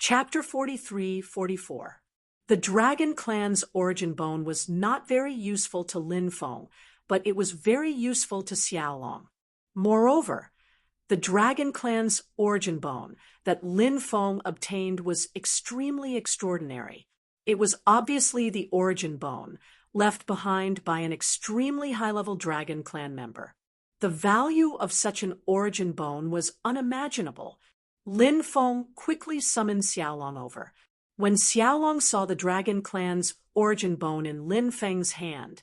Chapter 43-44. The Dragon Clan's origin bone was not very useful to Lin Feng, but it was very useful to Xiaolong. Moreover, the Dragon Clan's origin bone that Lin Feng obtained was extremely extraordinary. It was obviously the origin bone left behind by an extremely high-level Dragon Clan member. The value of such an origin bone was unimaginable. Lin Feng quickly summoned Xiaolong over. When Xiaolong saw the Dragon Clan's origin bone in Lin Feng's hand,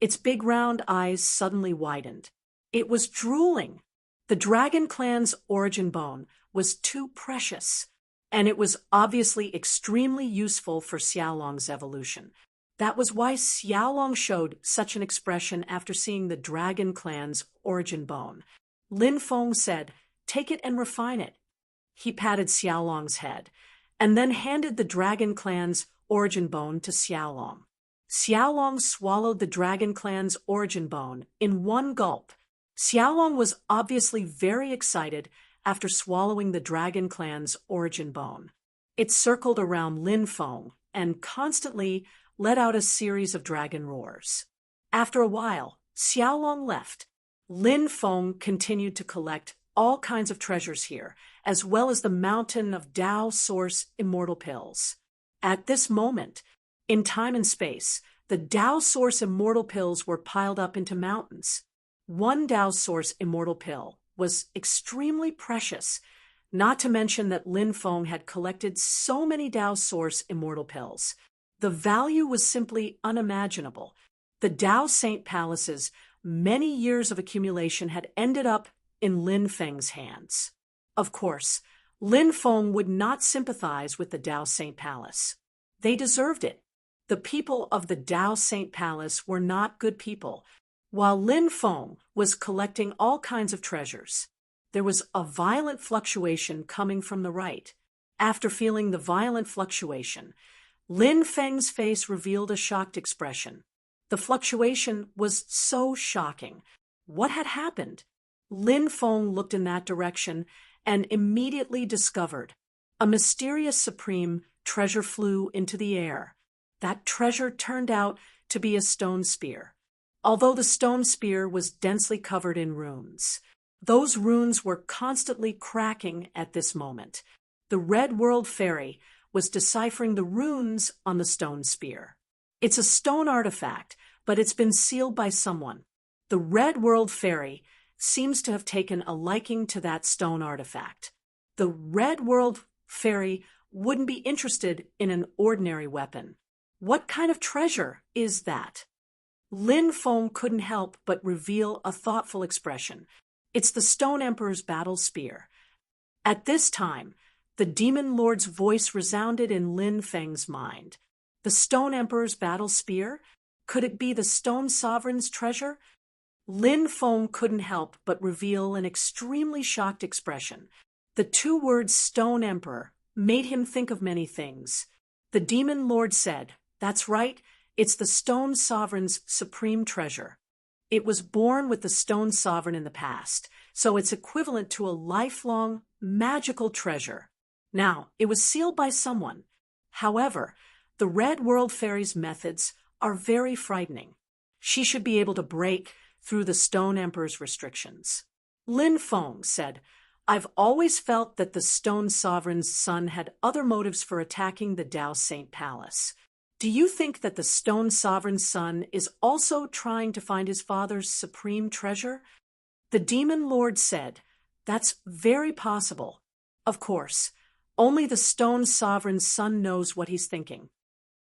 its big round eyes suddenly widened. It was drooling. The Dragon Clan's origin bone was too precious, and it was obviously extremely useful for Xiaolong's evolution. That was why Xiaolong showed such an expression after seeing the Dragon Clan's origin bone. Lin Feng said, "Take it and refine it." He patted Xiaolong's head, and then handed the Dragon Clan's origin bone to Xiaolong. Xiaolong swallowed the Dragon Clan's origin bone in one gulp. Xiaolong was obviously very excited after swallowing the Dragon Clan's origin bone. It circled around Lin Feng and constantly let out a series of dragon roars. After a while, Xiaolong left. Lin Feng continued to collect all kinds of treasures here, as well as the mountain of Tao Source immortal pills. At this moment, in time and space, the Tao Source immortal pills were piled up into mountains. One Tao Source immortal pill was extremely precious, not to mention that Lin Feng had collected so many Tao Source immortal pills. The value was simply unimaginable. The Tao Saint Palace's many years of accumulation had ended up in Lin Feng's hands. Of course, Lin Feng would not sympathize with the Tao Saint Palace. They deserved it. The people of the Tao Saint Palace were not good people. While Lin Feng was collecting all kinds of treasures, there was a violent fluctuation coming from the right. After feeling the violent fluctuation, Lin Feng's face revealed a shocked expression. The fluctuation was so shocking. What had happened? Lin Feng looked in that direction and immediately discovered a mysterious supreme treasure flew into the air. That treasure turned out to be a stone spear. Although the stone spear was densely covered in runes, those runes were constantly cracking at this moment. The Red World Fairy was deciphering the runes on the stone spear. It's a stone artifact, but it's been sealed by someone. The Red World Fairy seems to have taken a liking to that stone artifact. The Red World Fairy wouldn't be interested in an ordinary weapon. What kind of treasure is that? Lin Feng couldn't help but reveal a thoughtful expression. It's the Stone Emperor's battle spear. At this time, the Demon Lord's voice resounded in Lin Feng's mind. The Stone Emperor's battle spear? Could it be the Stone Sovereign's treasure? Lin Feng couldn't help but reveal an extremely shocked expression. The two words Stone Emperor made him think of many things. The Demon Lord said, "That's right, it's the Stone Sovereign's supreme treasure. It was born with the Stone Sovereign in the past, so it's equivalent to a lifelong magical treasure. Now, it was sealed by someone. However, the Red World Fairy's methods are very frightening. She should be able to break through the Stone Emperor's restrictions." Lin Feng said, "I've always felt that the Stone Sovereign's son had other motives for attacking the Tao Saint Palace. Do you think that the Stone Sovereign's son is also trying to find his father's supreme treasure?" The Demon Lord said, "That's very possible. Of course, only the Stone Sovereign's son knows what he's thinking."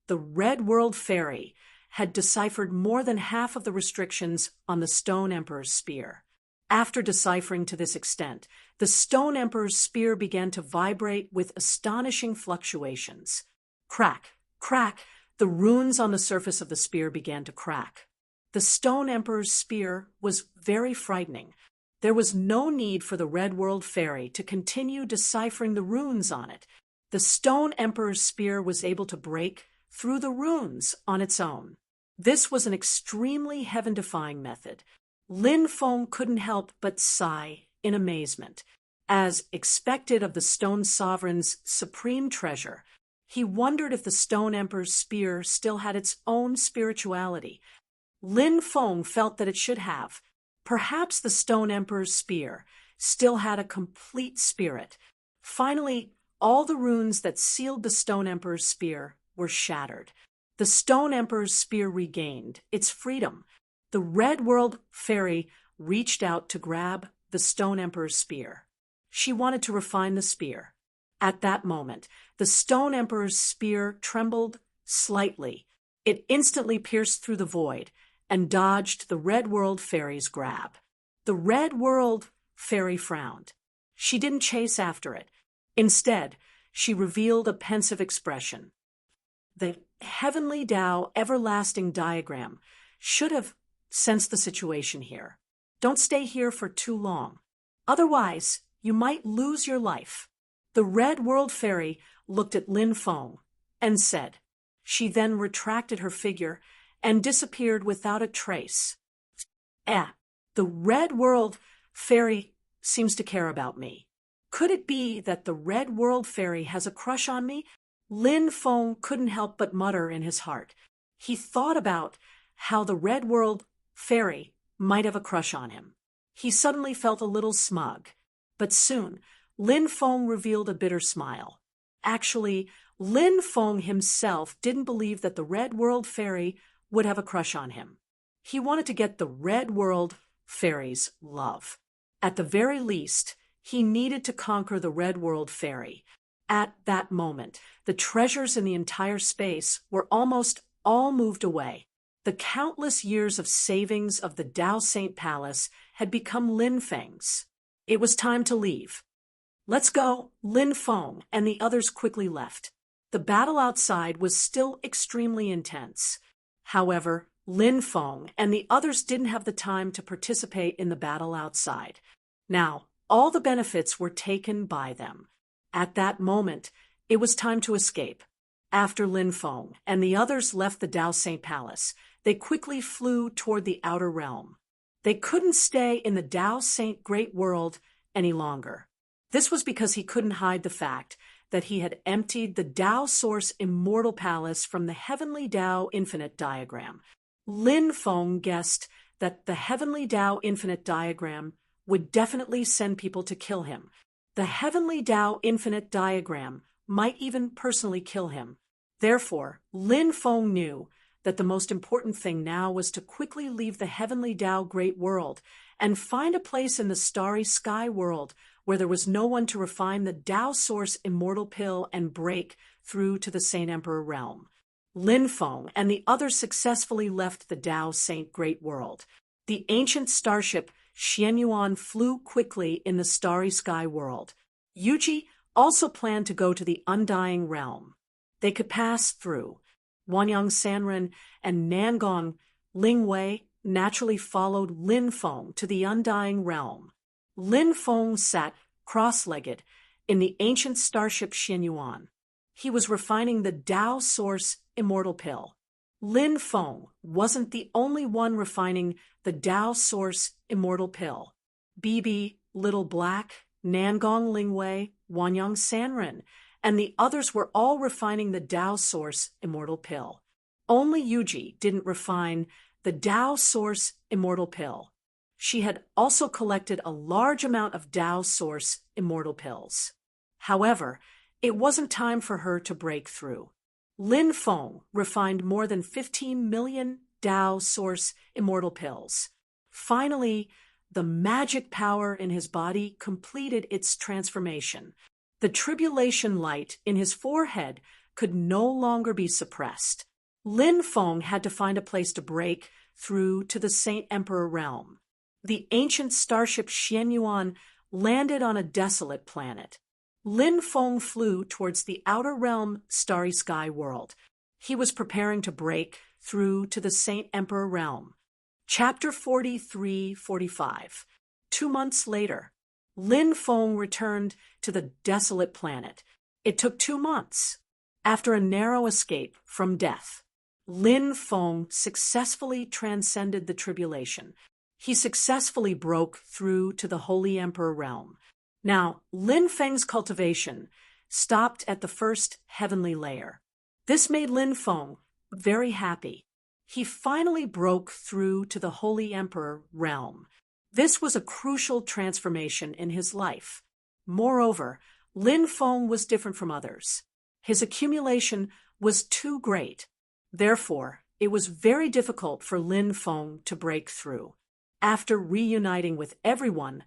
The Red World Fairy had deciphered more than half of the restrictions on the Stone Emperor's spear. After deciphering to this extent, the Stone Emperor's spear began to vibrate with astonishing fluctuations. Crack, crack, the runes on the surface of the spear began to crack. The Stone Emperor's spear was very frightening. There was no need for the Red World Fairy to continue deciphering the runes on it. The Stone Emperor's spear was able to break through the runes on its own. This was an extremely heaven-defying method. Lin Feng couldn't help but sigh in amazement. As expected of the Stone Sovereign's supreme treasure, he wondered if the Stone Emperor's spear still had its own spirituality. Lin Feng felt that it should have. Perhaps the Stone Emperor's spear still had a complete spirit. Finally, all the runes that sealed the Stone Emperor's spear were shattered. The Stone Emperor's spear regained its freedom. The Red World Fairy reached out to grab the Stone Emperor's spear. She wanted to refine the spear. At that moment, the Stone Emperor's spear trembled slightly. It instantly pierced through the void and dodged the Red World Fairy's grab. The Red World Fairy frowned. She didn't chase after it. Instead, she revealed a pensive expression. The Heavenly Tao Everlasting Diagram should have sensed the situation here. Don't stay here for too long. Otherwise, you might lose your life. The Red World Fairy looked at Lin Feng and said. She then retracted her figure and disappeared without a trace. The Red World Fairy seems to care about me. Could it be that the Red World Fairy has a crush on me? Lin Feng couldn't help but mutter in his heart. He thought about how the Red World Fairy might have a crush on him. He suddenly felt a little smug. But soon, Lin Feng revealed a bitter smile. Actually, Lin Feng himself didn't believe that the Red World Fairy would have a crush on him. He wanted to get the Red World Fairy's love. At the very least, he needed to conquer the Red World Fairy. At that moment, the treasures in the entire space were almost all moved away. The countless years of savings of the Dao Saint Palace had become Lin Feng's. It was time to leave. Let's go. Lin Feng and the others quickly left. The battle outside was still extremely intense. However, Lin Feng and the others didn't have the time to participate in the battle outside. Now, all the benefits were taken by them. At that moment, it was time to escape. After Lin Feng and the others left the Dao Saint Palace, they quickly flew toward the outer realm. They couldn't stay in the Dao Saint Great World any longer. This was because he couldn't hide the fact that he had emptied the Dao Source Immortal Palace from the Heavenly Dao Infinite Diagram. Lin Feng guessed that the Heavenly Dao Infinite Diagram would definitely send people to kill him. The Heavenly Dao Infinite Diagram might even personally kill him. Therefore, Lin Feng knew that the most important thing now was to quickly leave the Heavenly Dao Great World and find a place in the Starry Sky World where there was no one to refine the Dao Source Immortal Pill and break through to the Saint Emperor realm. Lin Feng and the others successfully left the Dao Saint Great World. The ancient starship Xianyuan flew quickly in the Starry Sky World. Yuji also planned to go to the Undying Realm. They could pass through. Wanyang Sanren and Nangong Lingwei naturally followed Lin Feng to the Undying Realm. Lin Feng sat cross-legged in the ancient starship Xianyuan. He was refining the Dao Source Immortal Pill. Lin Feng wasn't the only one refining the Dao Source Immortal Pill. Bibi, Little Black, Nangong Lingwei, Wanyang Sanren, and the others were all refining the Dao Source Immortal Pill. Only Yuji didn't refine the Dao Source Immortal Pill. She had also collected a large amount of Dao Source Immortal Pills. However, it wasn't time for her to break through. Lin Feng refined more than 15 million Dao Source Immortal Pills. Finally, the magic power in his body completed its transformation. The tribulation light in his forehead could no longer be suppressed. Lin Feng had to find a place to break through to the Saint Emperor realm. The ancient starship Xianyuan landed on a desolate planet. Lin Feng flew towards the outer realm Starry Sky World. He was preparing to break through to the Saint Emperor realm. Chapter 43-45. 2 months later, Lin Feng returned to the desolate planet. It took 2 months. After a narrow escape from death, Lin Feng successfully transcended the tribulation. He successfully broke through to the Holy Emperor realm. Now, Lin Feng's cultivation stopped at the first heavenly layer. This made Lin Feng very happy. He finally broke through to the Holy Emperor realm. This was a crucial transformation in his life. Moreover, Lin Feng was different from others. His accumulation was too great. Therefore, it was very difficult for Lin Feng to break through. After reuniting with everyone,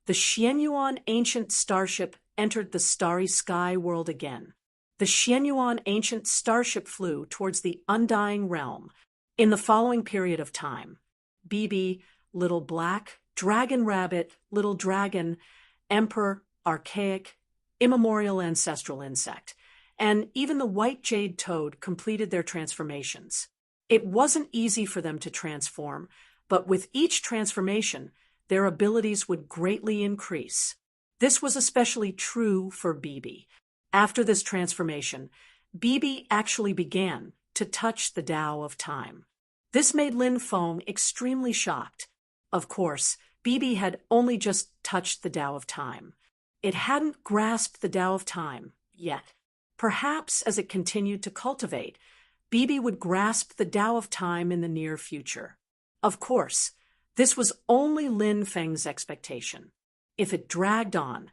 the Xianyuan ancient starship entered the starry sky world again. The Xianyuan ancient starship flew towards the undying realm. In the following period of time, BB, Little Black, Dragon Rabbit, Little Dragon, Emperor, Archaic, Immemorial Ancestral Insect, and even the White Jade Toad completed their transformations. It wasn't easy for them to transform, but with each transformation, their abilities would greatly increase. This was especially true for BB. After this transformation, BB actually began to touch the Tao of Time. This made Lin Feng extremely shocked. Of course, BB had only just touched the Tao of Time. It hadn't grasped the Tao of Time yet. Perhaps as it continued to cultivate, BB would grasp the Tao of Time in the near future. Of course, this was only Lin Feng's expectation. If it dragged on,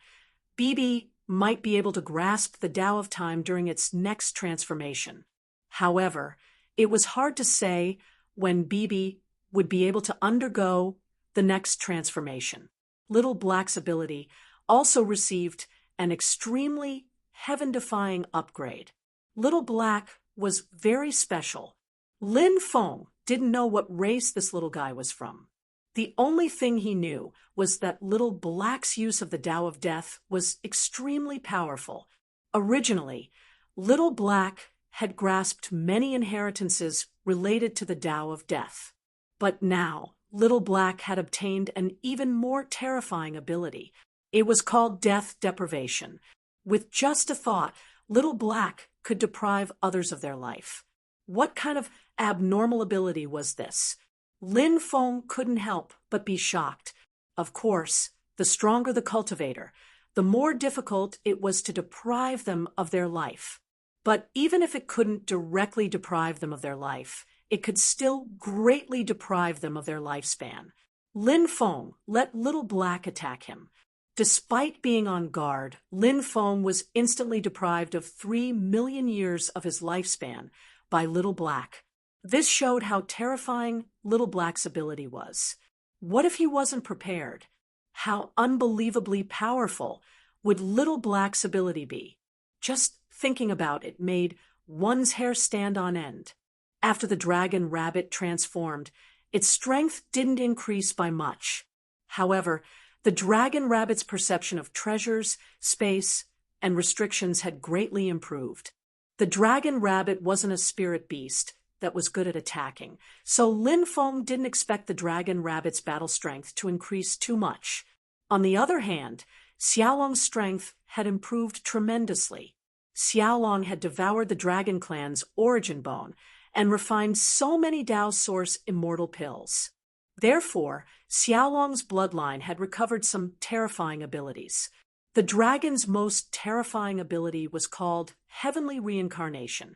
BB might be able to grasp the Tao of Time during its next transformation. However, it was hard to say when BB would be able to undergo the next transformation. Little Black's ability also received an extremely heaven-defying upgrade. Little Black was very special. Lin Feng didn't know what race this little guy was from. The only thing he knew was that Little Black's use of the Tao of Death was extremely powerful. Originally, Little Black had grasped many inheritances related to the Tao of Death. But now, Little Black had obtained an even more terrifying ability. It was called Death Deprivation. With just a thought, Little Black could deprive others of their life. What kind of abnormal ability was this? Lin Feng couldn't help but be shocked. Of course, the stronger the cultivator, the more difficult it was to deprive them of their life. But even if it couldn't directly deprive them of their life, it could still greatly deprive them of their lifespan. Lin Feng let Little Black attack him. Despite being on guard, Lin Feng was instantly deprived of 3 million years of his lifespan by Little Black. This showed how terrifying Little Black's ability was. What if he wasn't prepared? How unbelievably powerful would Little Black's ability be? Just thinking about it made one's hair stand on end. After the Dragon Rabbit transformed, its strength didn't increase by much. However, the Dragon Rabbit's perception of treasures, space, and restrictions had greatly improved. The Dragon Rabbit wasn't a spirit beast that was good at attacking, so Lin Feng didn't expect the Dragon Rabbit's battle strength to increase too much. On the other hand, Xiaolong's strength had improved tremendously. Xiaolong had devoured the Dragon Clan's origin bone and refined so many Dao Source immortal pills. Therefore, Xiaolong's bloodline had recovered some terrifying abilities. The dragon's most terrifying ability was called Heavenly Reincarnation.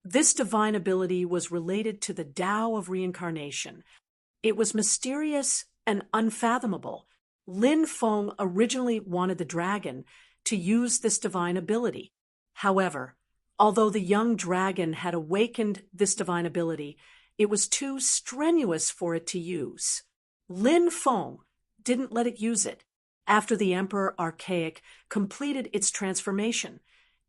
This divine ability was related to the Tao of Reincarnation. It was mysterious and unfathomable. Lin Feng originally wanted the dragon to use this divine ability. However, although the young dragon had awakened this divine ability, it was too strenuous for it to use. Lin Feng didn't let it use it. After the Emperor Archaic completed its transformation,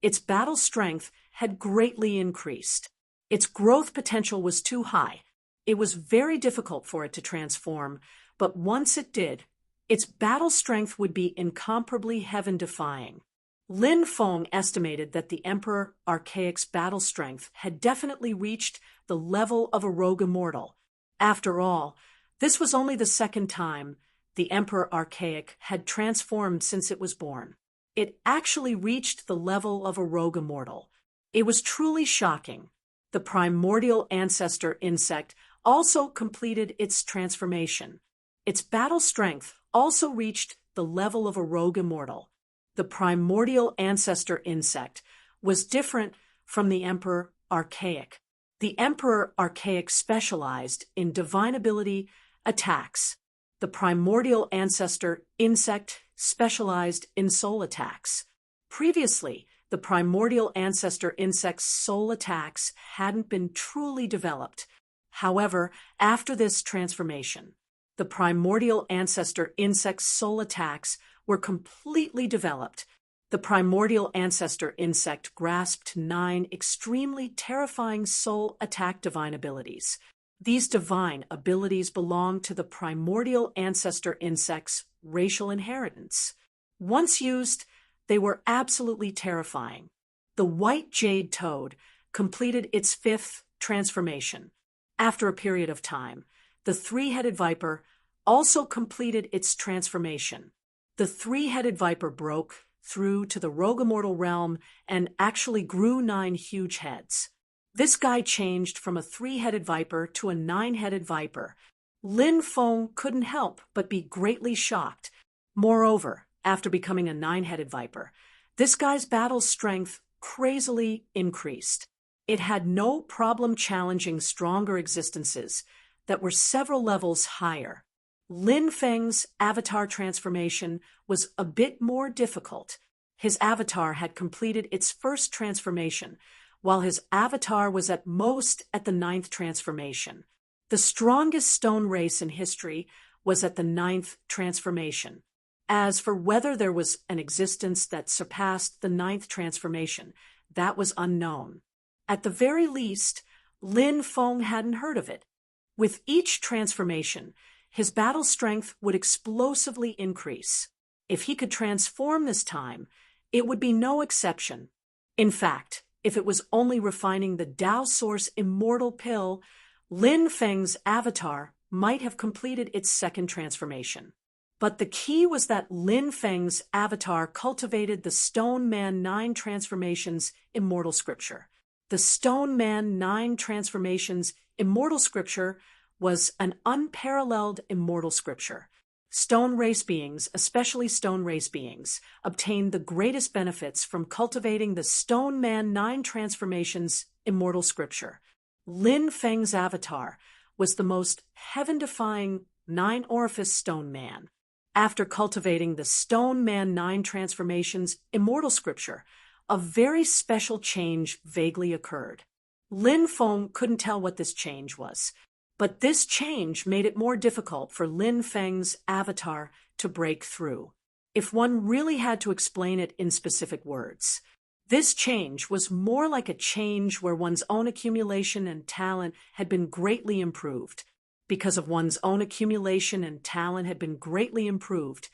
its battle strength had greatly increased. Its growth potential was too high. It was very difficult for it to transform, but once it did, its battle strength would be incomparably heaven-defying. Lin Feng estimated that the Emperor Archaic's battle strength had definitely reached the level of a rogue immortal. After all, this was only the second time the Emperor Archaic had transformed since it was born. It actually reached the level of a rogue immortal. It was truly shocking. The primordial ancestor insect also completed its transformation. Its battle strength also reached the level of a rogue immortal. The primordial ancestor insect was different from the Emperor Archaic. The Emperor Archaic specialized in divine ability attacks. The primordial ancestor insect specialized in soul attacks. Previously, the primordial ancestor insect's soul attacks hadn't been truly developed. However, after this transformation, the primordial ancestor insect's soul attacks were completely developed. The primordial ancestor insect grasped 9 extremely terrifying soul attack divine abilities. These divine abilities belong to the primordial ancestor insect's racial inheritance. Once used, they were absolutely terrifying. The white jade toad completed its 5th transformation. After a period of time, the 3-headed viper also completed its transformation. The 3-headed viper broke through to the rogue immortal realm and actually grew 9 huge heads. This guy changed from a 3-headed viper to a 9-headed viper. Lin Feng couldn't help but be greatly shocked. Moreover, after becoming a 9-headed viper, this guy's battle strength crazily increased. It had no problem challenging stronger existences that were several levels higher. Lin Feng's avatar transformation was a bit more difficult. His avatar had completed its 1st transformation, while his avatar was at most at the 9th transformation. The strongest stone race in history was at the 9th transformation. As for whether there was an existence that surpassed the 9th transformation, that was unknown. At the very least, Lin Feng hadn't heard of it. With each transformation, his battle strength would explosively increase. If he could transform this time, it would be no exception. In fact, if it was only refining the Tao Source Immortal Pill, Lin Feng's avatar might have completed its 2nd transformation. But the key was that Lin Feng's avatar cultivated the Stone Man 9 Transformations Immortal Scripture. The Stone Man 9 Transformations Immortal Scripture was an unparalleled immortal scripture. Stone race beings, especially stone race beings, obtained the greatest benefits from cultivating the Stone Man 9 Transformations Immortal Scripture. Lin Feng's avatar was the most heaven-defying 9-orifice stone man. After cultivating the Stone Man 9 Transformations Immortal Scripture, a very special change vaguely occurred. Lin Feng couldn't tell what this change was, but this change made it more difficult for Lin Feng's avatar to break through. If one really had to explain it in specific words, this change was more like a change where one's own accumulation and talent had been greatly improved. Because of one's own accumulation and talent had been greatly improved,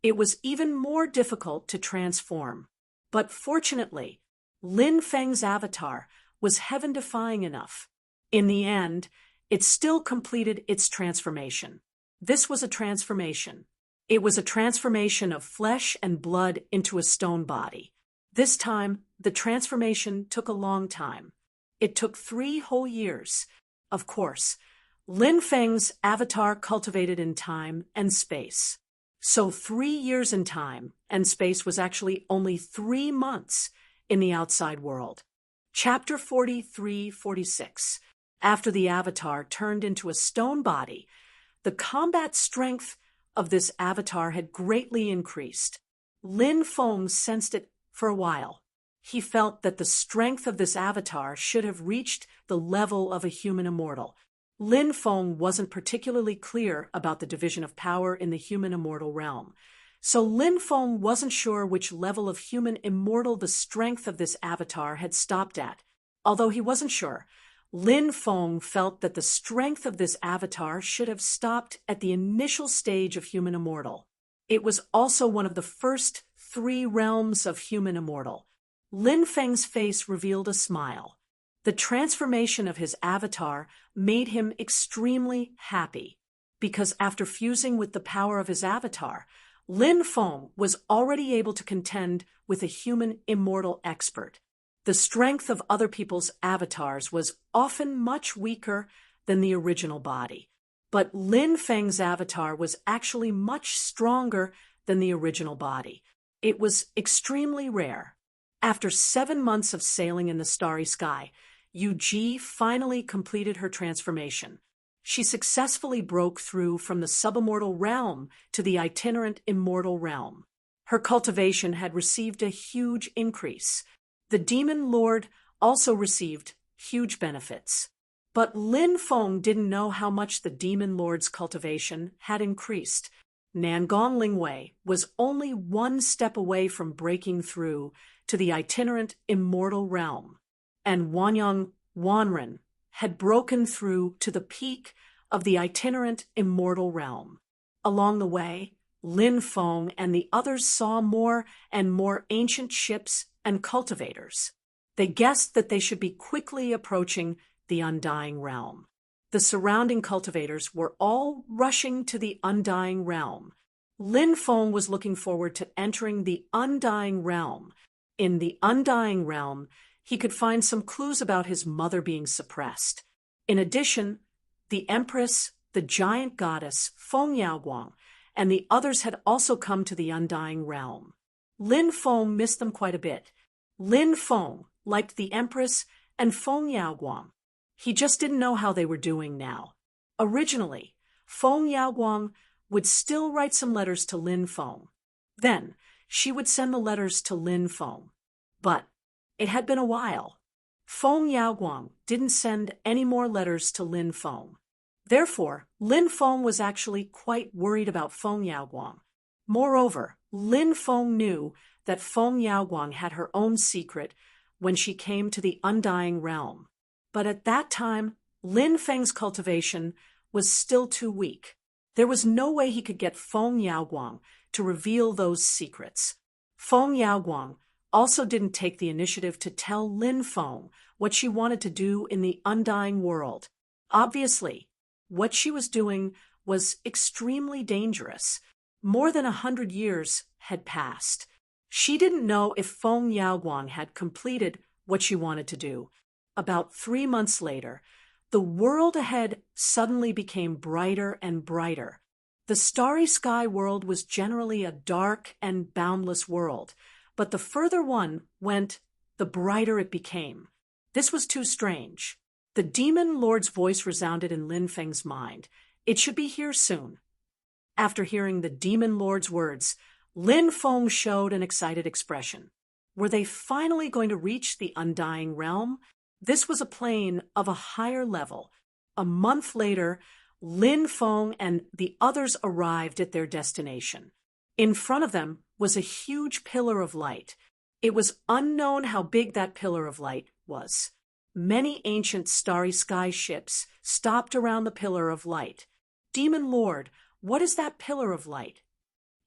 it was even more difficult to transform. But fortunately, Lin Feng's avatar was heaven-defying enough. In the end, it still completed its transformation. This was a transformation. It was a transformation of flesh and blood into a stone body. This time, the transformation took a long time. It took 3 whole years. Of course, Lin Feng's avatar cultivated in time and space. So 3 years in time and space was actually only 3 months in the outside world. Chapter 43-46. After the avatar turned into a stone body, the combat strength of this avatar had greatly increased. Lin Feng sensed it for a while. He felt that the strength of this avatar should have reached the level of a human immortal. Lin Feng wasn't particularly clear about the division of power in the human immortal realm, so Lin Feng wasn't sure which level of human immortal the strength of this avatar had stopped at. Although he wasn't sure, Lin Feng felt that the strength of this avatar should have stopped at the initial stage of human immortal. It was also one of the first 3 realms of human immortal. Lin Feng's face revealed a smile. The transformation of his avatar made him extremely happy, because after fusing with the power of his avatar, Lin Feng was already able to contend with a human immortal expert. The strength of other people's avatars was often much weaker than the original body, but Lin Feng's avatar was actually much stronger than the original body. It was extremely rare. After 7 months of sailing in the starry sky, Yu-Ji finally completed her transformation. She successfully broke through from the subimmortal realm to the itinerant immortal realm. Her cultivation had received a huge increase. The demon lord also received huge benefits. But Lin Feng didn't know how much the demon lord's cultivation had increased. Nangong Lingwei was only 1 step away from breaking through to the itinerant immortal realm, and Wanyang Wanren had broken through to the peak of the itinerant immortal realm. Along the way, Lin Feng and the others saw more and more ancient ships and cultivators. They guessed that they should be quickly approaching the Undying Realm. The surrounding cultivators were all rushing to the Undying Realm. Lin Feng was looking forward to entering the Undying Realm. In the Undying Realm, he could find some clues about his mother being suppressed. In addition, the Empress, the giant goddess, Feng Yaoguang, and the others had also come to the Undying Realm. Lin Feng missed them quite a bit. Lin Feng liked the Empress and Feng Yaoguang. He just didn't know how they were doing now. Originally, Feng Yaoguang would still write some letters to Lin Feng. Then, she would send the letters to Lin Feng. But it had been a while. Feng Yaoguang didn't send any more letters to Lin Feng. Therefore, Lin Feng was actually quite worried about Feng Yaoguang. Moreover, Lin Feng knew that Feng Yaoguang had her own secret when she came to the Undying Realm. But at that time, Lin Feng's cultivation was still too weak. There was no way he could get Feng Yaoguang to reveal those secrets. Feng Yaoguang also didn't take the initiative to tell Lin Feng what she wanted to do in the Undying World. Obviously, what she was doing was extremely dangerous. More than 100 years had passed. She didn't know if Feng Yaoguang had completed what she wanted to do. About 3 months later, the world ahead suddenly became brighter and brighter. The starry sky world was generally a dark and boundless world, but the further one went, the brighter it became. This was too strange. The demon lord's voice resounded in Lin Feng's mind. It should be here soon. After hearing the demon lord's words, Lin Feng showed an excited expression. Were they finally going to reach the Undying Realm? This was a plane of a higher level. A month later, Lin Feng and the others arrived at their destination. In front of them was a huge pillar of light. It was unknown how big that pillar of light was. Many ancient starry sky ships stopped around the pillar of light. Demon Lord, what is that pillar of light?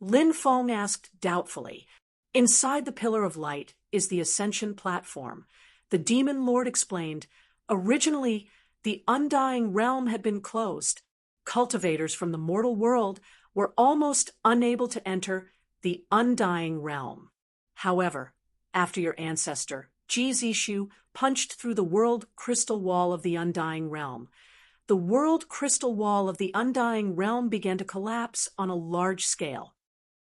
Lin Feng asked doubtfully. Inside the pillar of light is the ascension platform. The demon lord explained, originally, the Undying Realm had been closed. Cultivators from the mortal world were almost unable to enter the Undying Realm. However, after your ancestor, Ji Zishu, punched through the world crystal wall of the Undying Realm, the world crystal wall of the Undying Realm began to collapse on a large scale.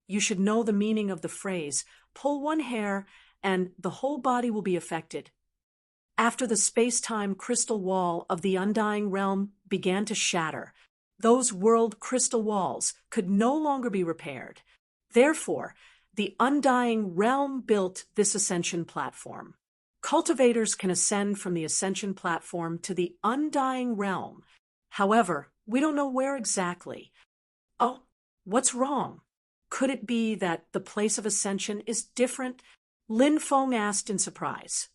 You should know the meaning of the phrase, pull one hair and the whole body will be affected. After the space-time crystal wall of the Undying Realm began to shatter, those world crystal walls could no longer be repaired. Therefore, the Undying Realm built this ascension platform. Cultivators can ascend from the ascension platform to the Undying Realm. However, we don't know where exactly. Oh, what's wrong? Could it be that the place of ascension is different? Lin Feng asked in surprise.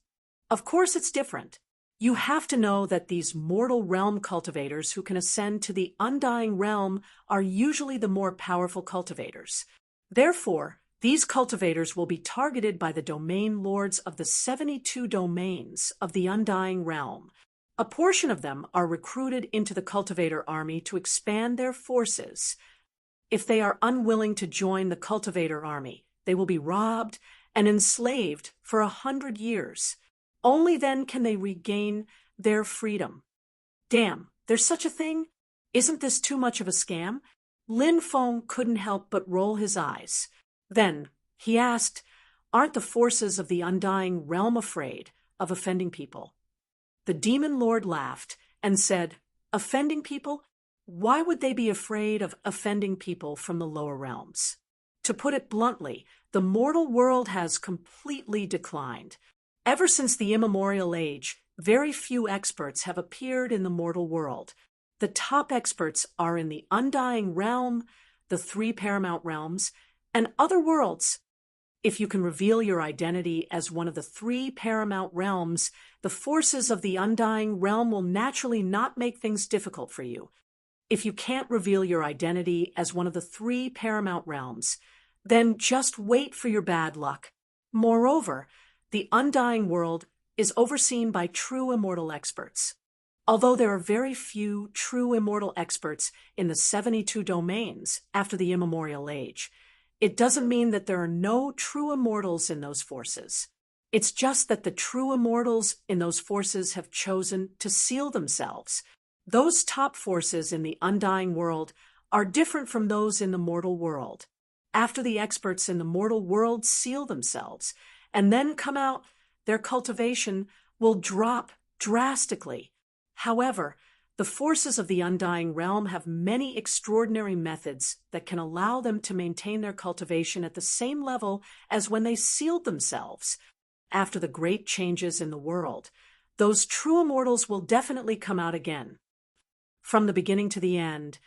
Of course it's different. You have to know that these mortal realm cultivators who can ascend to the Undying Realm are usually the more powerful cultivators. Therefore, these cultivators will be targeted by the domain lords of the 72 domains of the Undying Realm. A portion of them are recruited into the cultivator army to expand their forces. If they are unwilling to join the cultivator army, they will be robbed and enslaved for 100 years. Only then can they regain their freedom. Damn, there's such a thing? Isn't this too much of a scam? Lin Feng couldn't help but roll his eyes. Then he asked, "Aren't the forces of the undying realm afraid of offending people?" The demon lord laughed and said, "Offending people? Why would they be afraid of offending people from the lower realms? To put it bluntly, the mortal world has completely declined. Ever since the immemorial age, very few experts have appeared in the mortal world. The top experts are in the undying realm, the three paramount realms, and other worlds. If you can reveal your identity as one of the three paramount realms, the forces of the undying realm will naturally not make things difficult for you. If you can't reveal your identity as one of the three paramount realms, then just wait for your bad luck. Moreover, the undying world is overseen by true immortal experts. Although there are very few true immortal experts in the 72 domains after the immemorial age, it doesn't mean that there are no true immortals in those forces. It's just that the true immortals in those forces have chosen to seal themselves. Those top forces in the undying world are different from those in the mortal world. After the experts in the mortal world seal themselves and then come out, their cultivation will drop drastically. However, the forces of the undying realm have many extraordinary methods that can allow them to maintain their cultivation at the same level as when they sealed themselves. After the great changes in the world, those true immortals will definitely come out again. From the beginning to the end,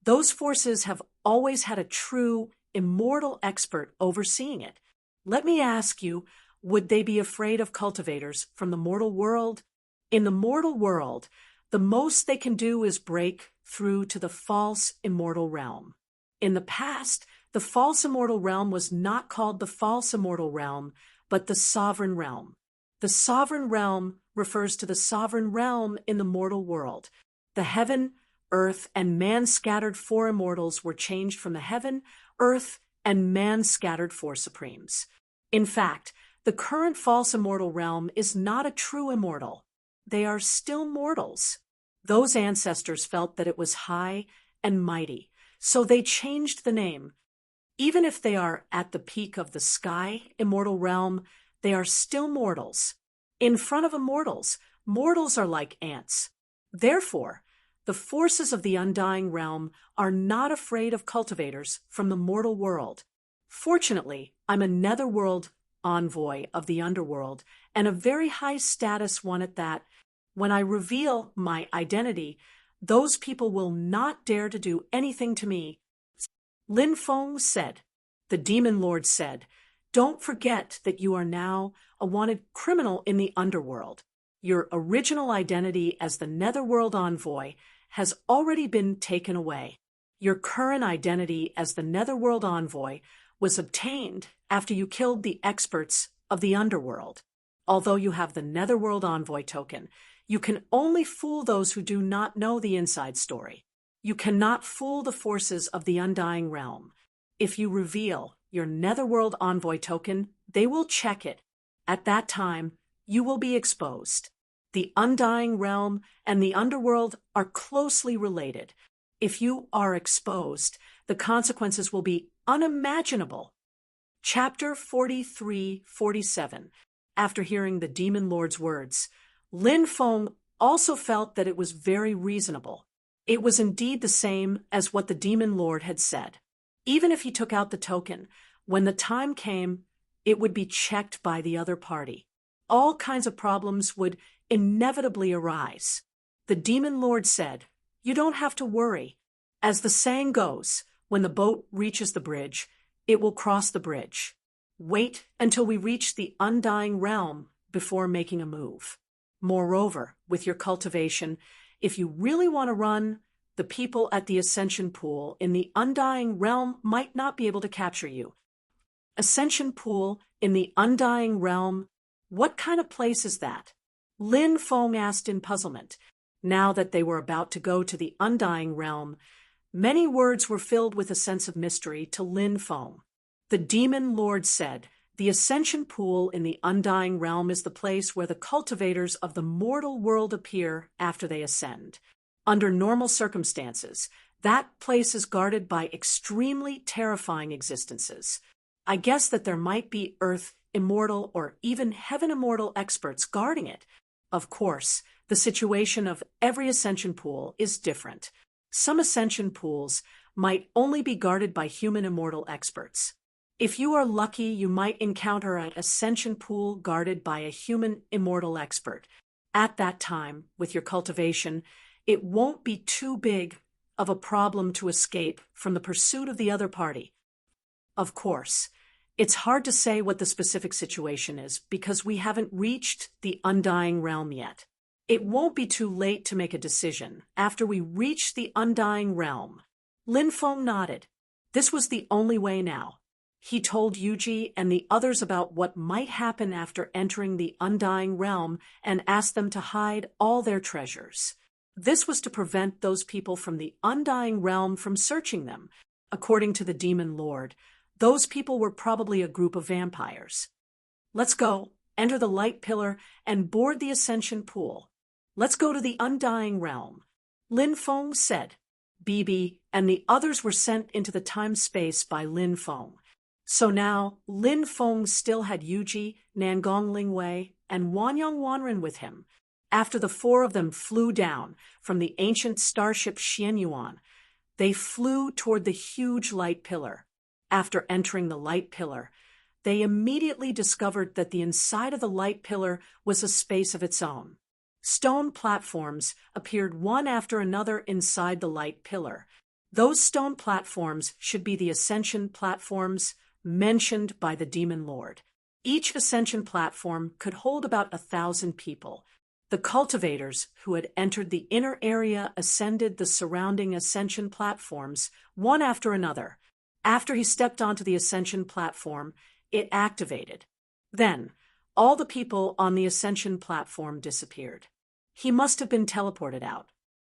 those forces have always had a true, immortal expert overseeing it. Let me ask you, would they be afraid of cultivators from the mortal world? In the mortal world, the most they can do is break through to the false immortal realm. In the past, the false immortal realm was not called the false immortal realm, but the sovereign realm. The sovereign realm refers to the sovereign realm in the mortal world. The heaven, earth, and man-scattered four immortals were changed from the heaven, earth, and man-scattered four supremes. In fact, the current false immortal realm is not a true immortal. They are still mortals. Those ancestors felt that it was high and mighty, so they changed the name. Even if they are at the peak of the sky immortal realm, they are still mortals. In front of immortals, mortals are like ants. Therefore, the forces of the undying realm are not afraid of cultivators from the mortal world. Fortunately, I'm a netherworld envoy of the underworld, and a very high-status one at that. When I reveal my identity, those people will not dare to do anything to me. Lin Feng said. The demon lord said, "Don't forget that you are now a wanted criminal in the underworld. Your original identity as the netherworld envoy has already been taken away. Your current identity as the netherworld envoy was obtained after you killed the experts of the underworld. Although you have the netherworld envoy token, you can only fool those who do not know the inside story. You cannot fool the forces of the undying realm. If you reveal your netherworld envoy token, they will check it. At that time, you will be exposed. The undying realm and the underworld are closely related. If you are exposed, the consequences will be unimaginable." Chapter 43-47. After hearing the demon lord's words, Lin Feng also felt that it was very reasonable. It was indeed the same as what the demon lord had said. Even if he took out the token, when the time came, it would be checked by the other party. All kinds of problems would inevitably arise. The demon lord said, "You don't have to worry. As the saying goes, when the boat reaches the bridge, it will cross the bridge. Wait until we reach the undying realm before making a move. Moreover, with your cultivation, if you really want to run, the people at the Ascension Pool in the undying realm might not be able to capture you." Ascension Pool in the undying realm? What kind of place is that? Lin Feng asked in puzzlement. Now that they were about to go to the undying realm, many words were filled with a sense of mystery to Lin Feng. The demon lord said, "The Ascension Pool in the undying realm is the place where the cultivators of the mortal world appear after they ascend. Under normal circumstances, That place is guarded by extremely terrifying existences. I guess that there might be Earth immortal or even heaven immortal experts guarding it. Of course, the situation of every ascension pool is different. Some ascension pools might only be guarded by human immortal experts. If you are lucky, you might encounter an ascension pool guarded by a human immortal expert. At that time, with your cultivation, it won't be too big of a problem to escape from the pursuit of the other party. Of course, it's hard to say what the specific situation is because we haven't reached the undying realm yet. It won't be too late to make a decision after we reach the undying realm. Lin Feng nodded. This was the only way now. He told Yuji and the others about what might happen after entering the undying realm and asked them to hide all their treasures. This was to prevent those people from the undying realm from searching them. According to the demon lord, those people were probably a group of vampires. Let's go, enter the light pillar, and board the ascension pool. Let's go to the undying realm. Lin Feng said. Bibi and the others were sent into the time-space by Lin Feng. So now, Lin Feng still had Yuji, Nangong Lingwei, and Wanyang Wanren with him. After the four of them flew down from the ancient starship Xianyuan, they flew toward the huge light pillar. After entering the light pillar, they immediately discovered that the inside of the light pillar was a space of its own. Stone platforms appeared one after another inside the light pillar. Those stone platforms should be the ascension platforms mentioned by the demon lord. Each ascension platform could hold about 1,000 people. The cultivators who had entered the inner area ascended the surrounding ascension platforms, one after another. After he stepped onto the ascension platform, it activated. Then, all the people on the ascension platform disappeared. He must have been teleported out.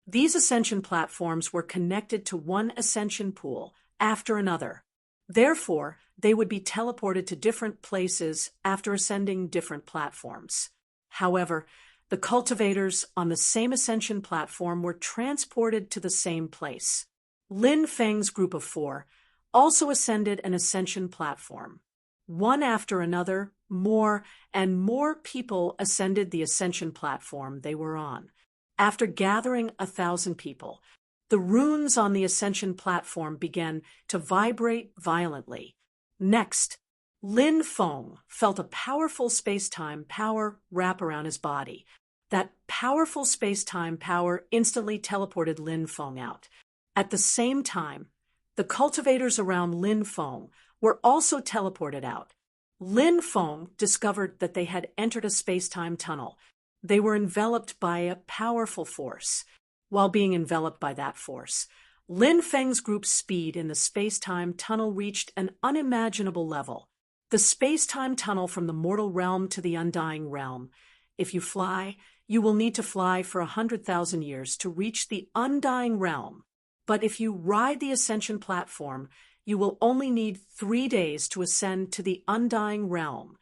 These ascension platforms were connected to one ascension pool after another. Therefore, they would be teleported to different places after ascending different platforms. However, the cultivators on the same ascension platform were transported to the same place. Lin Feng's group of four also ascended an ascension platform. One after another, more and more people ascended the ascension platform they were on. After gathering 1,000 people, the runes on the ascension platform began to vibrate violently. Next, Lin Feng felt a powerful space-time power wrap around his body. That powerful space-time power instantly teleported Lin Feng out. At the same time, the cultivators around Lin Feng were also teleported out. Lin Feng discovered that they had entered a space-time tunnel. They were enveloped by a powerful force. While being enveloped by that force, Lin Feng's group's speed in the space-time tunnel reached an unimaginable level. The space-time tunnel from the mortal realm to the undying realm. If you fly, you will need to fly for 100,000 years to reach the undying realm. But if you ride the ascension platform, you will only need 3 days to ascend to the undying realm.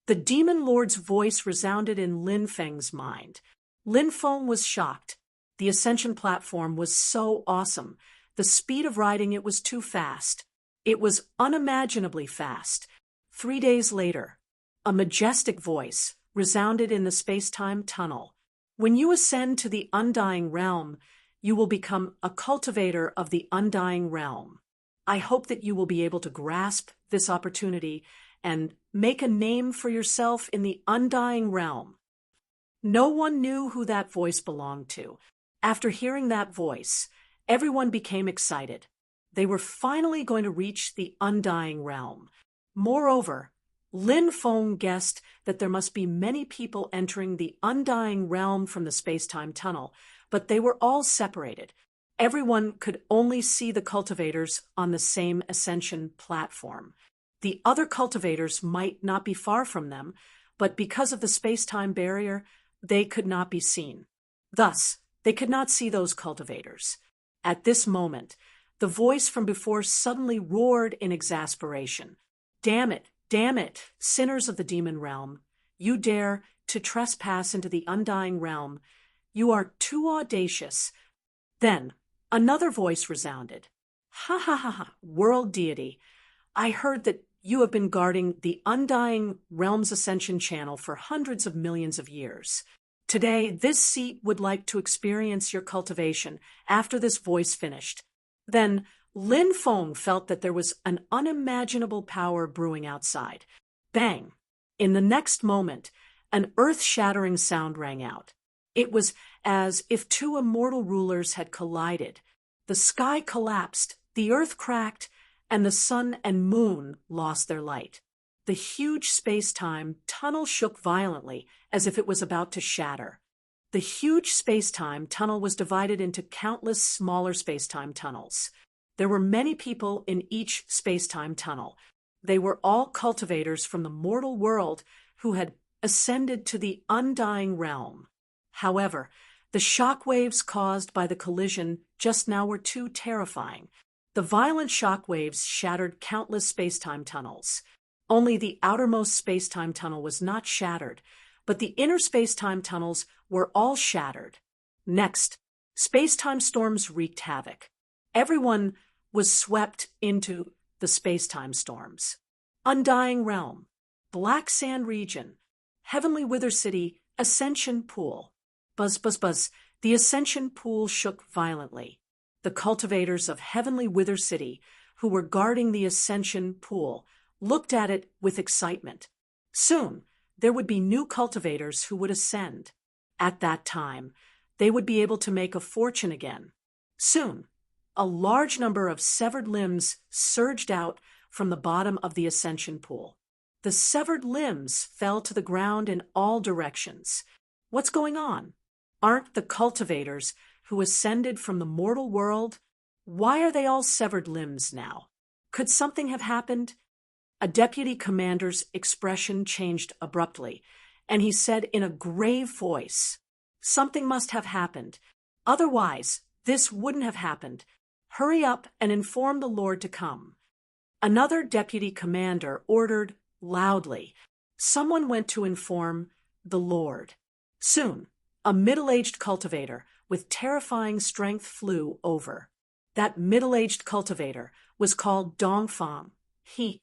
The demon lord's voice resounded in Lin Feng's mind. Lin Feng was shocked. The ascension platform was so awesome. The speed of riding it was too fast. It was unimaginably fast. 3 days later, a majestic voice resounded in the space-time tunnel. When you ascend to the undying realm, you will become a cultivator of the undying realm. I hope that you will be able to grasp this opportunity and make a name for yourself in the undying realm. No one knew who that voice belonged to. After hearing that voice, everyone became excited. They were finally going to reach the undying realm. Moreover, Lin Feng guessed that there must be many people entering the undying realm from the space-time tunnel, but they were all separated. Everyone could only see the cultivators on the same ascension platform. The other cultivators might not be far from them, but because of the space-time barrier, they could not be seen. Thus, they could not see those cultivators. At this moment, the voice from before suddenly roared in exasperation. Damn it, sinners of the demon realm. You dare to trespass into the undying realm. You are too audacious. Then, Another voice resounded. Ha ha ha ha, world deity. I heard that you have been guarding the undying realm's ascension channel for hundreds of millions of years. Today, this seat would like to experience your cultivation after this voice finished. Then, Lin Feng felt that there was an unimaginable power brewing outside. Bang! In the next moment, an earth-shattering sound rang out. It was as if two immortal rulers had collided. The sky collapsed, the earth cracked, and the sun and moon lost their light. The huge space-time tunnel shook violently, as if it was about to shatter. The huge space-time tunnel was divided into countless smaller space-time tunnels. There were many people in each space-time tunnel. They were all cultivators from the mortal world who had ascended to the undying realm. However, the shock waves caused by the collision just now were too terrifying. The violent shock waves shattered countless space-time tunnels. Only the outermost space-time tunnel was not shattered, but the inner space-time tunnels were all shattered. Next, space-time storms wreaked havoc. Everyone was swept into the space-time storms. Undying Realm, Black Sand Region, Heavenly Wither City, Ascension Pool. Buzz, buzz, buzz. The Ascension Pool shook violently. The cultivators of Heavenly Wither City, who were guarding the Ascension Pool, looked at it with excitement. Soon, there would be new cultivators who would ascend. At that time, they would be able to make a fortune again. Soon, a large number of severed limbs surged out from the bottom of the Ascension Pool. The severed limbs fell to the ground in all directions. What's going on? Aren't the cultivators who ascended from the mortal world? Why are they all severed limbs now? Could something have happened? A deputy commander's expression changed abruptly, and he said in a grave voice, "Something must have happened. Otherwise, this wouldn't have happened. Hurry up and inform the Lord to come." Another deputy commander ordered loudly. Someone went to inform the Lord. Soon, a middle-aged cultivator with terrifying strength flew over. That middle-aged cultivator was called Dongfang. He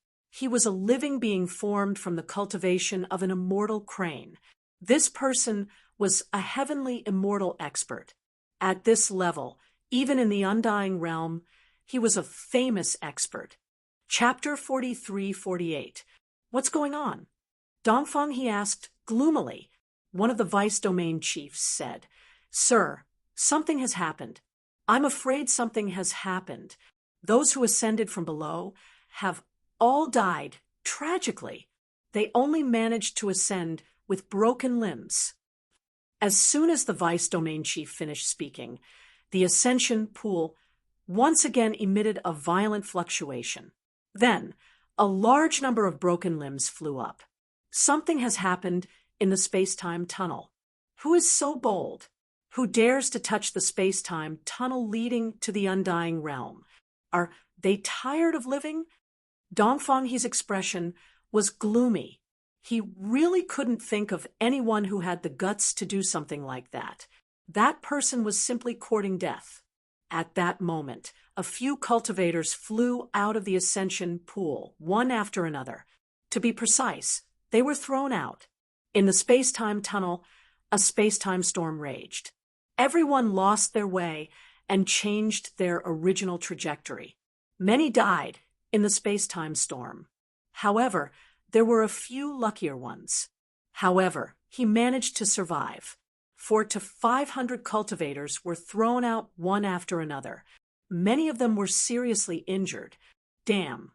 was a living being formed from the cultivation of an immortal crane. This person was a heavenly immortal expert. At this level, even in the undying realm, he was a famous expert. Chapter 43-48. What's going on? Dongfang, he asked gloomily. One of the vice domain chiefs said, "Sir, something has happened. I'm afraid something has happened. Those who ascended from below have all died tragically. They only managed to ascend with broken limbs." As soon as the vice domain chief finished speaking, the ascension pool once again emitted a violent fluctuation. Then, a large number of broken limbs flew up. Something has happened in the space-time tunnel. Who is so bold? Who dares to touch the space-time tunnel leading to the undying realm? Are they tired of living? Dongfang's expression was gloomy. He really couldn't think of anyone who had the guts to do something like that. That person was simply courting death. At that moment, a few cultivators flew out of the ascension pool, one after another. To be precise, they were thrown out. In the space-time tunnel, a space-time storm raged. Everyone lost their way and changed their original trajectory. Many died in the space-time storm. However, there were a few luckier ones. However, he managed to survive. 400 to 500 cultivators were thrown out one after another. Many of them were seriously injured. Damn.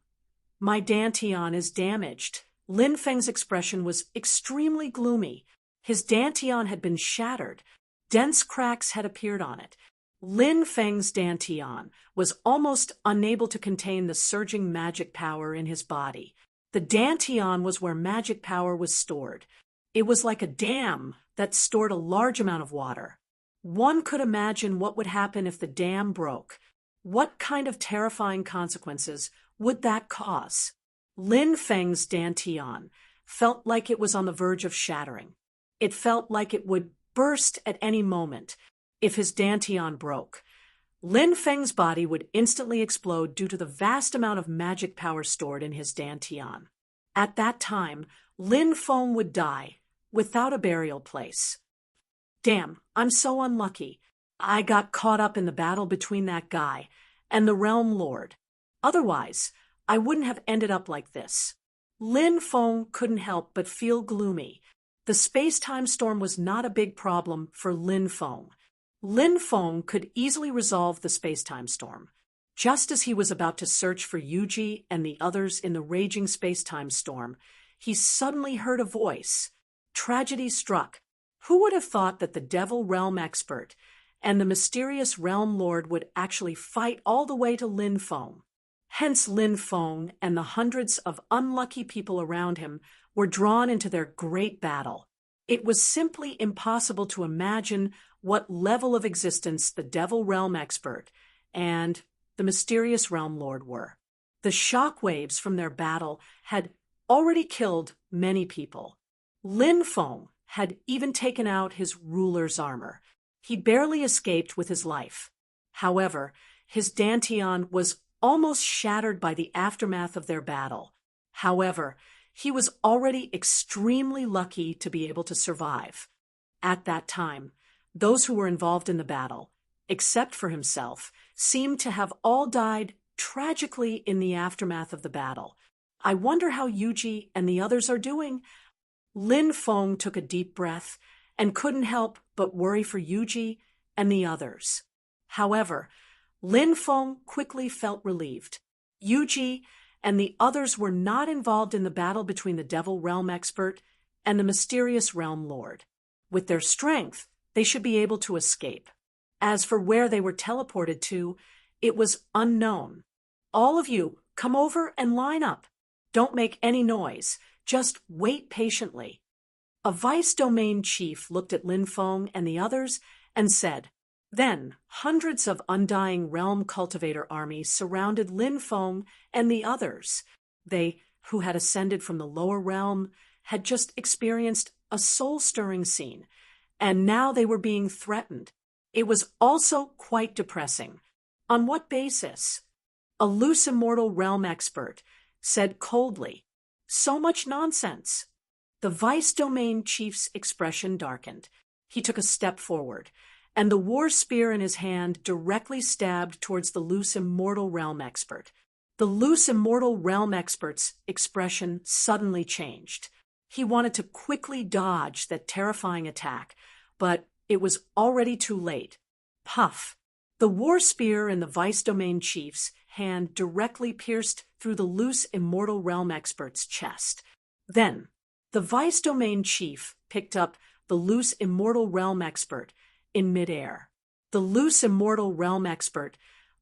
My Dantian is damaged. Lin Feng's expression was extremely gloomy. His Dantian had been shattered. Dense cracks had appeared on it. Lin Feng's Dantian was almost unable to contain the surging magic power in his body. The Dantian was where magic power was stored. It was like a dam that stored a large amount of water. One could imagine what would happen if the dam broke. What kind of terrifying consequences would that cause? Lin Feng's Dantian felt like it was on the verge of shattering. It felt like it would burst at any moment if his Dantian broke. Lin Feng's body would instantly explode due to the vast amount of magic power stored in his dantian. At that time, Lin Feng would die, without a burial place. Damn, I'm so unlucky. I got caught up in the battle between that guy and the Realm Lord. Otherwise, I wouldn't have ended up like this. Lin Feng couldn't help but feel gloomy. The space-time storm was not a big problem for Lin Feng. Lin Feng could easily resolve the space-time storm. Just as he was about to search for Yuji and the others in the raging space-time storm, he suddenly heard a voice. Tragedy struck. Who would have thought that the Devil Realm expert and the mysterious Realm Lord would actually fight all the way to Lin Feng? Hence Lin Feng and the hundreds of unlucky people around him were drawn into their great battle. It was simply impossible to imagine what level of existence the Devil Realm expert and the mysterious Realm Lord were. The shock waves from their battle had already killed many people. Lin Feng had even taken out his ruler's armor. He barely escaped with his life. However, his dantian was almost shattered by the aftermath of their battle. However, he was already extremely lucky to be able to survive. At that time, those who were involved in the battle, except for himself, seemed to have all died tragically in the aftermath of the battle. I wonder how Yuji and the others are doing. Lin Feng took a deep breath and couldn't help but worry for Yuji and the others. However, Lin Feng quickly felt relieved. Yuji and the others were not involved in the battle between the Devil Realm expert and the mysterious Realm Lord. With their strength, they should be able to escape. As for where they were teleported to, it was unknown. All of you, come over and line up. Don't make any noise. Just wait patiently. A vice domain chief looked at Lin Feng and the others and said. Then, hundreds of undying realm cultivator armies surrounded Lin Feng and the others. They, who had ascended from the lower realm, had just experienced a soul-stirring scene, and now they were being threatened. It was also quite depressing. On what basis? A loose immortal realm expert said coldly, "So much nonsense." The vice domain chief's expression darkened. He took a step forward, and the war spear in his hand directly stabbed towards the loose immortal realm expert. The loose immortal realm expert's expression suddenly changed. He wanted to quickly dodge that terrifying attack, but it was already too late. Puff! The war spear in the vice domain chief's hand directly pierced through the loose immortal realm expert's chest. Then, the vice domain chief picked up the loose immortal realm expert in midair. The loose immortal realm expert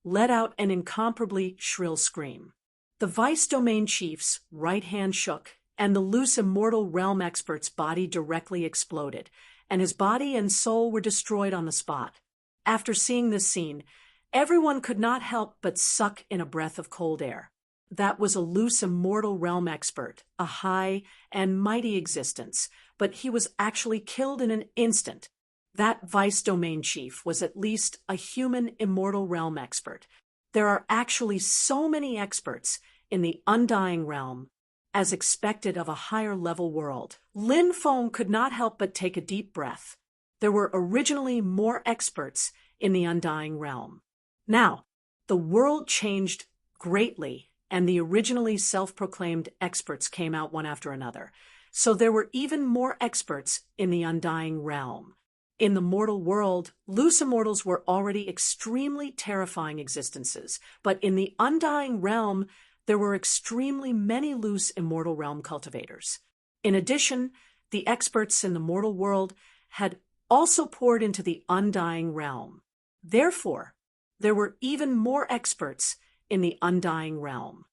let out an incomparably shrill scream. The vice domain chief's right hand shook, and the loose immortal realm expert's body directly exploded, and his body and soul were destroyed on the spot. After seeing this scene, everyone could not help but suck in a breath of cold air. That was a loose immortal realm expert, a high and mighty existence, but he was actually killed in an instant. That vice domain chief was at least a human immortal realm expert. There are actually so many experts in the undying realm, as expected of a higher level world. Lin Feng could not help but take a deep breath. There were originally more experts in the undying realm. Now, the world changed greatly, and the originally self-proclaimed experts came out one after another. So there were even more experts in the undying realm. In the mortal world, loose immortals were already extremely terrifying existences, but in the undying realm, there were extremely many loose immortal realm cultivators. In addition, the experts in the mortal world had also poured into the undying realm. Therefore, there were even more experts in the undying realm.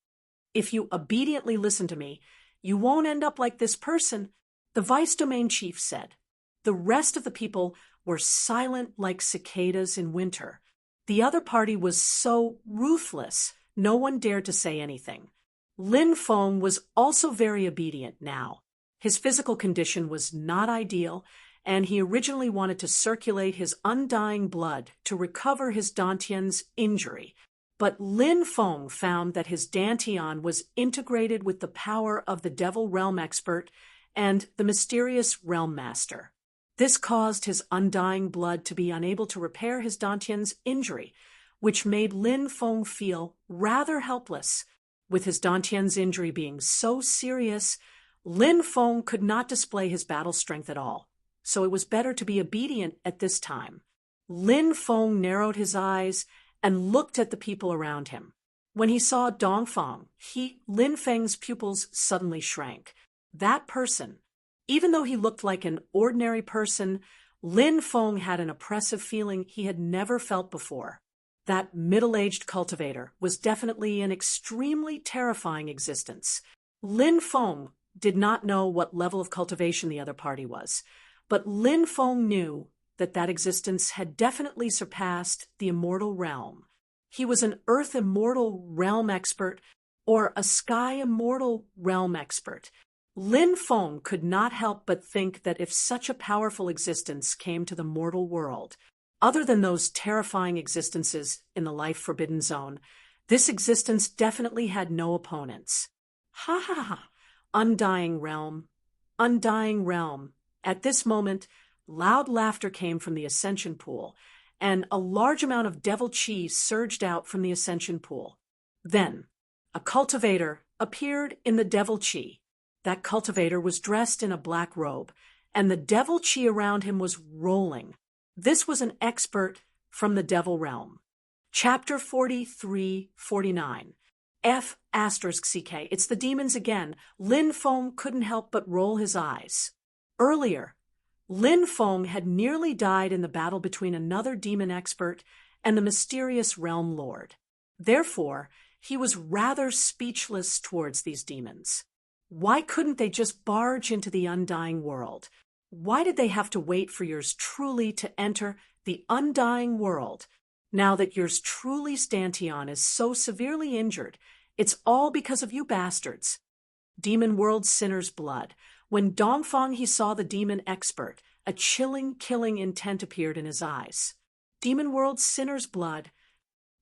If you obediently listen to me, you won't end up like this person, the vice domain chief said. The rest of the people were silent like cicadas in winter. The other party was so ruthless, no one dared to say anything. Lin Feng was also very obedient now. His physical condition was not ideal, and he originally wanted to circulate his undying blood to recover his Dantian's injury. But Lin Feng found that his Dantian was integrated with the power of the Devil Realm Expert and the mysterious Realm Master. This caused his undying blood to be unable to repair his Dantian's injury, which made Lin Feng feel rather helpless. With his Dantian's injury being so serious, Lin Feng could not display his battle strength at all, so it was better to be obedient at this time. Lin Feng narrowed his eyes and looked at the people around him. When he saw Dongfang, Lin Feng's pupils suddenly shrank. That person, even though he looked like an ordinary person, Lin Feng had an oppressive feeling he had never felt before. That middle-aged cultivator was definitely an extremely terrifying existence. Lin Feng did not know what level of cultivation the other party was, but Lin Feng knew that existence had definitely surpassed the immortal realm. He was an earth immortal realm expert or a sky immortal realm expert. Lin Feng could not help but think that if such a powerful existence came to the mortal world, other than those terrifying existences in the Life Forbidden Zone, this existence definitely had no opponents. Ha ha ha! Undying realm, undying realm. At this moment, loud laughter came from the Ascension Pool, and a large amount of devil chi surged out from the Ascension Pool. Then, a cultivator appeared in the devil chi. That cultivator was dressed in a black robe, and the devil chi around him was rolling. This was an expert from the devil realm. Chapter 43-49. F***CK. It's the demons again. Lin Feng couldn't help but roll his eyes. Earlier, Lin Feng had nearly died in the battle between another demon expert and the mysterious realm lord. Therefore, he was rather speechless towards these demons. Why couldn't they just barge into the undying world? Why did they have to wait for yours truly to enter the undying world? Now that yours truly's Dantian is so severely injured, it's all because of you bastards. Demon World Sinner's Blood. When Dongfang he saw the demon expert, a chilling, killing intent appeared in his eyes. Demon World Sinner's Blood.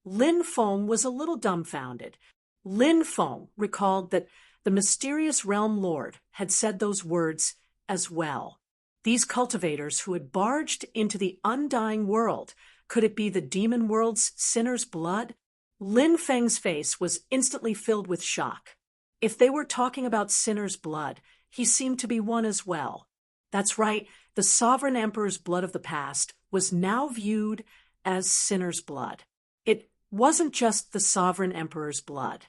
Lin Feng was a little dumbfounded. Lin Feng recalled that the mysterious realm lord had said those words as well. These cultivators who had barged into the undying world, could it be the demon world's sinner's blood? Lin Feng's face was instantly filled with shock. If they were talking about sinner's blood, he seemed to be one as well. That's right, the sovereign emperor's blood of the past was now viewed as sinner's blood. It wasn't just the sovereign emperor's blood.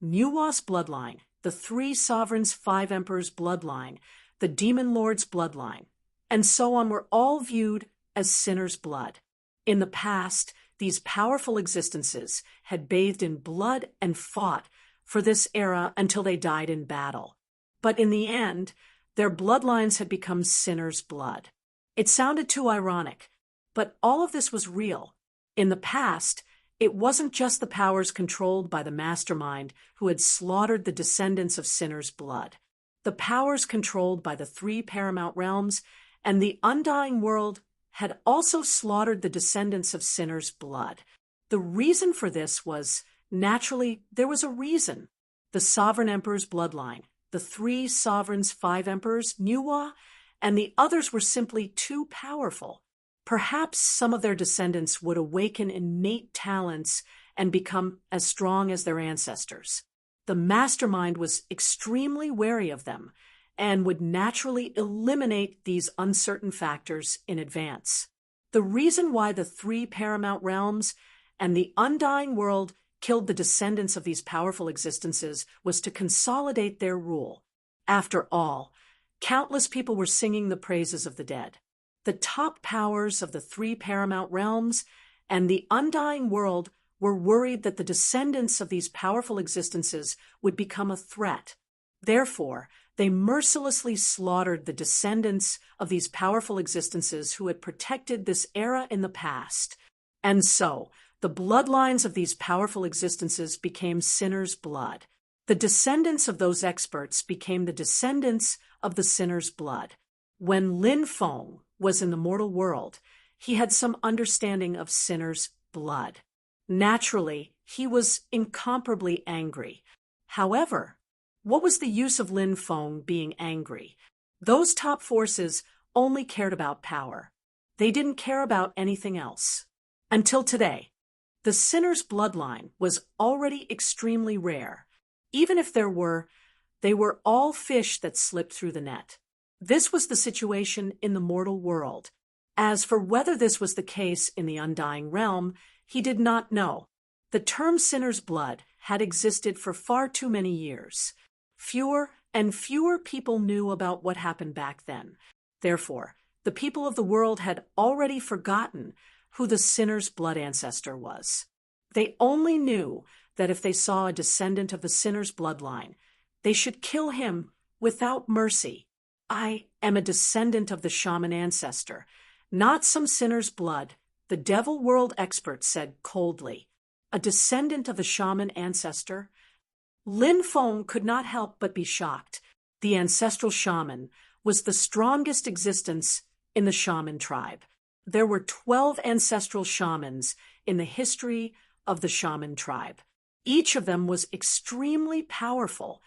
Nuwa's bloodline, the 3 sovereigns' 5 emperors' bloodline, the demon lord's bloodline, and so on were all viewed as sinner's blood. In the past, these powerful existences had bathed in blood and fought for this era until they died in battle. But in the end, their bloodlines had become sinner's blood. It sounded too ironic, but all of this was real. In the past, it wasn't just the powers controlled by the mastermind who had slaughtered the descendants of sinner's blood. The powers controlled by the 3 paramount realms and the undying world had also slaughtered the descendants of sinner's blood. The reason for this was, naturally, there was a reason. The sovereign emperor's bloodline, the 3 sovereigns' 5 emperors, Nuwa, and the others were simply too powerful. Perhaps some of their descendants would awaken innate talents and become as strong as their ancestors. The mastermind was extremely wary of them and would naturally eliminate these uncertain factors in advance. The reason why the 3 paramount realms and the undying world killed the descendants of these powerful existences was to consolidate their rule. After all, countless people were singing the praises of the dead. The top powers of the 3 paramount realms and the undying world were worried that the descendants of these powerful existences would become a threat. Therefore, they mercilessly slaughtered the descendants of these powerful existences who had protected this era in the past. And so, the bloodlines of these powerful existences became sinner's blood. The descendants of those experts became the descendants of the sinner's blood. When Lin Feng was in the mortal world, he had some understanding of sinners' blood. Naturally, he was incomparably angry. However, what was the use of Lin Feng being angry? Those top forces only cared about power. They didn't care about anything else. Until today, the sinner's bloodline was already extremely rare. Even if they were all fish that slipped through the net. This was the situation in the mortal world. As for whether this was the case in the undying realm, he did not know. The term sinner's blood had existed for far too many years. Fewer and fewer people knew about what happened back then. Therefore, the people of the world had already forgotten who the sinner's blood ancestor was. They only knew that if they saw a descendant of the sinner's bloodline, they should kill him without mercy. I am a descendant of the shaman ancestor, not some sinner's blood, the devil world expert said coldly. A descendant of the shaman ancestor? Lin Feng could not help but be shocked. The ancestral shaman was the strongest existence in the shaman tribe. There were 12 ancestral shamans in the history of the shaman tribe. Each of them was extremely powerful,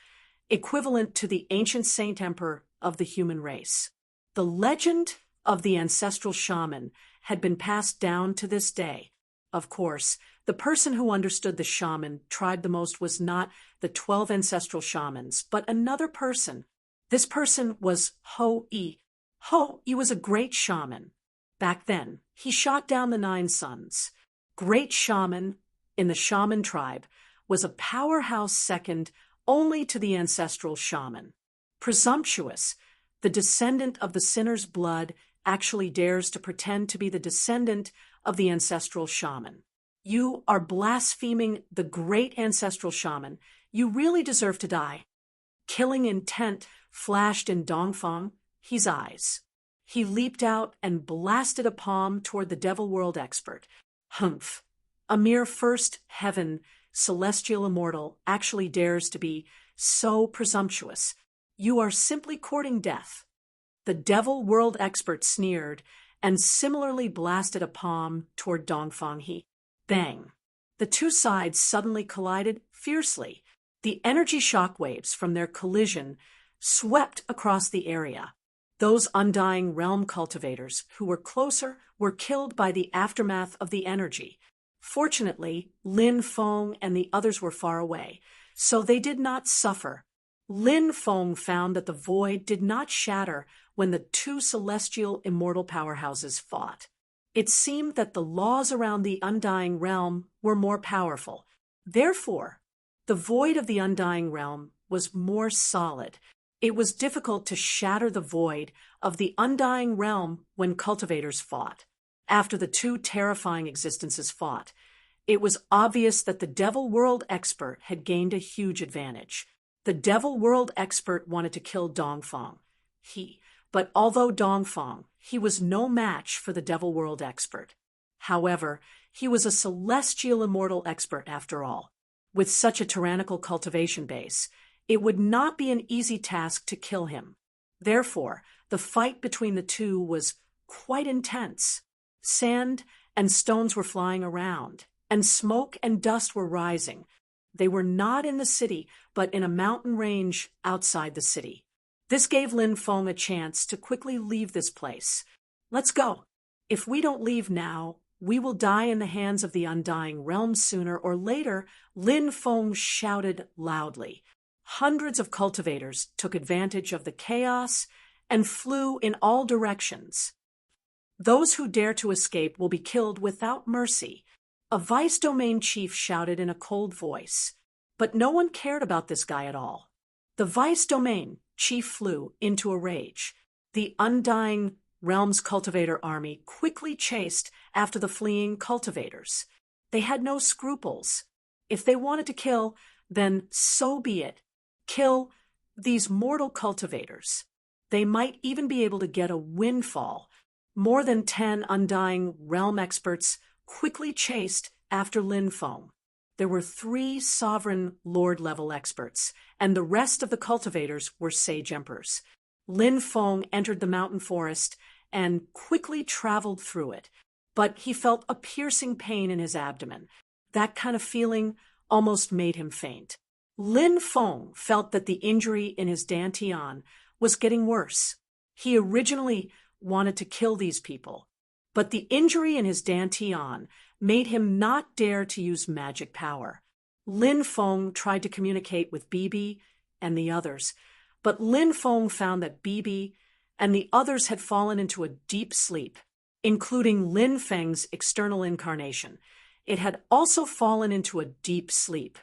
equivalent to the ancient saint emperor of the human race. The legend of the ancestral shaman had been passed down to this day. Of course, the person who understood the shaman tribe the most was not the 12 ancestral shamans, but another person. This person was Ho-I. Ho-I was a great shaman. Back then, he shot down the 9 sons. Great shaman in the shaman tribe was a powerhouse second only to the ancestral shaman. Presumptuous, the descendant of the sinner's blood actually dares to pretend to be the descendant of the ancestral shaman. You are blaspheming the great ancestral shaman. You really deserve to die. Killing intent flashed in Dongfang He's eyes. He leaped out and blasted a palm toward the devil world expert. Humph! A mere first heaven celestial immortal actually dares to be so presumptuous. You are simply courting death. The devil world expert sneered and similarly blasted a palm toward Dongfang He. Bang! The two sides suddenly collided fiercely. The energy shock waves from their collision swept across the area. Those undying realm cultivators who were closer were killed by the aftermath of the energy. Fortunately, Lin Feng and the others were far away, so they did not suffer. Lin Feng found that the void did not shatter when the two celestial immortal powerhouses fought. It seemed that the laws around the undying realm were more powerful. Therefore, the void of the undying realm was more solid. It was difficult to shatter the void of the undying realm when cultivators fought. After the two terrifying existences fought, it was obvious that the devil world expert had gained a huge advantage. The devil world expert wanted to kill Dongfang He, but although Dongfang He was no match for the devil world expert. However, he was a celestial immortal expert after all. With such a tyrannical cultivation base, it would not be an easy task to kill him. Therefore, the fight between the two was quite intense. Sand and stones were flying around, and smoke and dust were rising. They were not in the city, but in a mountain range outside the city. This gave Lin Feng a chance to quickly leave this place. Let's go. If we don't leave now, we will die in the hands of the undying realm sooner or later, Lin Feng shouted loudly. Hundreds of cultivators took advantage of the chaos and flew in all directions. Those who dare to escape will be killed without mercy, a vice domain chief shouted in a cold voice. But no one cared about this guy at all. The vice domain chief flew into a rage. The undying realm's cultivator army quickly chased after the fleeing cultivators. They had no scruples. If they wanted to kill, then so be it. Kill these mortal cultivators. They might even be able to get a windfall. More than 10 undying realm experts quickly chased after Lin Feng. There were 3 sovereign lord-level experts, and the rest of the cultivators were sage emperors. Lin Feng entered the mountain forest and quickly traveled through it. But he felt a piercing pain in his abdomen. That kind of feeling almost made him faint. Lin Feng felt that the injury in his dantian was getting worse. He originally wanted to kill these people, but the injury in his dantian made him not dare to use magic power. Lin Feng tried to communicate with Bibi and the others, but Lin Feng found that Bibi and the others had fallen into a deep sleep, including Lin Feng's external incarnation. It had also fallen into a deep sleep.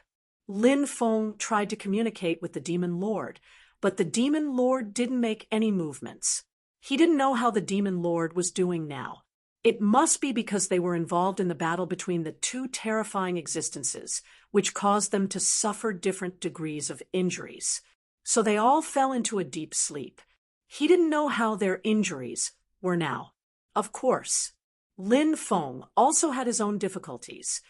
Lin Feng tried to communicate with the Demon Lord, but the Demon Lord didn't make any movements. He didn't know how the Demon Lord was doing now. It must be because they were involved in the battle between the two terrifying existences, which caused them to suffer different degrees of injuries. So they all fell into a deep sleep. He didn't know how their injuries were now. Of course, Lin Feng also had his own difficulties.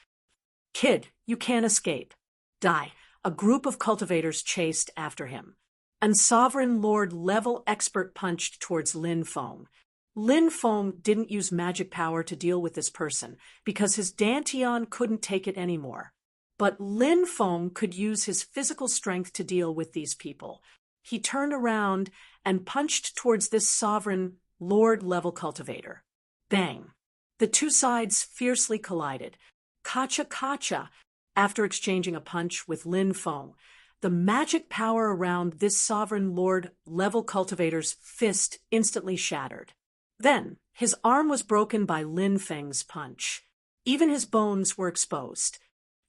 "Kid, you can't escape. Die." A group of cultivators chased after him. And Sovereign Lord level expert punched towards Lin Feng. Lin Feng didn't use magic power to deal with this person because his dantian couldn't take it anymore. But Lin Feng could use his physical strength to deal with these people. He turned around and punched towards this Sovereign Lord level cultivator. Bang! The two sides fiercely collided. Kacha-kacha! After exchanging a punch with Lin Feng, the magic power around this Sovereign Lord level cultivator's fist instantly shattered. Then, his arm was broken by Lin Feng's punch. Even his bones were exposed.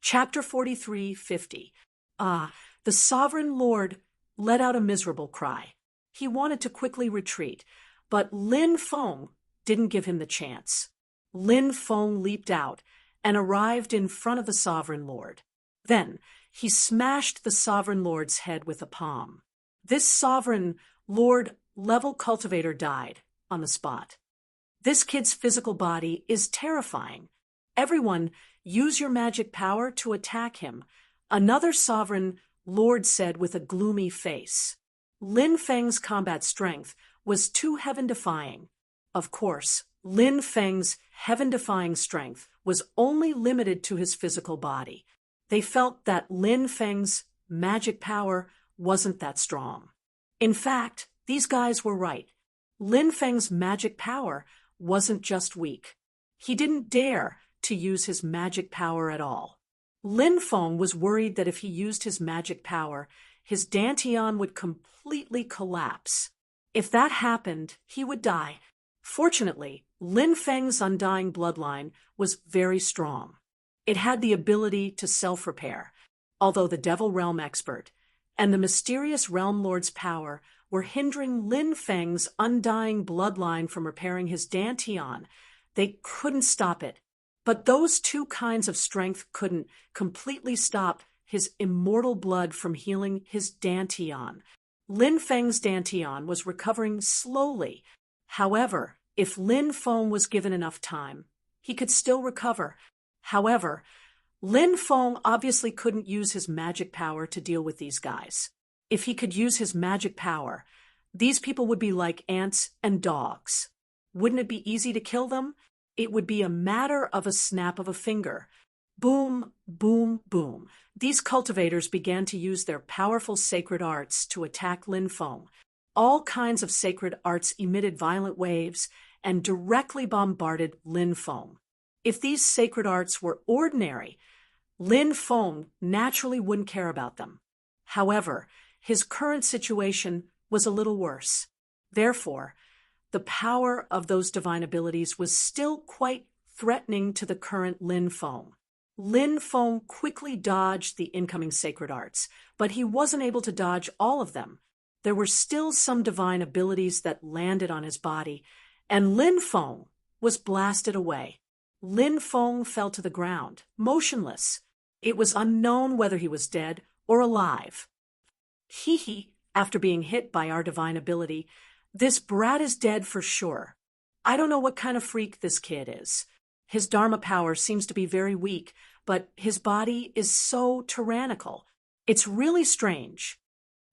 Chapter 43:50. The Sovereign Lord let out a miserable cry. He wanted to quickly retreat, but Lin Feng didn't give him the chance. Lin Feng leaped out and arrived in front of the Sovereign Lord. Then, he smashed the Sovereign Lord's head with a palm. This Sovereign Lord level cultivator died on the spot. This kid's physical body is terrifying. Everyone, use your magic power to attack him, another Sovereign Lord said with a gloomy face. Lin Feng's combat strength was too heaven-defying. Of course, Lin Feng's heaven-defying strength was only limited to his physical body. They felt that Lin Feng's magic power wasn't that strong. In fact, these guys were right. Lin Feng's magic power wasn't just weak. He didn't dare to use his magic power at all. Lin Feng was worried that if he used his magic power, his dantian would completely collapse. If that happened, he would die. Fortunately, Lin Feng's undying bloodline was very strong. It had the ability to self-repair, although the Devil Realm expert and the mysterious Realm Lord's power were hindering Lin Feng's undying bloodline from repairing his dantian. They couldn't stop it. But those two kinds of strength couldn't completely stop his immortal blood from healing his dantian. Lin Feng's dantian was recovering slowly. However, if Lin Feng was given enough time, he could still recover. However, Lin Feng obviously couldn't use his magic power to deal with these guys. If he could use his magic power, these people would be like ants and dogs. Wouldn't it be easy to kill them? It would be a matter of a snap of a finger. Boom, boom, boom. These cultivators began to use their powerful sacred arts to attack Lin Feng. All kinds of sacred arts emitted violent waves and directly bombarded Lin Feng. If these sacred arts were ordinary, Lin Feng naturally wouldn't care about them. However, his current situation was a little worse. Therefore, the power of those divine abilities was still quite threatening to the current Lin Feng. Lin Feng quickly dodged the incoming sacred arts, but he wasn't able to dodge all of them. There were still some divine abilities that landed on his body, and Lin Feng was blasted away. Lin Feng fell to the ground, motionless. It was unknown whether he was dead or alive. Hee, after being hit by our divine ability, this brat is dead for sure. I don't know what kind of freak this kid is. His Dharma power seems to be very weak, but his body is so tyrannical. It's really strange.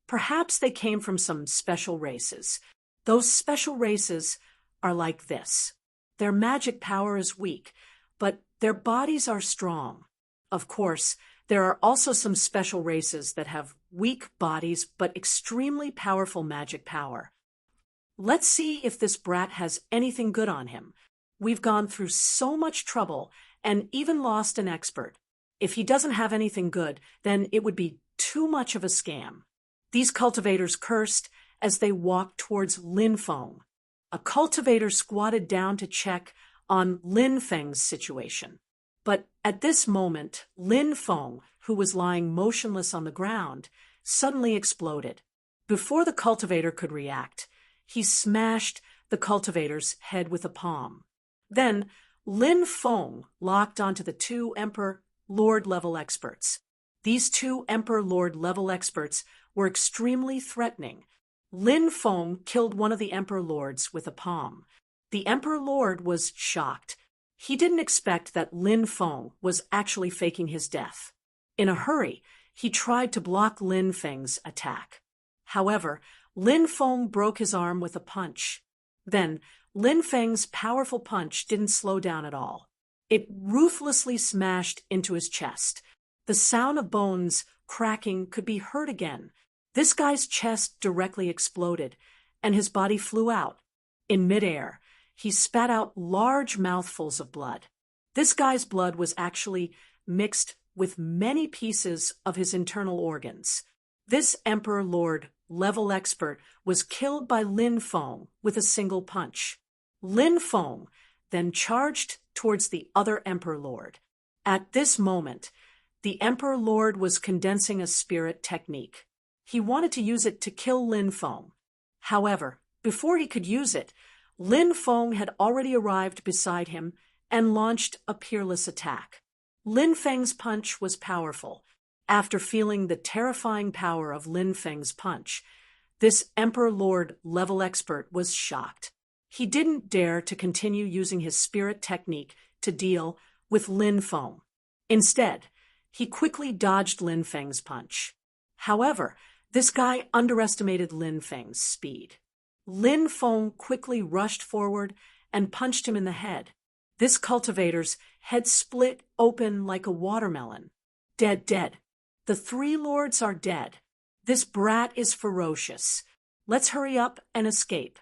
Perhaps they came from some special races. Those special races are like this. Their magic power is weak, but their bodies are strong. Of course, there are also some special races that have weak bodies but extremely powerful magic power. Let's see if this brat has anything good on him. We've gone through so much trouble and even lost an expert. If he doesn't have anything good, then it would be too much of a scam. These cultivators cursed as they walked towards Lin Feng. A cultivator squatted down to check on Lin Feng's situation. But at this moment, Lin Feng, who was lying motionless on the ground, suddenly exploded. Before the cultivator could react, he smashed the cultivator's head with a palm. Then, Lin Feng locked onto the two Emperor Lord level experts. These two Emperor Lord level experts were extremely threatening. Lin Feng killed one of the Emperor Lords with a palm. The Emperor Lord was shocked. He didn't expect that Lin Feng was actually faking his death. In a hurry, he tried to block Lin Feng's attack. However, Lin Feng broke his arm with a punch. Then, Lin Feng's powerful punch didn't slow down at all. It ruthlessly smashed into his chest. The sound of bones cracking could be heard again. This guy's chest directly exploded, and his body flew out. In midair, he spat out large mouthfuls of blood. This guy's blood was actually mixed with many pieces of his internal organs. This Emperor Lord level expert was killed by Lin Feng with a single punch. Lin Feng then charged towards the other Emperor Lord. At this moment, the Emperor Lord was condensing a spirit technique. He wanted to use it to kill Lin Feng. However, before he could use it, Lin Feng had already arrived beside him and launched a peerless attack. Lin Feng's punch was powerful. After feeling the terrifying power of Lin Feng's punch, this Emperor Lord level expert was shocked. He didn't dare to continue using his spirit technique to deal with Lin Feng. Instead, he quickly dodged Lin Feng's punch. However, this guy underestimated Lin Feng's speed. Lin Feng quickly rushed forward and punched him in the head. This cultivator's head split open like a watermelon. Dead, dead. The three lords are dead. This brat is ferocious. Let's hurry up and escape.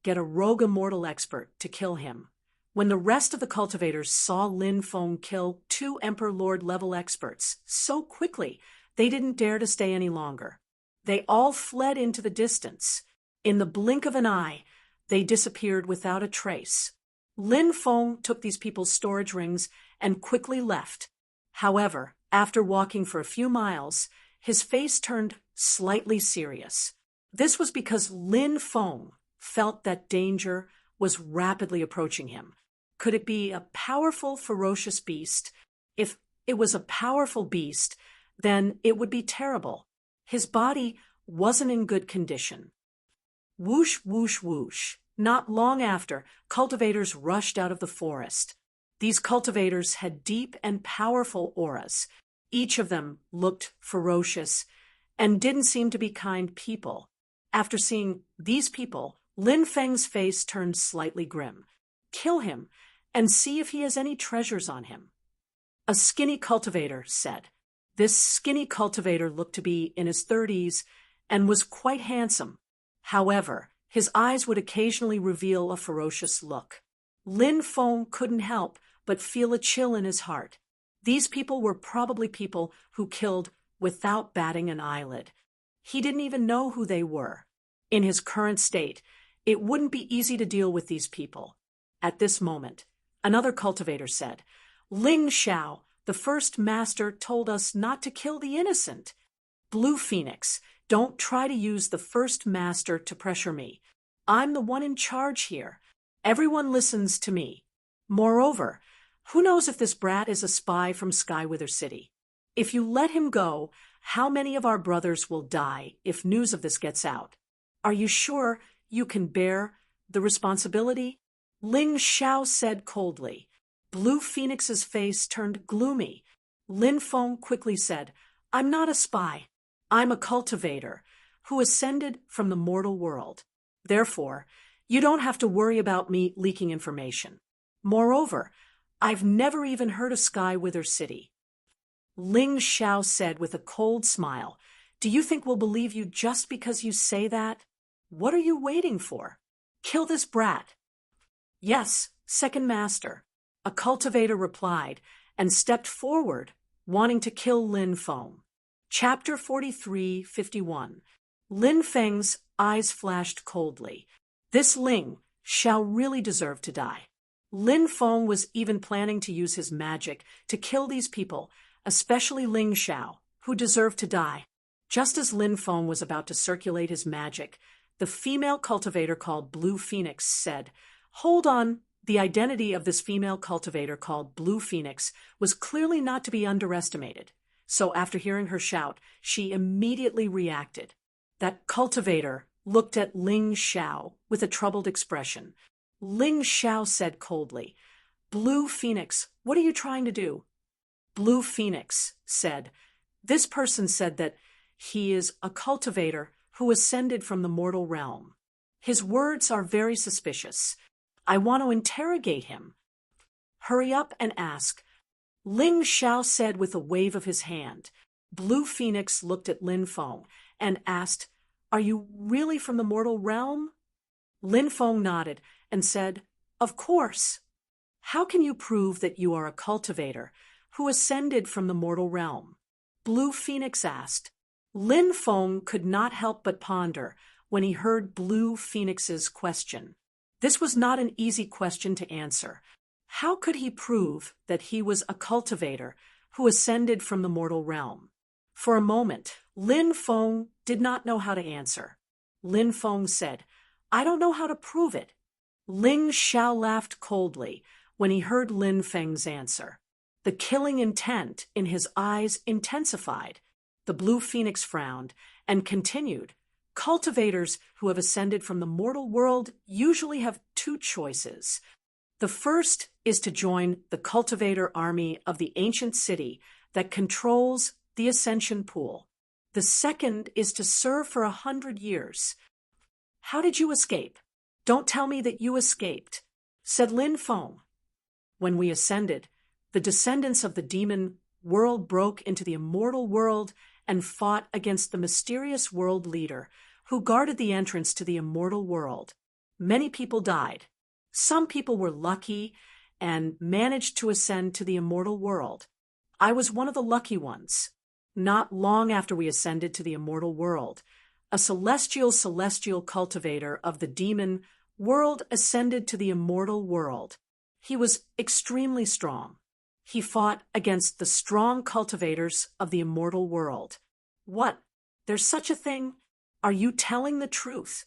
Get a rogue immortal expert to kill him. When the rest of the cultivators saw Lin Feng kill two Emperor Lord level experts so quickly, they didn't dare to stay any longer. They all fled into the distance. In the blink of an eye, they disappeared without a trace. Lin Feng took these people's storage rings and quickly left. However, after walking for a few miles, his face turned slightly serious. This was because Lin Feng felt that danger was rapidly approaching him. Could it be a powerful, ferocious beast? If it was a powerful beast, then it would be terrible. His body wasn't in good condition. Whoosh, whoosh, whoosh. Not long after, cultivators rushed out of the forest. These cultivators had deep and powerful auras. Each of them looked ferocious and didn't seem to be kind people. After seeing these people, Lin Feng's face turned slightly grim. Kill him and see if he has any treasures on him. A skinny cultivator said. This skinny cultivator looked to be in his 30s and was quite handsome. However, his eyes would occasionally reveal a ferocious look. Lin Feng couldn't help but feel a chill in his heart. These people were probably people who killed without batting an eyelid. He didn't even know who they were. In his current state, it wouldn't be easy to deal with these people. At this moment, another cultivator said, Ling Xiao, the first master, told us not to kill the innocent. Blue Phoenix, don't try to use the first master to pressure me. I'm the one in charge here. Everyone listens to me. Moreover, who knows if this brat is a spy from Skywither City? If you let him go, how many of our brothers will die if news of this gets out? Are you sure you can bear the responsibility? Ling Xiao said coldly. Blue Phoenix's face turned gloomy. Lin Feng quickly said, I'm not a spy. I'm a cultivator who ascended from the mortal world. Therefore, You don't have to worry about me leaking information. Moreover, I've never even heard of Sky Wither City. Ling Xiao said with a cold smile, Do you think we'll believe you just because you say that? What are you waiting for? Kill this brat. Yes, second master, a cultivator replied and stepped forward, wanting to kill Lin Feng. Chapter 43:51. Lin Feng's eyes flashed coldly. This Ling Xiao really deserved to die. Lin Feng was even planning to use his magic to kill these people, especially Ling Xiao, who deserved to die. Just as Lin Feng was about to circulate his magic, the female cultivator called Blue Phoenix said, Hold on. The identity of this female cultivator called Blue Phoenix was clearly not to be underestimated. So after hearing her shout, she immediately reacted. That cultivator looked at Ling Xiao with a troubled expression. Ling Xiao said coldly, Blue Phoenix, what are you trying to do? Blue Phoenix said, This person said that he is a cultivator who ascended from the mortal realm. His words are very suspicious. I want to interrogate him. Hurry up and ask. Ling Xiao said with a wave of his hand. Blue Phoenix looked at Lin Feng and asked, Are you really from the mortal realm? Lin Feng nodded and said, Of course. How can you prove that you are a cultivator who ascended from the mortal realm? Blue Phoenix asked. Lin Feng could not help but ponder when he heard Blue Phoenix's question. This was not an easy question to answer. How could he prove that he was a cultivator who ascended from the mortal realm? For a moment, Lin Feng did not know how to answer. Lin Feng said, I don't know how to prove it. Ling Xiao laughed coldly when he heard Lin Feng's answer. The killing intent in his eyes intensified. The Blue Phoenix frowned and continued, Cultivators who have ascended from the mortal world usually have two choices. The first is to join the cultivator army of the ancient city that controls the ascension pool. The second is to serve for 100 years. How did you escape? Don't tell me that you escaped, said Lin Feng. When we ascended, the descendants of the demon world broke into the immortal world and fought against the mysterious world leader who guarded the entrance to the immortal world. Many people died. Some people were lucky and managed to ascend to the immortal world. I was one of the lucky ones. Not long after we ascended to the immortal world, a celestial cultivator of the demon world ascended to the immortal world. He was extremely strong. He fought against the strong cultivators of the immortal world. What? There's such a thing? Are you telling the truth?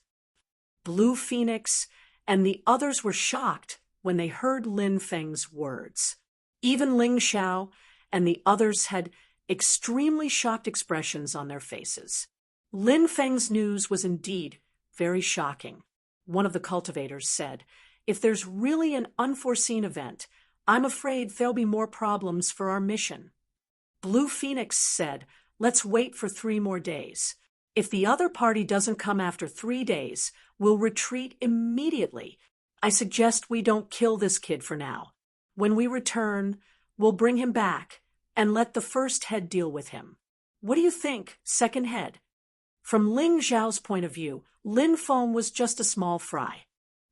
Blue Phoenix and the others were shocked when they heard Lin Feng's words. Even Ling Xiao and the others had extremely shocked expressions on their faces. Lin Feng's news was indeed very shocking. One of the cultivators said, If there's really an unforeseen event, I'm afraid there'll be more problems for our mission. Blue Phoenix said, Let's wait for 3 more days. If the other party doesn't come after 3 days, we'll retreat immediately. I suggest we don't kill this kid for now. When we return, we'll bring him back and let the first head deal with him. What do you think, second head? From Ling Xiao's point of view, Lin Feng was just a small fry.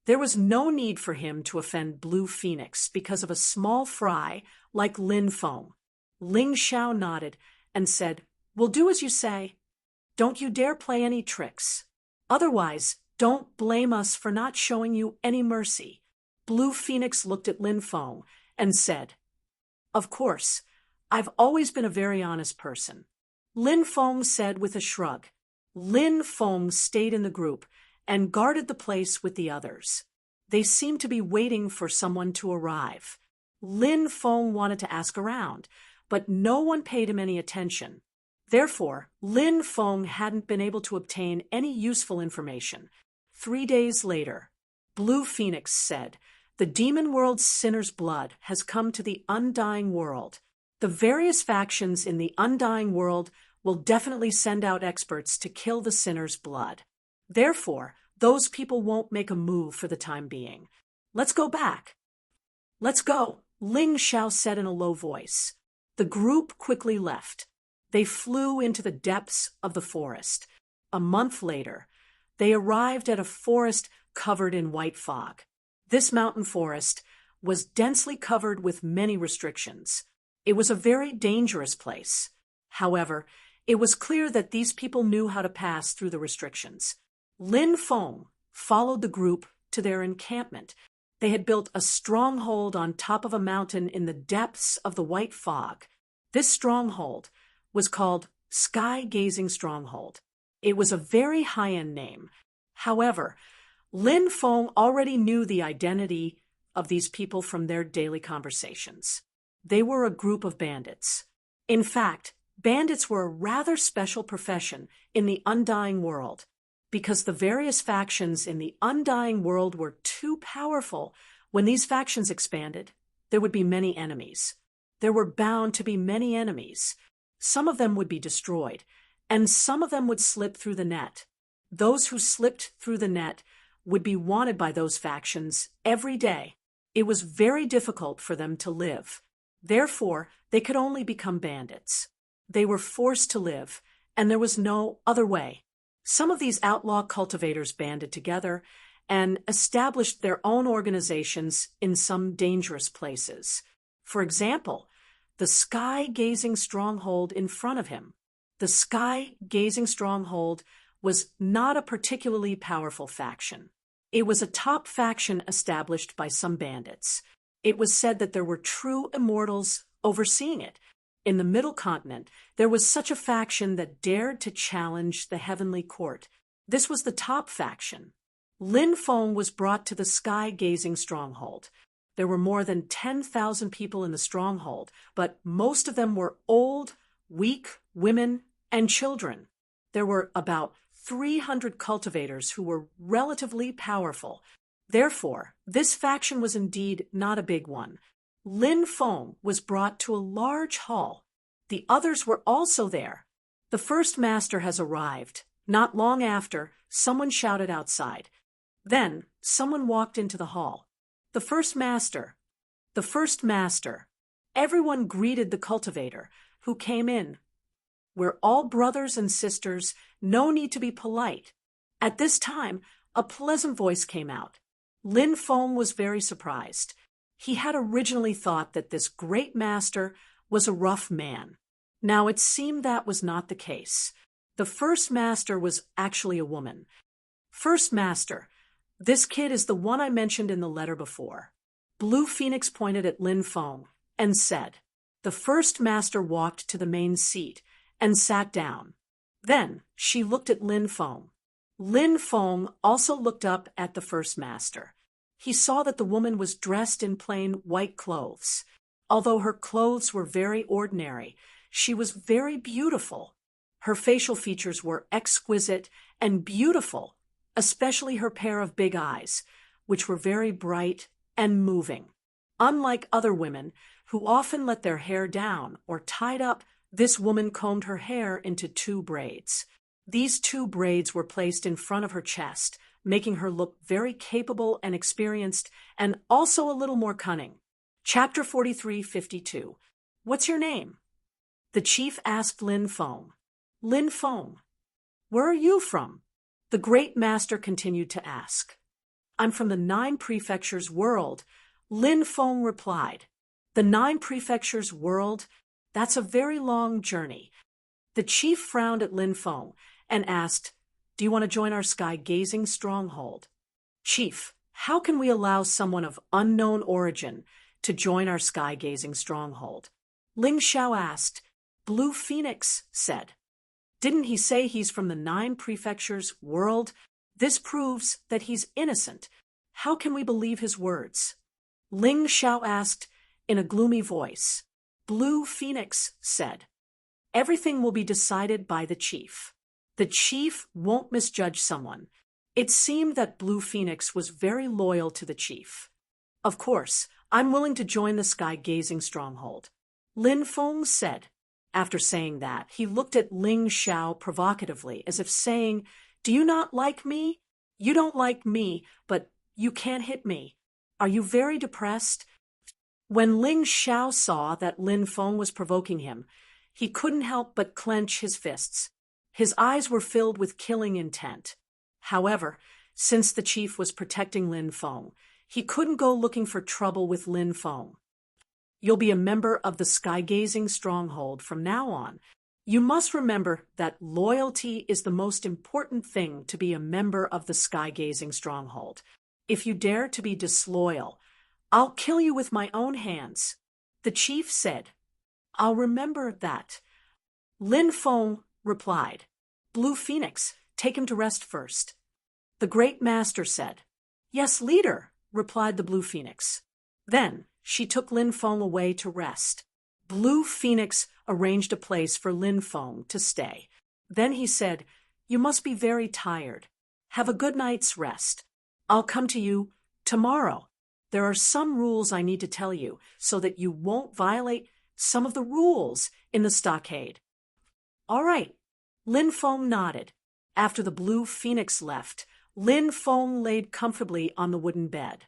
There was no need for him to offend Blue Phoenix because of a small fry like Lin Feng. Ling Xiao nodded and said, We'll do as you say. Don't you dare play any tricks. Otherwise, don't blame us for not showing you any mercy. Blue Phoenix looked at Lin Feng and said, Of course, I've always been a very honest person. Lin Feng said with a shrug. Lin Feng stayed in the group and guarded the place with the others. They seemed to be waiting for someone to arrive. Lin Feng wanted to ask around, but no one paid him any attention. Therefore, Lin Feng hadn't been able to obtain any useful information. 3 days later, Blue Phoenix said, The demon world's sinner's blood has come to the undying world. The various factions in the undying world will definitely send out experts to kill the sinner's blood. Therefore, Those people won't make a move for the time being. Let's go back. Let's go, Ling Xiao said in a low voice. The group quickly left. They flew into the depths of the forest. A month later, they arrived at a forest covered in white fog. This mountain forest was densely covered with many restrictions. It was a very dangerous place. However, it was clear that these people knew how to pass through the restrictions. Lin Feng followed the group to their encampment. They had built a stronghold on top of a mountain in the depths of the white fog. This stronghold was called Sky Gazing Stronghold. It was a very high-end name. However, Lin Feng already knew the identity of these people from their daily conversations. They were a group of bandits. In fact, bandits were a rather special profession in the Undying World, because the various factions in the Undying World were too powerful. When these factions expanded, there would be many enemies. There were bound to be many enemies. Some of them would be destroyed, and some of them would slip through the net. Those who slipped through the net would be wanted by those factions every day. It was very difficult for them to live. Therefore, they could only become bandits. They were forced to live, and there was no other way. Some of these outlaw cultivators banded together and established their own organizations in some dangerous places. For example, the Sky-Gazing Stronghold in front of him. The Sky-Gazing Stronghold was not a particularly powerful faction. It was a top faction established by some bandits. It was said that there were true immortals overseeing it. In the Middle Continent, there was such a faction that dared to challenge the Heavenly Court. This was the top faction. Lin Feng was brought to the Sky-Gazing Stronghold. There were more than 10,000 people in the stronghold, but most of them were old, weak women and children. There were about 300 cultivators who were relatively powerful. Therefore, this faction was indeed not a big one. Lin Feng was brought to a large hall. The others were also there. The first master has arrived. Not long after, someone shouted outside. Then, someone walked into the hall. The first master. The first master. Everyone greeted the cultivator, who came in. We're all brothers and sisters, no need to be polite. At this time, a pleasant voice came out. Lin Feng was very surprised. He had originally thought that this great master was a rough man. Now it seemed that was not the case. The first master was actually a woman. First master, this kid is the one I mentioned in the letter before. Blue Phoenix pointed at Lin Feng and said. The first master walked to the main seat and sat down. Then she looked at Lin Feng. Lin Feng also looked up at the first master. He saw that the woman was dressed in plain white clothes. Although her clothes were very ordinary, she was very beautiful. Her facial features were exquisite and beautiful, especially her pair of big eyes, which were very bright and moving. Unlike other women, who often let their hair down or tied up, this woman combed her hair into 2 braids. These 2 braids were placed in front of her chest, making her look very capable and experienced, and also a little more cunning. Chapter 43:52. What's your name? The chief asked Lin Feng. Lin Feng. Where are you from? The great master continued to ask. I'm from the 9 prefectures world, Lin Feng replied. The 9 prefectures world? That's a very long journey. The chief frowned at Lin Feng and asked, Do you want to join our Sky-Gazing Stronghold? Chief, how can we allow someone of unknown origin to join our Sky-Gazing Stronghold? Ling Xiao asked. Blue Phoenix said. Didn't he say he's from the 9 prefectures world? This proves that he's innocent. How can we believe his words? Ling Xiao asked in a gloomy voice. Blue Phoenix said. Everything will be decided by the chief. The chief won't misjudge someone. It seemed that Blue Phoenix was very loyal to the chief. Of course, I'm willing to join the Sky-Gazing Stronghold. Lin Feng said. After saying that, he looked at Ling Xiao provocatively, as if saying, Do you not like me? You don't like me, but you can't hit me. Are you very depressed? When Ling Xiao saw that Lin Feng was provoking him, he couldn't help but clench his fists. His eyes were filled with killing intent. However, since the chief was protecting Lin Feng, he couldn't go looking for trouble with Lin Feng. You'll be a member of the Sky-Gazing Stronghold from now on. You must remember that loyalty is the most important thing to be a member of the Sky-Gazing Stronghold. If you dare to be disloyal, I'll kill you with my own hands. The chief said, I'll remember that. Lin Feng replied, Blue Phoenix, take him to rest first. The great master said, Yes, leader, replied the Blue Phoenix. Then she took Lin Feng away to rest. Blue Phoenix arranged a place for Lin Feng to stay. Then he said, You must be very tired. Have a good night's rest. I'll come to you tomorrow. There are some rules I need to tell you so that you won't violate some of the rules in the stockade. All right. Lin Feng nodded. After the Blue Phoenix left, Lin Feng laid comfortably on the wooden bed.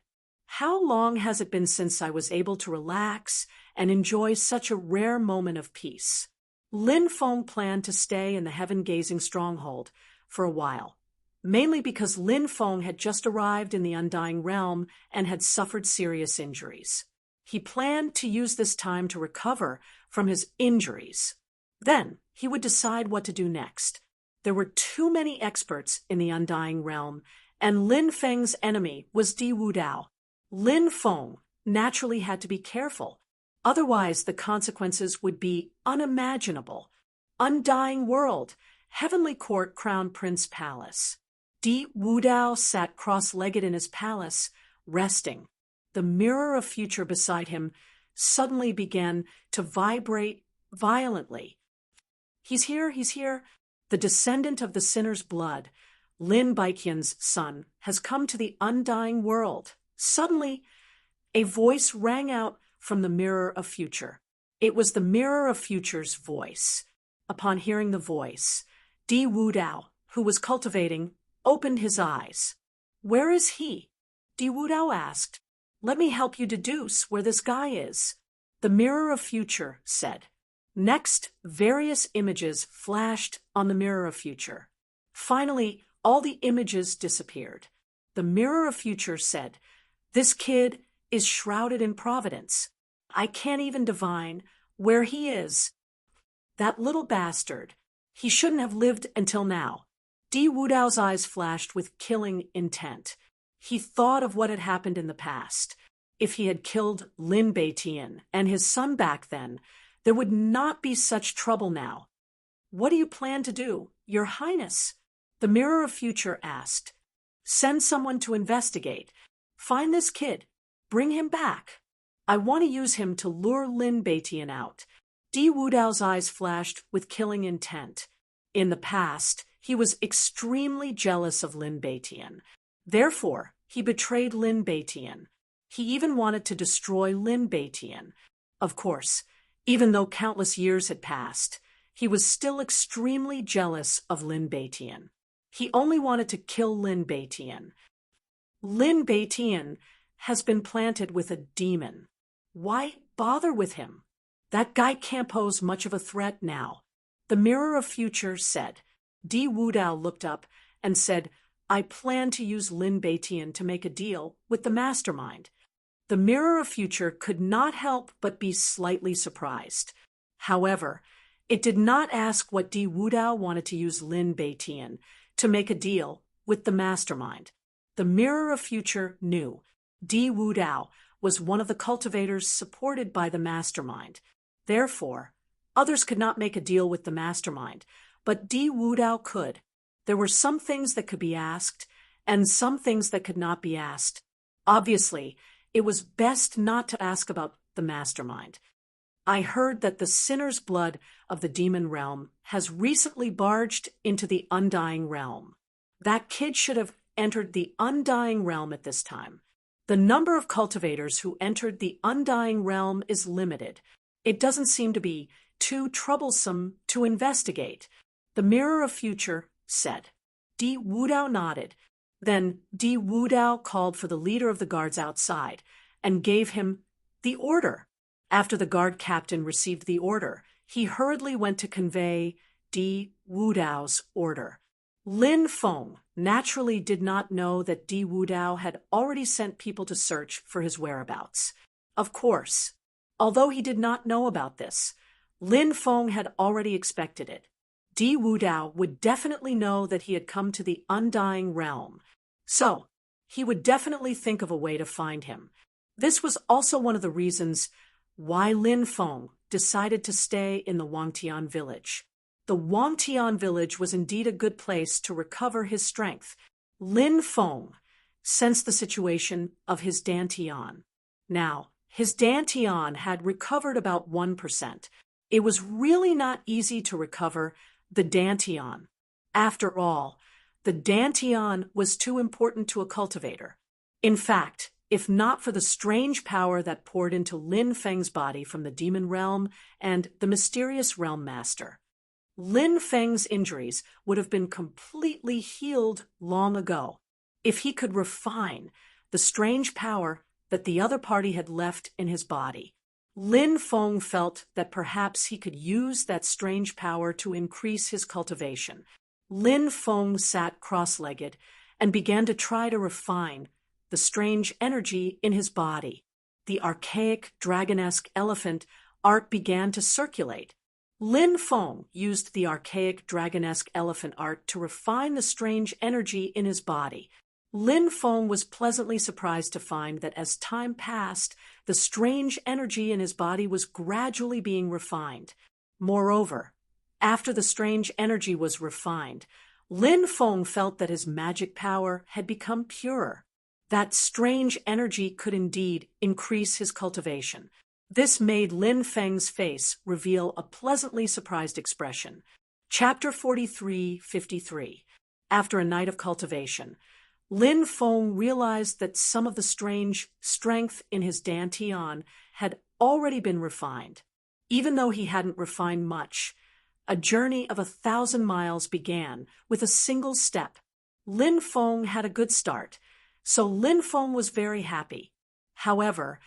How long has it been since I was able to relax and enjoy such a rare moment of peace? Lin Feng planned to stay in the heaven-gazing stronghold for a while, mainly because Lin Feng had just arrived in the Undying Realm and had suffered serious injuries. He planned to use this time to recover from his injuries. Then he would decide what to do next. There were too many experts in the Undying Realm, and Lin Feng's enemy was Di Wudao. Lin Feng naturally had to be careful, otherwise the consequences would be unimaginable. Undying World, Heavenly Court Crown Prince Palace. Di Wudao sat cross-legged in his palace, resting. The mirror of future beside him suddenly began to vibrate violently. He's here, he's here. The descendant of the sinner's blood, Lin Baiqian's son, has come to the Undying World. Suddenly, a voice rang out from the mirror of future. It was the mirror of future's voice. Upon hearing the voice, Di Wudao, who was cultivating, opened his eyes. Where is he? Di Wudao asked. Let me help you deduce where this guy is. The mirror of future said. Next, various images flashed on the mirror of future. Finally, all the images disappeared. The mirror of future said, This kid is shrouded in providence. I can't even divine where he is. That little bastard. He shouldn't have lived until now. Di Wudao's eyes flashed with killing intent. He thought of what had happened in the past. If he had killed Lin Beitian and his son back then, there would not be such trouble now. What do you plan to do, Your Highness? The mirror of future asked. Send someone to investigate. Find this kid. Bring him back. I want to use him to lure Lin Beitian out. Di Wudao's eyes flashed with killing intent. In the past, he was extremely jealous of Lin Beitian. Therefore, he betrayed Lin Beitian. He even wanted to destroy Lin Beitian. Of course, even though countless years had passed, he was still extremely jealous of Lin Beitian. He only wanted to kill Lin Beitian. Lin Beitian has been planted with a demon. Why bother with him? That guy can't pose much of a threat now. The mirror of future said. Di Wudao looked up and said, I plan to use Lin Beitian to make a deal with the mastermind. The mirror of future could not help but be slightly surprised. However, it did not ask what Di Wudao wanted to use Lin Beitian to make a deal with the mastermind. The mirror of future knew Di Wudao was one of the cultivators supported by the mastermind. Therefore, others could not make a deal with the mastermind, but Di Wudao could. There were some things that could be asked, and some things that could not be asked. Obviously, it was best not to ask about the mastermind. I heard that the sinner's blood of the demon realm has recently barged into the Undying Realm. That kid should have entered the Undying Realm at this time. The number of cultivators who entered the Undying Realm is limited. It doesn't seem to be too troublesome to investigate. The mirror of future said. Di Wudao nodded. Then Di Wudao called for the leader of the guards outside and gave him the order. After the guard captain received the order, he hurriedly went to convey Di Wudao's order. Lin Feng naturally did not know that Di Wudao had already sent people to search for his whereabouts. Of course, although he did not know about this, Lin Feng had already expected it. Di Wudao would definitely know that he had come to the Undying Realm, so he would definitely think of a way to find him. This was also one of the reasons why Lin Feng decided to stay in the Wangtian village. The Wangtian village was indeed a good place to recover his strength. Lin Feng sensed the situation of his Dantian. Now, his Dantian had recovered about 1%. It was really not easy to recover the Dantian. After all, the Dantian was too important to a cultivator. In fact, if not for the strange power that poured into Lin Feng's body from the demon realm and the mysterious realm master, Lin Feng's injuries would have been completely healed long ago if he could refine the strange power that the other party had left in his body. Lin Feng felt that perhaps he could use that strange power to increase his cultivation. Lin Feng sat cross-legged and began to try to refine the strange energy in his body. The archaic, dragonesque elephant art began to circulate. Lin Feng used the archaic, dragonesque elephant art to refine the strange energy in his body. Lin Feng was pleasantly surprised to find that as time passed, the strange energy in his body was gradually being refined. Moreover, after the strange energy was refined, Lin Feng felt that his magic power had become purer. That strange energy could indeed increase his cultivation. This made Lin Feng's face reveal a pleasantly surprised expression. Chapter 43:53. After a night of cultivation, Lin Feng realized that some of the strange strength in his Dantian had already been refined. Even though he hadn't refined much, a journey of 1,000 miles began with a single step. Lin Feng had a good start, so Lin Feng was very happy. However,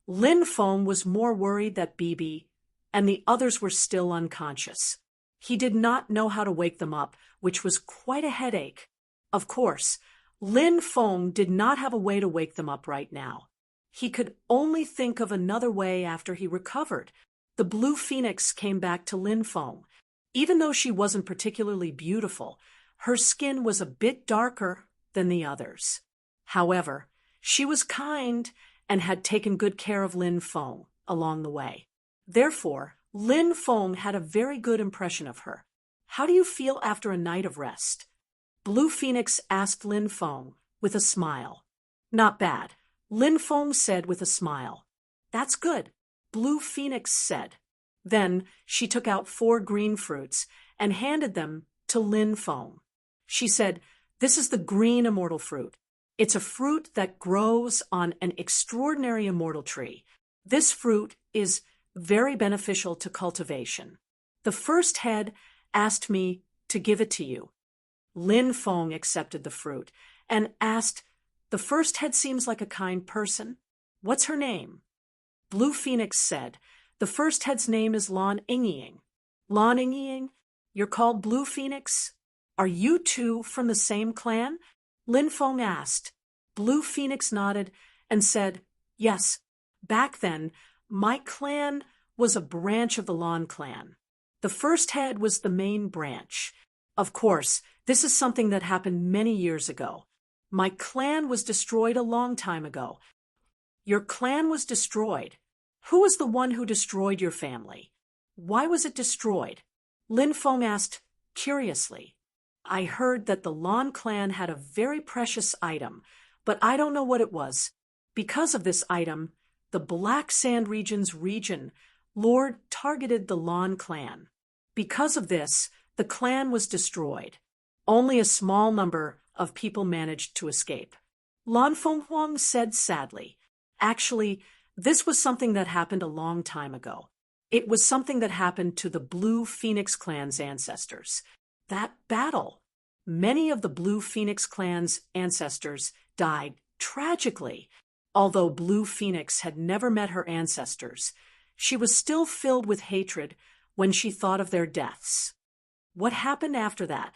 Lin Feng was more worried that Bibi and the others were still unconscious. He did not know how to wake them up, which was quite a headache. Of course, Lin Feng did not have a way to wake them up right now. He could only think of another way after he recovered. The blue phoenix came back to Lin Feng. Even though she wasn't particularly beautiful, her skin was a bit darker than the others. However, she was kind and had taken good care of Lin Feng along the way. Therefore, Lin Feng had a very good impression of her. "How do you feel after a night of rest?" Blue Phoenix asked Lin Feng with a smile. "Not bad," Lin Feng said with a smile. "That's good," Blue Phoenix said. Then she took out 4 green fruits and handed them to Lin Feng. She said, "This is the green immortal fruit. It's a fruit that grows on an extraordinary immortal tree. This fruit is very beneficial to cultivation. The first head asked me to give it to you." Lin Feng accepted the fruit and asked, "The first head seems like a kind person. What's her name?" Blue Phoenix said, "The first head's name is Lan Yingying." "Lan Yingying, you're called Blue Phoenix? Are you two from the same clan?" Lin Feng asked. Blue Phoenix nodded and said, "Yes, back then, my clan was a branch of the Lan clan. The first head was the main branch. Of course, this is something that happened many years ago. My clan was destroyed a long time ago." "Your clan was destroyed? Who was the one who destroyed your family? Why was it destroyed?" Lin Feng asked curiously. "I heard that the Lan clan had a very precious item, but I don't know what it was. Because of this item, the Black Sand region's Lord targeted the Lan clan. Because of this, the clan was destroyed. Only a small number of people managed to escape." Lan Fenghuang said sadly, "Actually, this was something that happened a long time ago. It was something that happened to the Blue Phoenix clan's ancestors. That battle. Many of the Blue Phoenix clan's ancestors died tragically. Although Blue Phoenix had never met her ancestors, she was still filled with hatred when she thought of their deaths. What happened after that?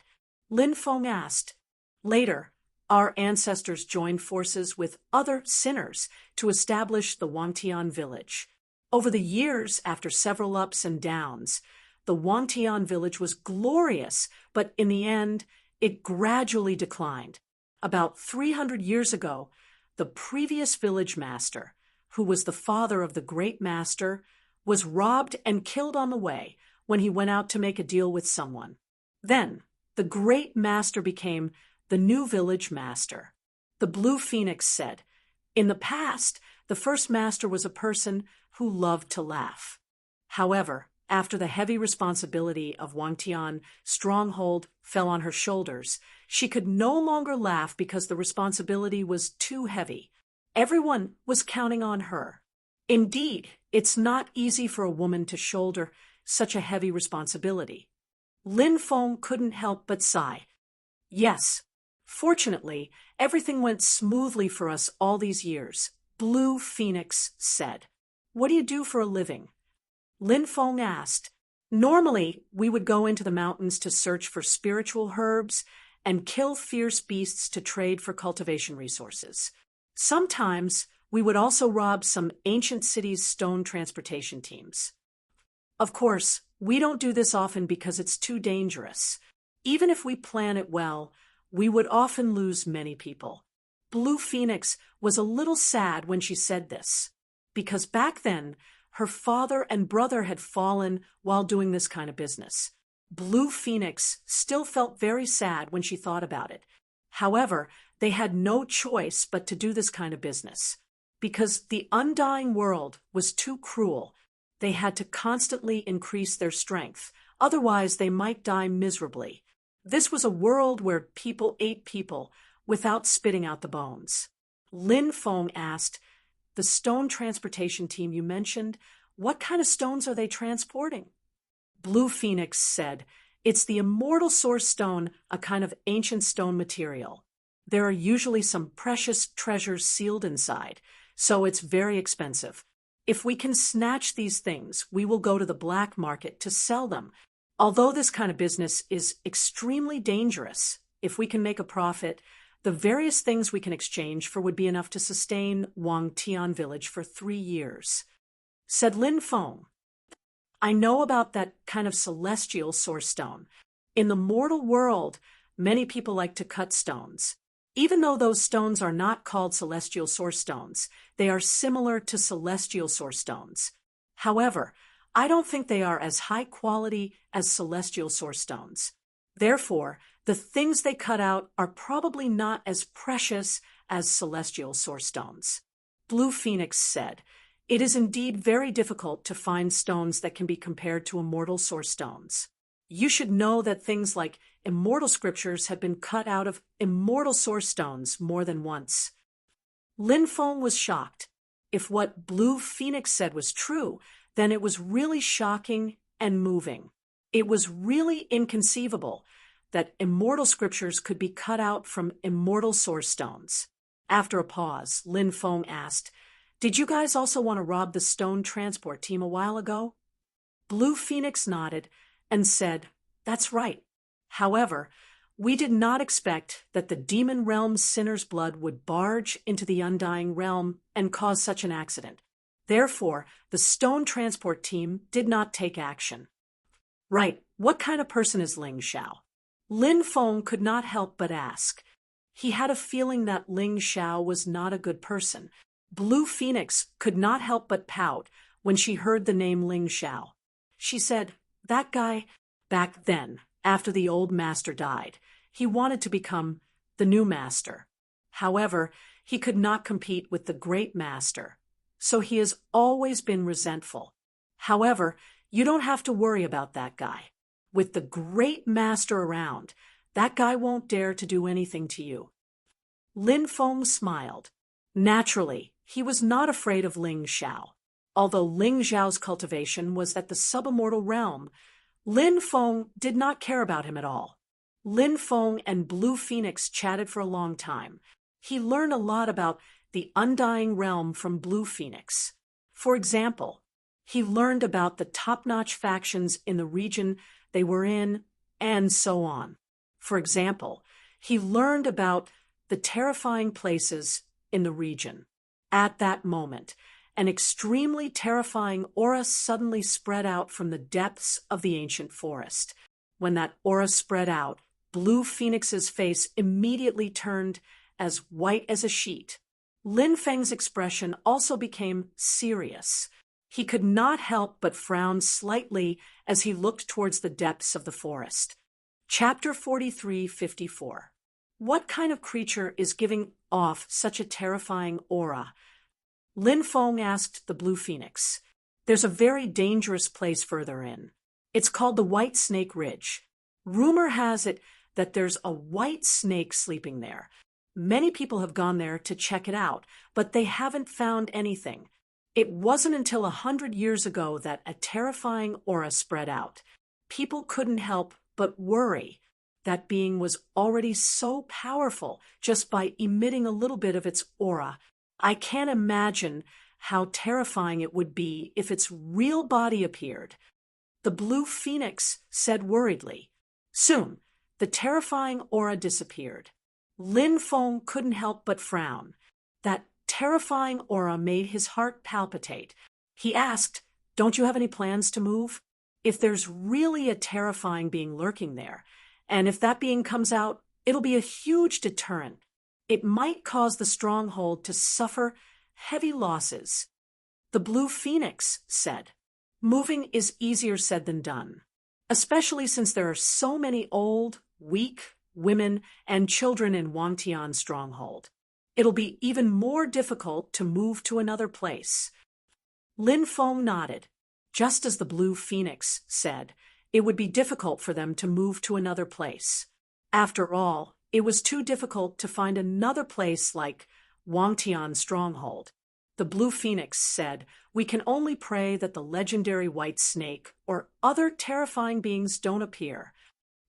Lin Feng asked. Later, our ancestors joined forces with other sinners to establish the Wangtian village. Over the years, after several ups and downs, the Wangtian village was glorious, but in the end, it gradually declined. About 300 years ago, the previous village master, who was the father of the great master, was robbed and killed on the way when he went out to make a deal with someone. Then, the great master became the new village master. The Blue Phoenix said, "In the past, the first master was a person who loved to laugh. However, after the heavy responsibility of Wangtian stronghold fell on her shoulders, she could no longer laugh because the responsibility was too heavy. Everyone was counting on her. Indeed, it's not easy for a woman to shoulder such a heavy responsibility." Lin Feng couldn't help but sigh. "Yes, fortunately, everything went smoothly for us all these years," Blue Phoenix said. "What do you do for a living?" Lin Feng asked. "Normally, we would go into the mountains to search for spiritual herbs and kill fierce beasts to trade for cultivation resources. Sometimes, we would also rob some ancient cities' stone transportation teams. Of course, we don't do this often because it's too dangerous. Even if we plan it well, we would often lose many people." Blue Phoenix was a little sad when she said this, because back then, her father and brother had fallen while doing this kind of business. Blue Phoenix still felt very sad when she thought about it. However, they had no choice but to do this kind of business. Because the undying world was too cruel, they had to constantly increase their strength, otherwise they might die miserably. This was a world where people ate people without spitting out the bones. Lin Feng asked, "The stone transportation team you mentioned, what kind of stones are they transporting?" Blue Phoenix said, "It's the immortal source stone, a kind of ancient stone material. There are usually some precious treasures sealed inside, so it's very expensive. If we can snatch these things, we will go to the black market to sell them. Although this kind of business is extremely dangerous, if we can make a profit, the various things we can exchange for would be enough to sustain Wangtian village for 3 years. Said Lin Feng, "I know about that kind of celestial source stone. In the mortal world, many people like to cut stones. Even though those stones are not called celestial source stones, they are similar to celestial source stones. However, I don't think they are as high quality as celestial source stones. Therefore, the things they cut out are probably not as precious as celestial source stones." Blue Phoenix said, "It is indeed very difficult to find stones that can be compared to immortal source stones. You should know that things like immortal scriptures have been cut out of immortal source stones more than once." Lin Feng was shocked. If what Blue Phoenix said was true, then it was really shocking and moving. It was really inconceivable that immortal scriptures could be cut out from immortal source stones. After a pause, Lin Feng asked, "Did you guys also want to rob the stone transport team a while ago?" Blue Phoenix nodded and said, "That's right. However, we did not expect that the demon realm's sinner's blood would barge into the undying realm and cause such an accident. Therefore, the stone transport team did not take action." "Right. What kind of person is Ling Xiao?" Lin Feng could not help but ask. He had a feeling that Ling Xiao was not a good person. Blue Phoenix could not help but pout when she heard the name Ling Xiao. She said, "That guy, back then, after the old master died, he wanted to become the new master. However, he could not compete with the great master, so he has always been resentful. However, you don't have to worry about that guy. With the great master around, that guy won't dare to do anything to you." Lin Feng smiled. Naturally, he was not afraid of Ling Xiao. Although Ling Xiao's cultivation was at the subimmortal realm, Lin Feng did not care about him at all. Lin Feng and Blue Phoenix chatted for a long time. He learned a lot about the undying realm from Blue Phoenix. For example, he learned about the top-notch factions in the region they were in, and so on. For example, he learned about the terrifying places in the region. At that moment, an extremely terrifying aura suddenly spread out from the depths of the ancient forest. When that aura spread out, Blue Phoenix's face immediately turned as white as a sheet. Lin Feng's expression also became serious. He could not help but frown slightly as he looked towards the depths of the forest. Chapter 43:54. What kind of creature is giving off such a terrifying aura? Lin Feng asked the Blue Phoenix. There's a very dangerous place further in. It's called the White Snake Ridge. Rumor has it that there's a white snake sleeping there. Many people have gone there to check it out, but they haven't found anything. It wasn't until 100 years ago that a terrifying aura spread out. People couldn't help but worry. That being was already so powerful just by emitting a little bit of its aura. I can't imagine how terrifying it would be if its real body appeared. The Blue Phoenix said worriedly. Soon, the terrifying aura disappeared. Lin Feng couldn't help but frown. That terrifying aura made his heart palpitate. He asked, "Don't you have any plans to move? If there's really a terrifying being lurking there, and if that being comes out, it'll be a huge deterrent. It might cause the stronghold to suffer heavy losses." The Blue Phoenix said, "Moving is easier said than done, especially since there are so many old, weak women and children in Wangtian's stronghold. It'll be even more difficult to move to another place." Lin Feng nodded. Just as the Blue Phoenix said, it would be difficult for them to move to another place. After all, it was too difficult to find another place like Wangtian's stronghold. The Blue Phoenix said, "We can only pray that the legendary white snake or other terrifying beings don't appear."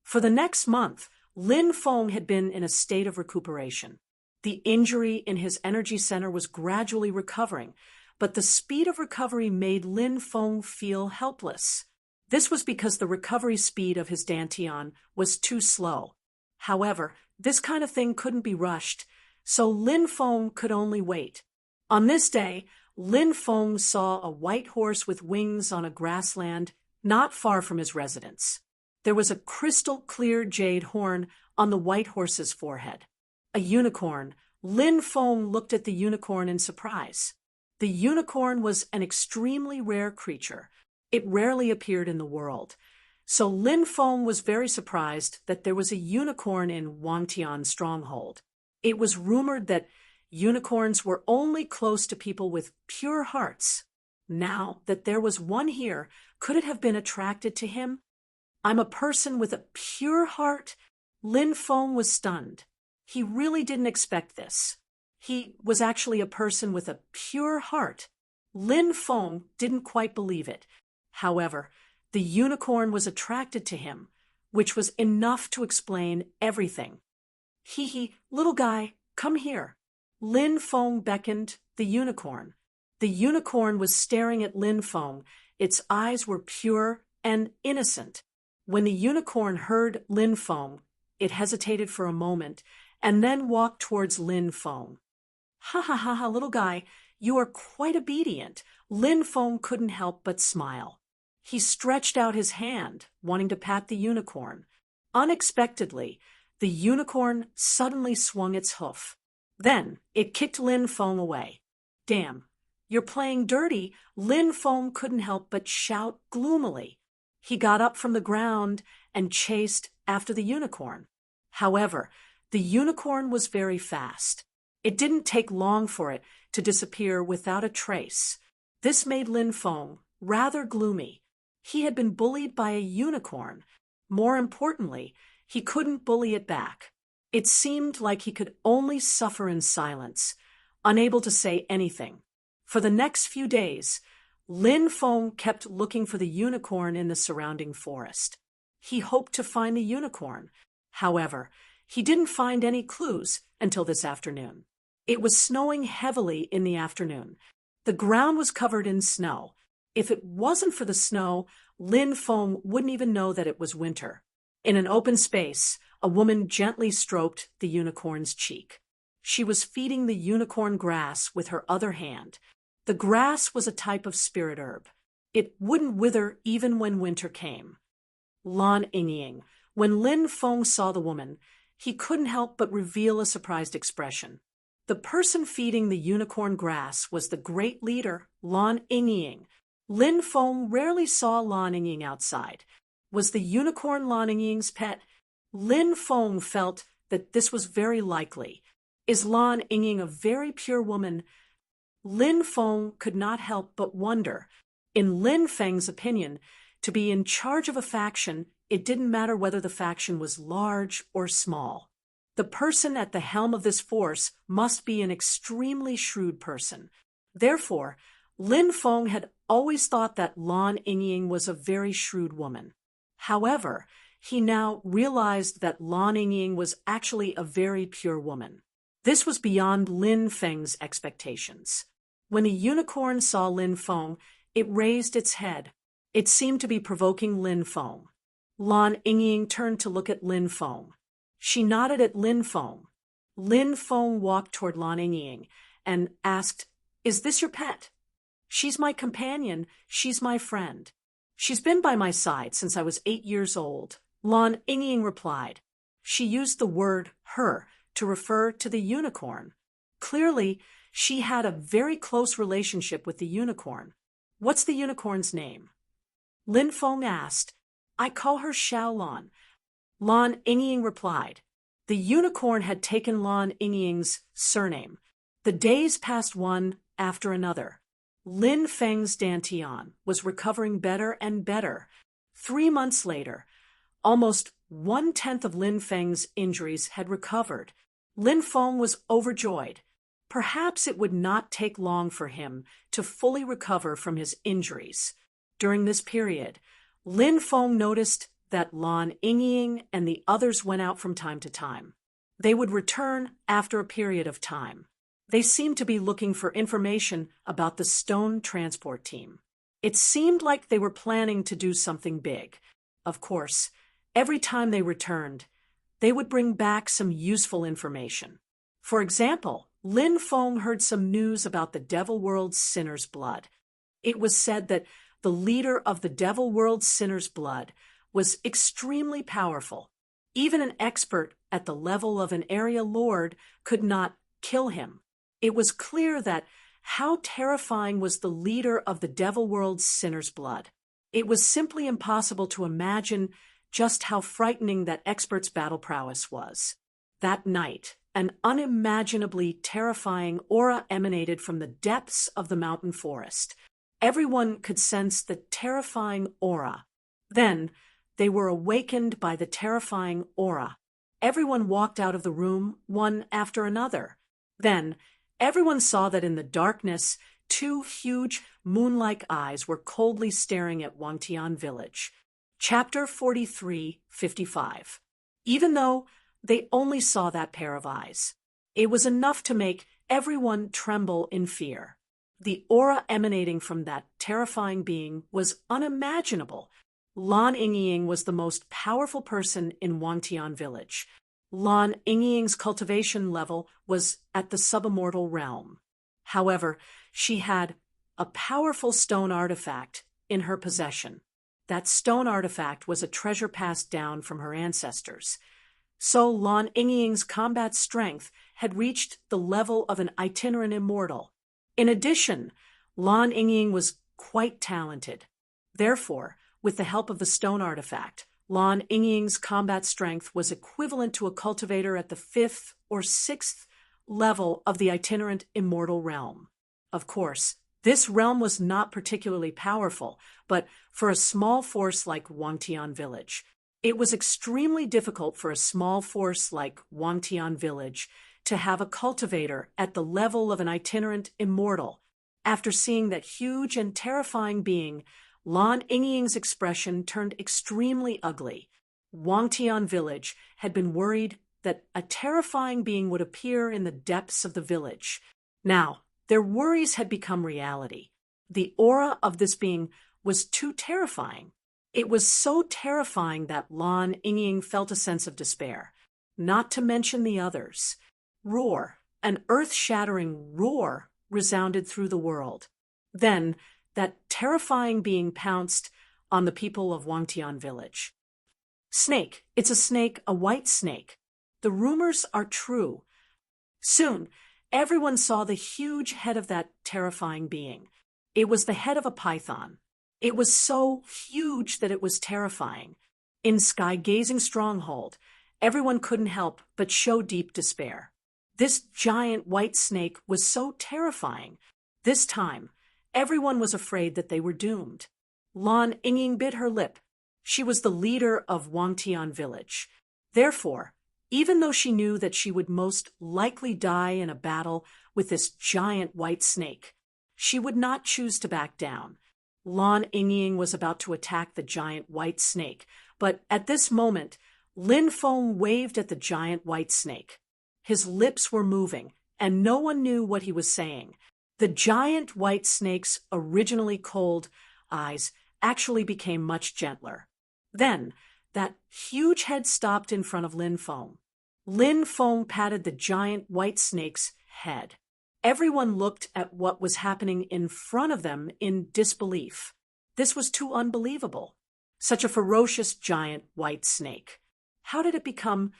For the next month, Lin Feng had been in a state of recuperation. The injury in his energy center was gradually recovering, but the speed of recovery made Lin Feng feel helpless. This was because the recovery speed of his dantian was too slow. However, this kind of thing couldn't be rushed, so Lin Feng could only wait. On this day, Lin Feng saw a white horse with wings on a grassland not far from his residence. There was a crystal-clear jade horn on the white horse's forehead. A unicorn. Lin Feng looked at the unicorn in surprise. The unicorn was an extremely rare creature. It rarely appeared in the world. So Lin Feng was very surprised that there was a unicorn in Wangtian's stronghold. It was rumored that unicorns were only close to people with pure hearts. Now that there was one here, could it have been attracted to him? "I'm a person with a pure heart?" Lin Feng was stunned. He really didn't expect this. He was actually a person with a pure heart. Lin Feng didn't quite believe it. However, the unicorn was attracted to him, which was enough to explain everything. "Hee, little guy, come here." Lin Feng beckoned the unicorn. The unicorn was staring at Lin Feng. Its eyes were pure and innocent. When the unicorn heard Lin Feng, it hesitated for a moment and then walked towards Lin Feng. "Ha ha ha ha, little guy, you are quite obedient." Lin Feng couldn't help but smile. He stretched out his hand, wanting to pat the unicorn. Unexpectedly, the unicorn suddenly swung its hoof. Then it kicked Lin Feng away. "Damn, you're playing dirty," Lin Feng couldn't help but shout gloomily. He got up from the ground and chased after the unicorn. However, the unicorn was very fast. It didn't take long for it to disappear without a trace. This made Lin Feng rather gloomy. He had been bullied by a unicorn. More importantly, he couldn't bully it back. It seemed like he could only suffer in silence, unable to say anything. For the next few days, Lin Feng kept looking for the unicorn in the surrounding forest. He hoped to find the unicorn, However, he didn't find any clues until this afternoon. It was snowing heavily in the afternoon. The ground was covered in snow. If it wasn't for the snow, Lin Feng wouldn't even know that it was winter. In an open space, a woman gently stroked the unicorn's cheek. She was feeding the unicorn grass with her other hand. The grass was a type of spirit herb. It wouldn't wither even when winter came. Lan Yingying. When Lin Feng saw the woman, he couldn't help but reveal a surprised expression. The person feeding the unicorn grass was the great leader, Lan Yingying. Lin Feng rarely saw Lan Yingying outside. Was the unicorn Lan Yingying's pet? Lin Feng felt that this was very likely. Is Lan Yingying a very pure woman? Lin Feng could not help but wonder. In Lin Feng's opinion, to be in charge of a faction, it didn't matter whether the faction was large or small. The person at the helm of this force must be an extremely shrewd person. Therefore, Lin Feng had always thought that Lan Yingying was a very shrewd woman. However, he now realized that Lan Yingying was actually a very pure woman. This was beyond Lin Feng's expectations. When the unicorn saw Lin Feng, it raised its head. It seemed to be provoking Lin Feng. Lan Yingying turned to look at Lin Feng. She nodded at Lin Feng. Lin Feng walked toward Lan Yingying and asked, "Is this your pet?" "She's my companion. She's my friend. She's been by my side since I was 8 years old," Lan Yingying replied. She used the word her to refer to the unicorn. Clearly, she had a very close relationship with the unicorn. "What's the unicorn's name?" Lin Feng asked. "I call her Xiaolan," Lan Yingying replied. The unicorn had taken Lan Yingying's surname. The days passed one after another. Lin Feng's Dantian was recovering better and better. 3 months later, almost 1/10 of Lin Feng's injuries had recovered. Lin Feng was overjoyed. Perhaps it would not take long for him to fully recover from his injuries. During this period, Lin Feng noticed that Lan Yingying and the others went out from time to time. They would return after a period of time. They seemed to be looking for information about the stone transport team. It seemed like they were planning to do something big. Of course, every time they returned, they would bring back some useful information. For example, Lin Feng heard some news about the Devil World's Sinner's Blood. It was said that the leader of the Devil World's Sinner's Blood was extremely powerful. Even an expert at the level of an area lord could not kill him. It was clear that how terrifying was the leader of the Devil World's Sinner's Blood. It was simply impossible to imagine just how frightening that expert's battle prowess was. That night, an unimaginably terrifying aura emanated from the depths of the mountain forest. Everyone could sense the terrifying aura. Then, they were awakened by the terrifying aura. Everyone walked out of the room, one after another. Then, everyone saw that in the darkness, 2 huge, moon-like eyes were coldly staring at Wangtian village. Chapter 43:55. Even though they only saw that pair of eyes, it was enough to make everyone tremble in fear. The aura emanating from that terrifying being was unimaginable. Lan Yingying was the most powerful person in Wangtian village. Lan Yingying's cultivation level was at the subimmortal realm. However, she had a powerful stone artifact in her possession. That stone artifact was a treasure passed down from her ancestors. So Lan Yingying's combat strength had reached the level of an itinerant immortal. In addition, Lan Yingying was quite talented. Therefore, with the help of the stone artifact, Lan Yingying's combat strength was equivalent to a cultivator at the 5th or 6th level of the itinerant immortal realm. Of course, this realm was not particularly powerful, but for a small force like Wangtian village, it was extremely difficult for a small force like Wangtian village to have a cultivator at the level of an itinerant immortal. After seeing that huge and terrifying being, Lan Yingying's expression turned extremely ugly. Wangtian village had been worried that a terrifying being would appear in the depths of the village. Now, their worries had become reality. The aura of this being was too terrifying. It was so terrifying that Lan Yingying felt a sense of despair, not to mention the others. Roar, an earth-shattering roar, resounded through the world. Then, that terrifying being pounced on the people of Wangtian village. Snake, it's a snake, a white snake. The rumors are true. Soon, everyone saw the huge head of that terrifying being. It was the head of a python. It was so huge that it was terrifying. In sky-gazing stronghold, everyone couldn't help but show deep despair. This giant white snake was so terrifying. This time, everyone was afraid that they were doomed. Lan Yingying bit her lip. She was the leader of Wangtian village. Therefore, even though she knew that she would most likely die in a battle with this giant white snake, she would not choose to back down. Lan Yingying was about to attack the giant white snake, but at this moment, Lin Feng waved at the giant white snake. His lips were moving, and no one knew what he was saying. The giant white snake's originally cold eyes actually became much gentler. Then, that huge head stopped in front of Lin Feng. Lin Feng patted the giant white snake's head. Everyone looked at what was happening in front of them in disbelief. This was too unbelievable. Such a ferocious giant white snake. How did it become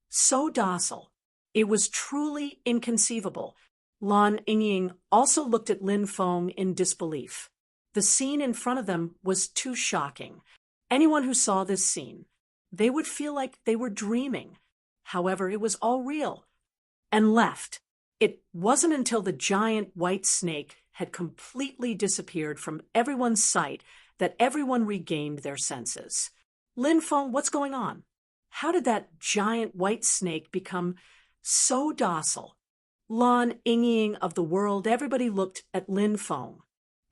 so docile? It was truly inconceivable. Lan Yingying also looked at Lin Feng in disbelief. The scene in front of them was too shocking. Anyone who saw this scene, they would feel like they were dreaming. However, it was all real. And left. It wasn't until the giant white snake had completely disappeared from everyone's sight that everyone regained their senses. Lin Feng, what's going on? How did that giant white snake become so docile? Lan Yingying of the world, everybody looked at Lin Feng.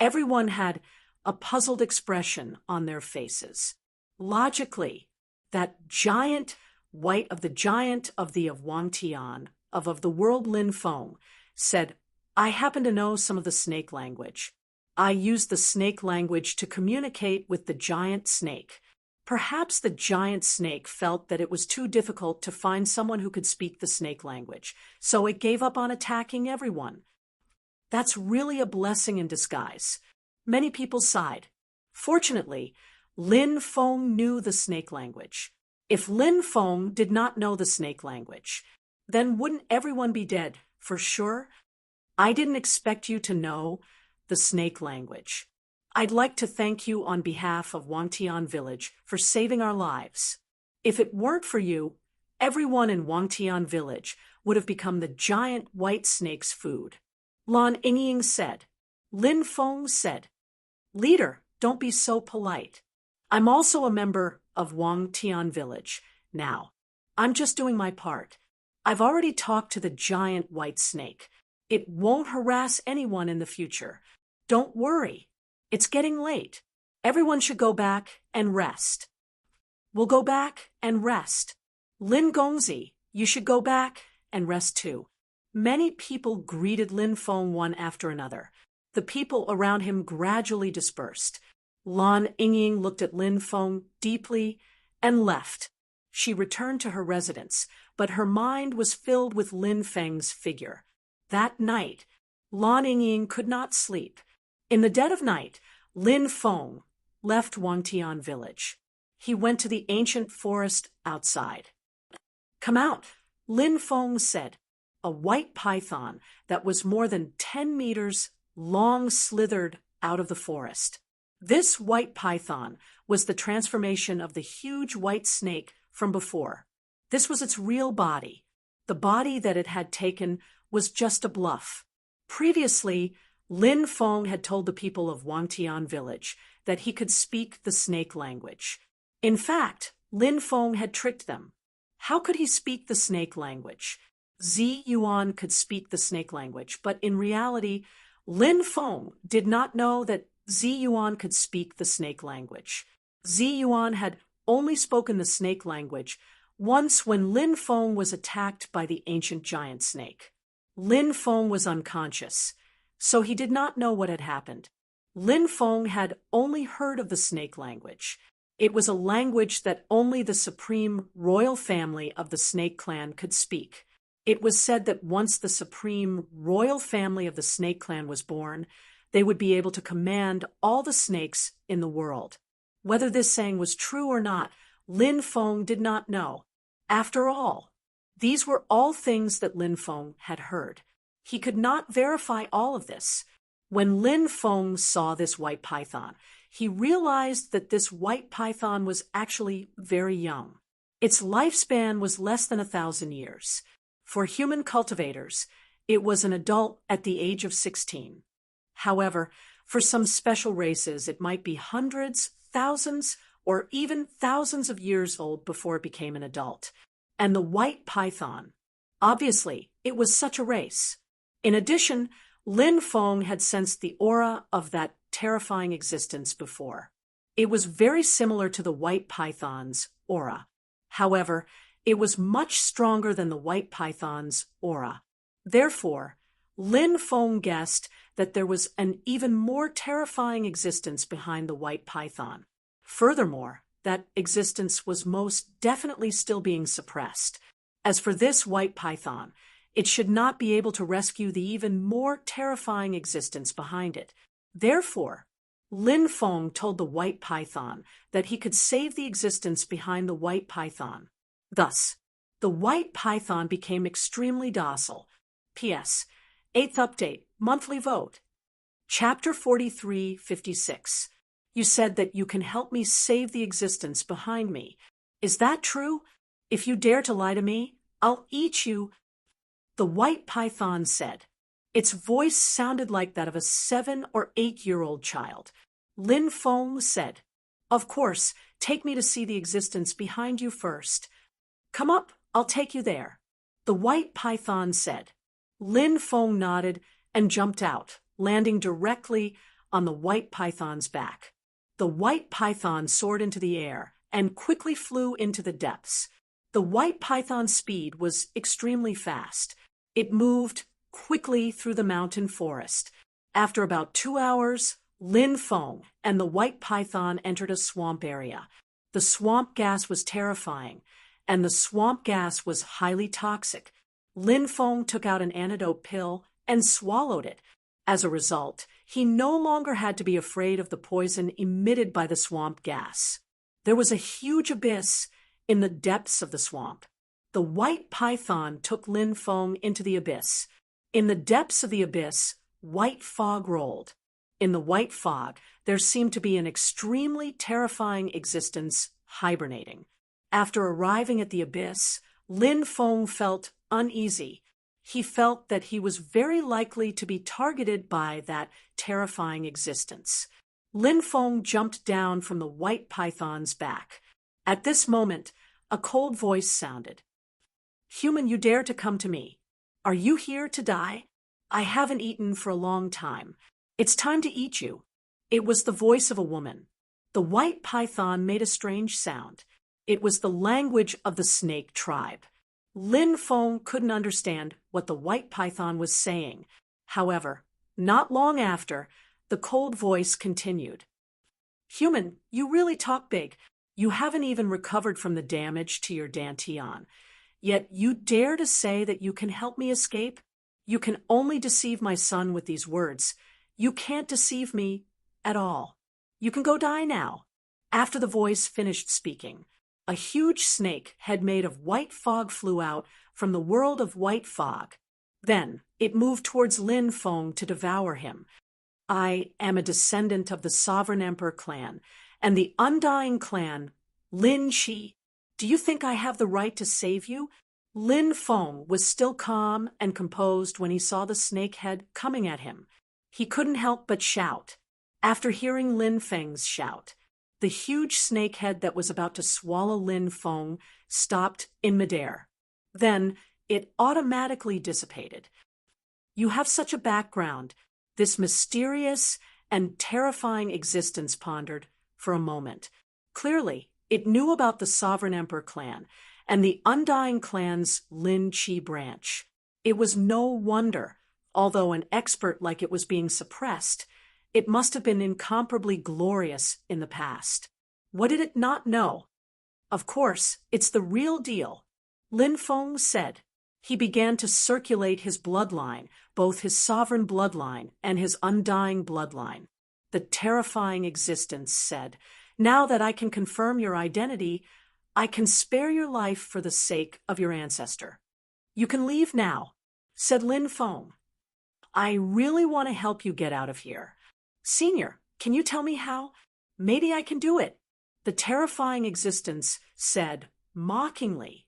Everyone had a puzzled expression on their faces. Logically, that giant of Wangtian, of the world Lin Feng, said, I happen to know some of the snake language. I used the snake language to communicate with the giant snake. Perhaps the giant snake felt that it was too difficult to find someone who could speak the snake language, so it gave up on attacking everyone. That's really a blessing in disguise. Many people sighed. Fortunately, Lin Feng knew the snake language. If Lin Feng did not know the snake language, then wouldn't everyone be dead, for sure? I didn't expect you to know the snake language. I'd like to thank you on behalf of Wangtian village for saving our lives. If it weren't for you, everyone in Wangtian village would have become the giant white snake's food. Lan Yingying said. Lin Feng said, Leader, don't be so polite. I'm also a member of Wangtian village. Now, I'm just doing my part. I've already talked to the giant white snake. It won't harass anyone in the future. Don't worry. It's getting late. Everyone should go back and rest. We'll go back and rest. Lin Gongzi, you should go back and rest too. Many people greeted Lin Feng one after another. The people around him gradually dispersed. Lan Yingying looked at Lin Feng deeply and left. She returned to her residence, but her mind was filled with Lin Feng's figure. That night, Lan Yingying could not sleep. In the dead of night, Lin Feng left Wangtian village. He went to the ancient forest outside. Come out, Lin Feng said. A white python that was more than 10 meters long slithered out of the forest. This white python was the transformation of the huge white snake from before. This was its real body. The body that it had taken was just a bluff. Previously, Lin Feng had told the people of Wangtian village that he could speak the snake language. In fact, Lin Feng had tricked them. How could he speak the snake language? Zi Yuan could speak the snake language, but in reality, Lin Feng did not know that Zi Yuan could speak the snake language. Zi Yuan had only spoken the snake language once when Lin Feng was attacked by the ancient giant snake. Lin Feng was unconscious, so he did not know what had happened. Lin Feng had only heard of the snake language. It was a language that only the supreme royal family of the snake clan could speak. It was said that once the supreme royal family of the snake clan was born, they would be able to command all the snakes in the world. Whether this saying was true or not, Lin Feng did not know. After all, these were all things that Lin Feng had heard. He could not verify all of this. When Lin Feng saw this white python, he realized that this white python was actually very young. Its lifespan was less than 1,000 years. For human cultivators, it was an adult at the age of 16. However, for some special races, it might be hundreds, thousands, or even thousands of years old before it became an adult. And the white python, obviously, it was such a race. In addition, Lin Feng had sensed the aura of that terrifying existence before. It was very similar to the white python's aura. However, it was much stronger than the white python's aura. Therefore, Lin Feng guessed that there was an even more terrifying existence behind the white python. Furthermore, that existence was most definitely still being suppressed. As for this white python, it should not be able to rescue the even more terrifying existence behind it. Therefore, Lin Feng told the white python that he could save the existence behind the white python. Thus, the white python became extremely docile. P.S. 8th update, monthly vote. Chapter 43:56. You said that you can help me save the existence behind me. Is that true? If you dare to lie to me, I'll eat you. The white python said. Its voice sounded like that of a 7 or 8-year-old child. Lin Feng said, "Of course, take me to see the existence behind you first. Come up, I'll take you there." The white python said. Lin Feng nodded and jumped out, landing directly on the white python's back. The white python soared into the air and quickly flew into the depths. The white python's speed was extremely fast. It moved quickly through the mountain forest. After about 2 hours, Lin Feng and the white python entered a swamp area. The swamp gas was terrifying, and the swamp gas was highly toxic. Lin Feng took out an antidote pill and swallowed it. As a result, he no longer had to be afraid of the poison emitted by the swamp gas. There was a huge abyss in the depths of the swamp. The white python took Lin Feng into the abyss. In the depths of the abyss, white fog rolled. In the white fog, there seemed to be an extremely terrifying existence hibernating. After arriving at the abyss, Lin Feng felt uneasy. He felt that he was very likely to be targeted by that terrifying existence. Lin Feng jumped down from the white python's back. At this moment, a cold voice sounded. "Human, you dare to come to me. Are you here to die? I haven't eaten for a long time. It's time to eat you." It was the voice of a woman. The white python made a strange sound. It was the language of the snake tribe. Lin Feng couldn't understand what the white python was saying. However, not long after, the cold voice continued. "Human, you really talk big. You haven't even recovered from the damage to your dantian. Yet you dare to say that you can help me escape? You can only deceive my son with these words. You can't deceive me at all. You can go die now." After the voice finished speaking, a huge snake head made of white fog flew out from the world of white fog. Then it moved towards Lin Feng to devour him. "I am a descendant of the Sovereign Emperor clan and the Undying clan, Lin Shi. Do you think I have the right to save you?" Lin Feng was still calm and composed when he saw the snake head coming at him. He couldn't help but shout. After hearing Lin Feng's shout, the huge snakehead that was about to swallow Lin Feng stopped in midair. Then it automatically dissipated. "You have such a background," this mysterious and terrifying existence pondered for a moment. "Clearly, It knew about the Sovereign Emperor clan and the Undying clan's Lin Chi branch. It was no wonder, although an expert like it was being suppressed, it must have been incomparably glorious in the past. What did it not know? Of course, it's the real deal, Lin Feng said. He began to circulate his bloodline, both his sovereign bloodline and his undying bloodline. The terrifying existence said, "Now that I can confirm your identity, I can spare your life for the sake of your ancestor. You can leave now," said Lin Feng. "I really want to help you get out of here. Senior, can you tell me how? Maybe I can do it." The terrifying existence said, mockingly,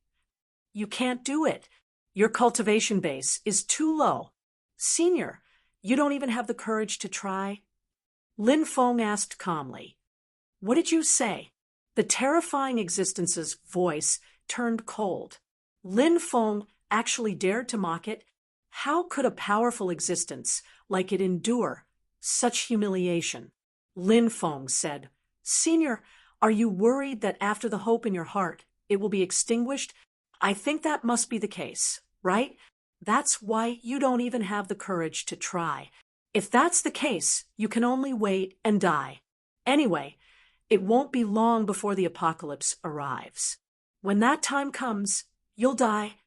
"You can't do it. Your cultivation base is too low. Senior, you don't even have the courage to try?" Lin Feng asked calmly. "What did you say?" The terrifying existence's voice turned cold. Lin Feng actually dared to mock it. How could a powerful existence like it endure such humiliation? Lin Feng said, "Senior, are you worried that after the hope in your heart, it will be extinguished? I think that must be the case, right? That's why you don't even have the courage to try. If that's the case, you can only wait and die. Anyway, it won't be long before the apocalypse arrives. When that time comes, you'll die.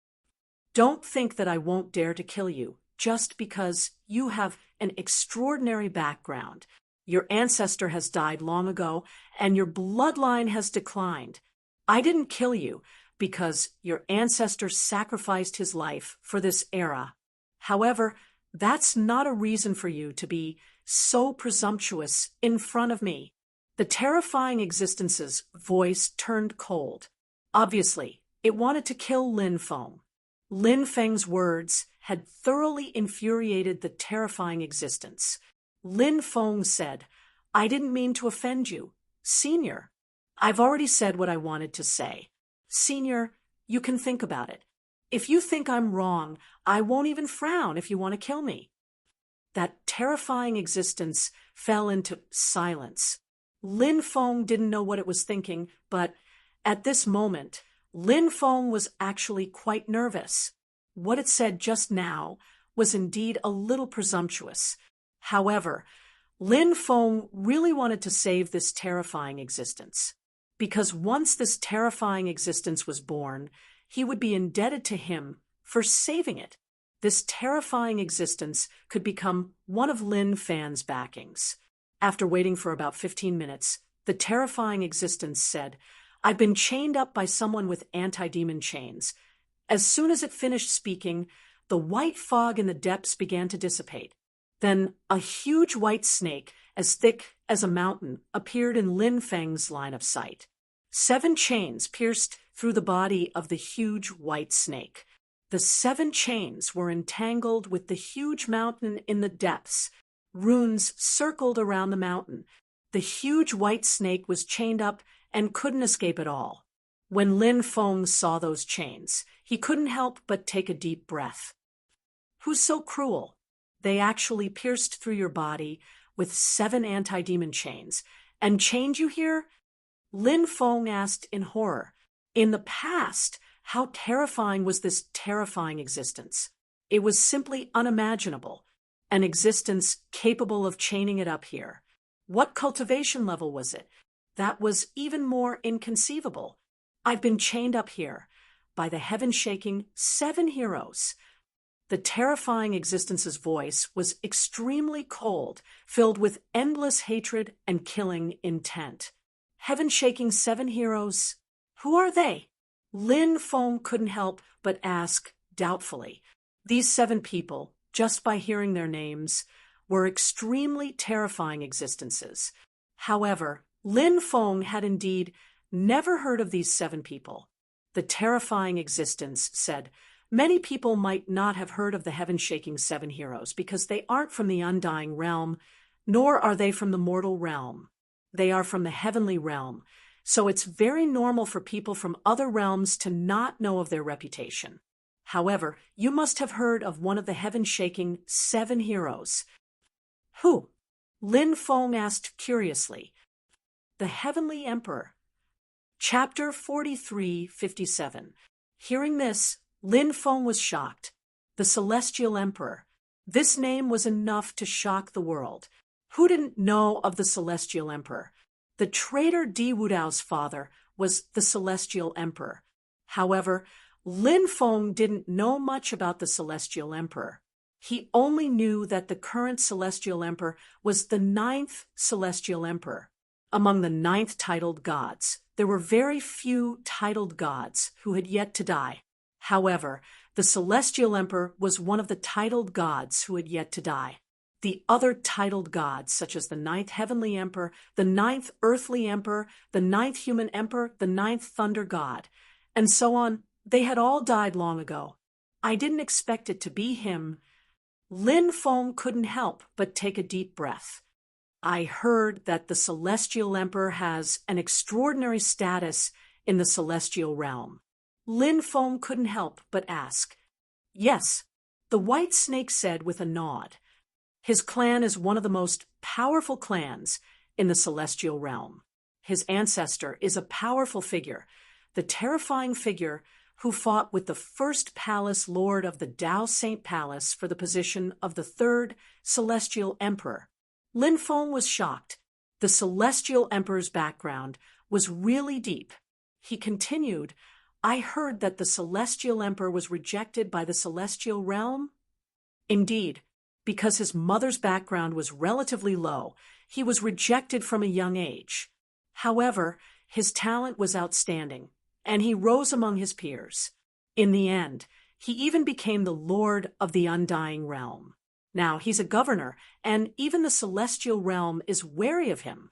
Don't think that I won't dare to kill you just because you have an extraordinary background. Your ancestor has died long ago, and your bloodline has declined. I didn't kill you because your ancestor sacrificed his life for this era. However, that's not a reason for you to be so presumptuous in front of me." The terrifying existence's voice turned cold. Obviously, it wanted to kill Lin Feng. Lin Feng's words had thoroughly infuriated the terrifying existence. Lin Feng said, "I didn't mean to offend you. Senior, I've already said what I wanted to say. Senior, you can think about it. If you think I'm wrong, I won't even frown if you want to kill me." That terrifying existence fell into silence. Lin Feng didn't know what it was thinking, but at this moment, Lin Feng was actually quite nervous. What it said just now was indeed a little presumptuous. However, Lin Feng really wanted to save this terrifying existence, because once this terrifying existence was born, he would be indebted to him for saving it. This terrifying existence could become one of Lin Feng's backings. After waiting for about 15 minutes, the terrifying existence said, "I've been chained up by someone with anti-demon chains." As soon as it finished speaking, the white fog in the depths began to dissipate. Then a huge white snake, as thick as a mountain, appeared in Lin Feng's line of sight. 7 chains pierced through the body of the huge white snake. The 7 chains were entangled with the huge mountain in the depths. Runes circled around the mountain. The huge white snake was chained up and couldn't escape at all. When Lin Feng saw those chains, he couldn't help but take a deep breath. Who's so cruel? They actually pierced through your body with 7 anti-demon chains and chained you here? Lin Feng asked in horror. In the past, how terrifying was this terrifying existence? It was simply unimaginable, an existence capable of chaining it up here. What cultivation level was it? That was even more inconceivable. I've been chained up here by the heaven-shaking 7 heroes. The terrifying existence's voice was extremely cold, filled with endless hatred and killing intent. Heaven-shaking 7 heroes? Who are they? Lin Feng couldn't help but ask doubtfully. These 7 people, just by hearing their names, were extremely terrifying existences. However, Lin Feng had indeed never heard of these 7 people. The terrifying existence said, "Many people might not have heard of the heaven-shaking 7 heroes because they aren't from the undying realm, nor are they from the mortal realm. They are from the heavenly realm, so it's very normal for people from other realms to not know of their reputation. However, you must have heard of one of the heaven-shaking 7 heroes." "Who?" Lin Feng asked curiously. "The Heavenly Emperor." Chapter 43:57. Hearing this, Lin Feng was shocked. The Celestial Emperor. This name was enough to shock the world. Who didn't know of the Celestial Emperor? The traitor Di Wudao's father was the Celestial Emperor. However, Lin Feng didn't know much about the Celestial Emperor. He only knew that the current Celestial Emperor was the 9th Celestial Emperor. Among the 9th titled gods, there were very few titled gods who had yet to die. However, the Celestial Emperor was one of the titled gods who had yet to die. The other titled gods, such as the 9th Heavenly Emperor, the 9th Earthly Emperor, the 9th Human Emperor, the 9th Thunder God, and so on, they had all died long ago. I didn't expect it to be him. Lin Feng couldn't help but take a deep breath. I heard that the Celestial Emperor has an extraordinary status in the celestial realm. Lin Feng couldn't help but ask. Yes, the White Snake said with a nod. His clan is one of the most powerful clans in the celestial realm. His ancestor is a powerful figure, the terrifying figure who fought with the first palace lord of the Tao Saint Palace for the position of the 3rd Celestial Emperor. Lin Feng was shocked. The Celestial Emperor's background was really deep. He continued, I heard that the Celestial Emperor was rejected by the celestial realm. Indeed, because his mother's background was relatively low, he was rejected from a young age. However, his talent was outstanding, and he rose among his peers. In the end, he even became the Lord of the Undying Realm. Now he's a governor, and even the celestial realm is wary of him.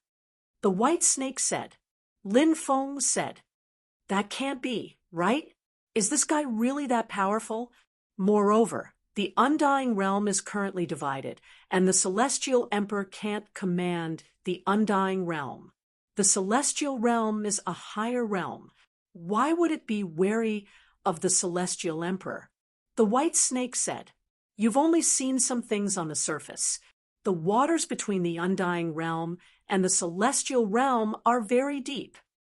The White Snake said. Lin Feng said, that can't be, right? Is this guy really that powerful? Moreover, the Undying Realm is currently divided, and the Celestial Emperor can't command the Undying Realm. The Celestial Realm is a higher realm. Why would it be wary of the Celestial Emperor? The White Snake said, you've only seen some things on the surface. The waters between the Undying Realm and the Celestial Realm are very deep.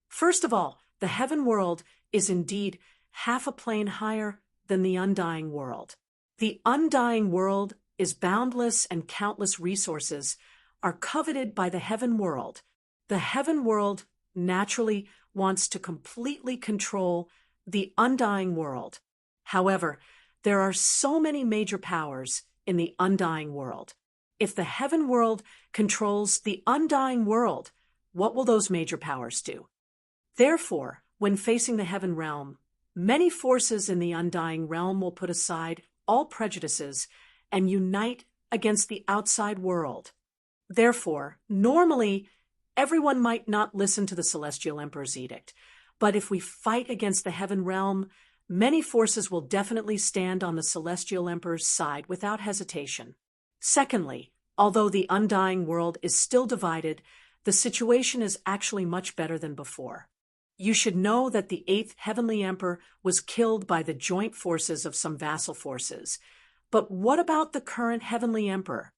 First of all, the Heaven World is indeed half a plane higher than the Undying World. The Undying World is boundless, and countless resources are coveted by the Heaven World. The Heaven World naturally wants to completely control the Undying World. However, there are so many major powers in the Undying World. If the Heaven World controls the Undying World, what will those major powers do? Therefore, when facing the Heaven Realm, many forces in the Undying Realm will put aside all prejudices and unite against the outside world. Therefore, normally, everyone might not listen to the Celestial Emperor's edict, but if we fight against the Heaven Realm, many forces will definitely stand on the Celestial Emperor's side without hesitation. Secondly, although the Undying World is still divided, the situation is actually much better than before. You should know that the 8th Heavenly Emperor was killed by the joint forces of some vassal forces. But what about the current Heavenly Emperor?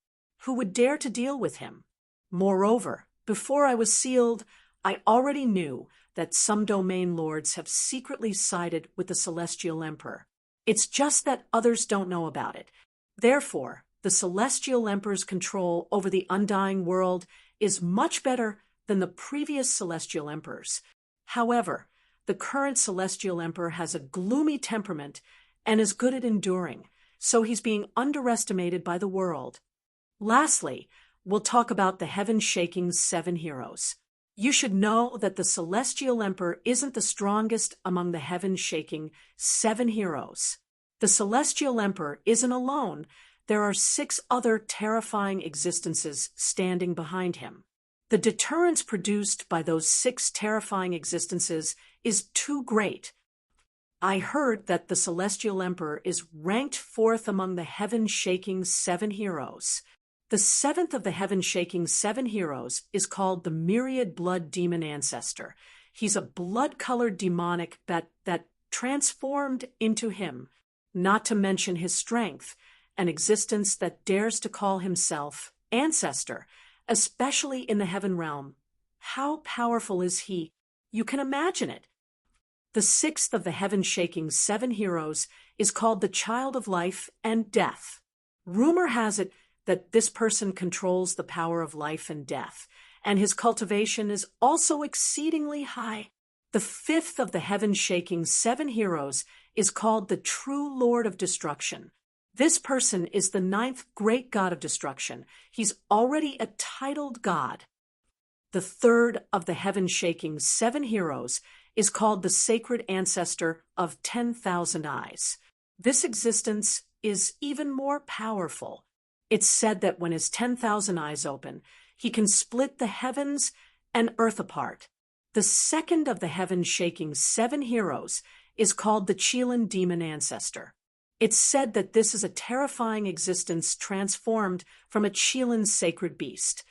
Who would dare to deal with him? Moreover, before I was sealed, I already knew that some domain lords have secretly sided with the Celestial Emperor. It's just that others don't know about it. Therefore, the Celestial Emperor's control over the Undying World is much better than the previous Celestial Emperors. However, the current Celestial Emperor has a gloomy temperament and is good at enduring, so he's being underestimated by the world. Lastly, we'll talk about the heaven-shaking 7 heroes. You should know that the Celestial Emperor isn't the strongest among the heaven-shaking 7 heroes. The Celestial Emperor isn't alone. There are 6 other terrifying existences standing behind him. The deterrence produced by those 6 terrifying existences is too great. I heard that the Celestial Emperor is ranked 4th among the heaven-shaking 7 heroes. The 7th of the heaven-shaking 7 heroes is called the Myriad Blood Demon Ancestor. He's a blood-colored demonic that transformed into him, not to mention his strength, an existence that dares to call himself Ancestor, especially in the Heaven Realm. How powerful is he? You can imagine it. The sixth of the heaven-shaking 7 heroes is called the Child of Life and Death. Rumor has it that this person controls the power of life and death, and his cultivation is also exceedingly high. The fifth of the heaven-shaking 7 heroes is called the True Lord of Destruction. This person is the 9th great god of destruction. He's already a titled god. The third of the heaven-shaking 7 heroes is called the Sacred Ancestor of 10,000 Eyes. This existence is even more powerful. It's said that when his 10,000 eyes open, he can split the heavens and earth apart. The second of the heaven-shaking 7 heroes is called the Chilan Demon Ancestor. It's said that this is a terrifying existence transformed from a Chilan sacred beast.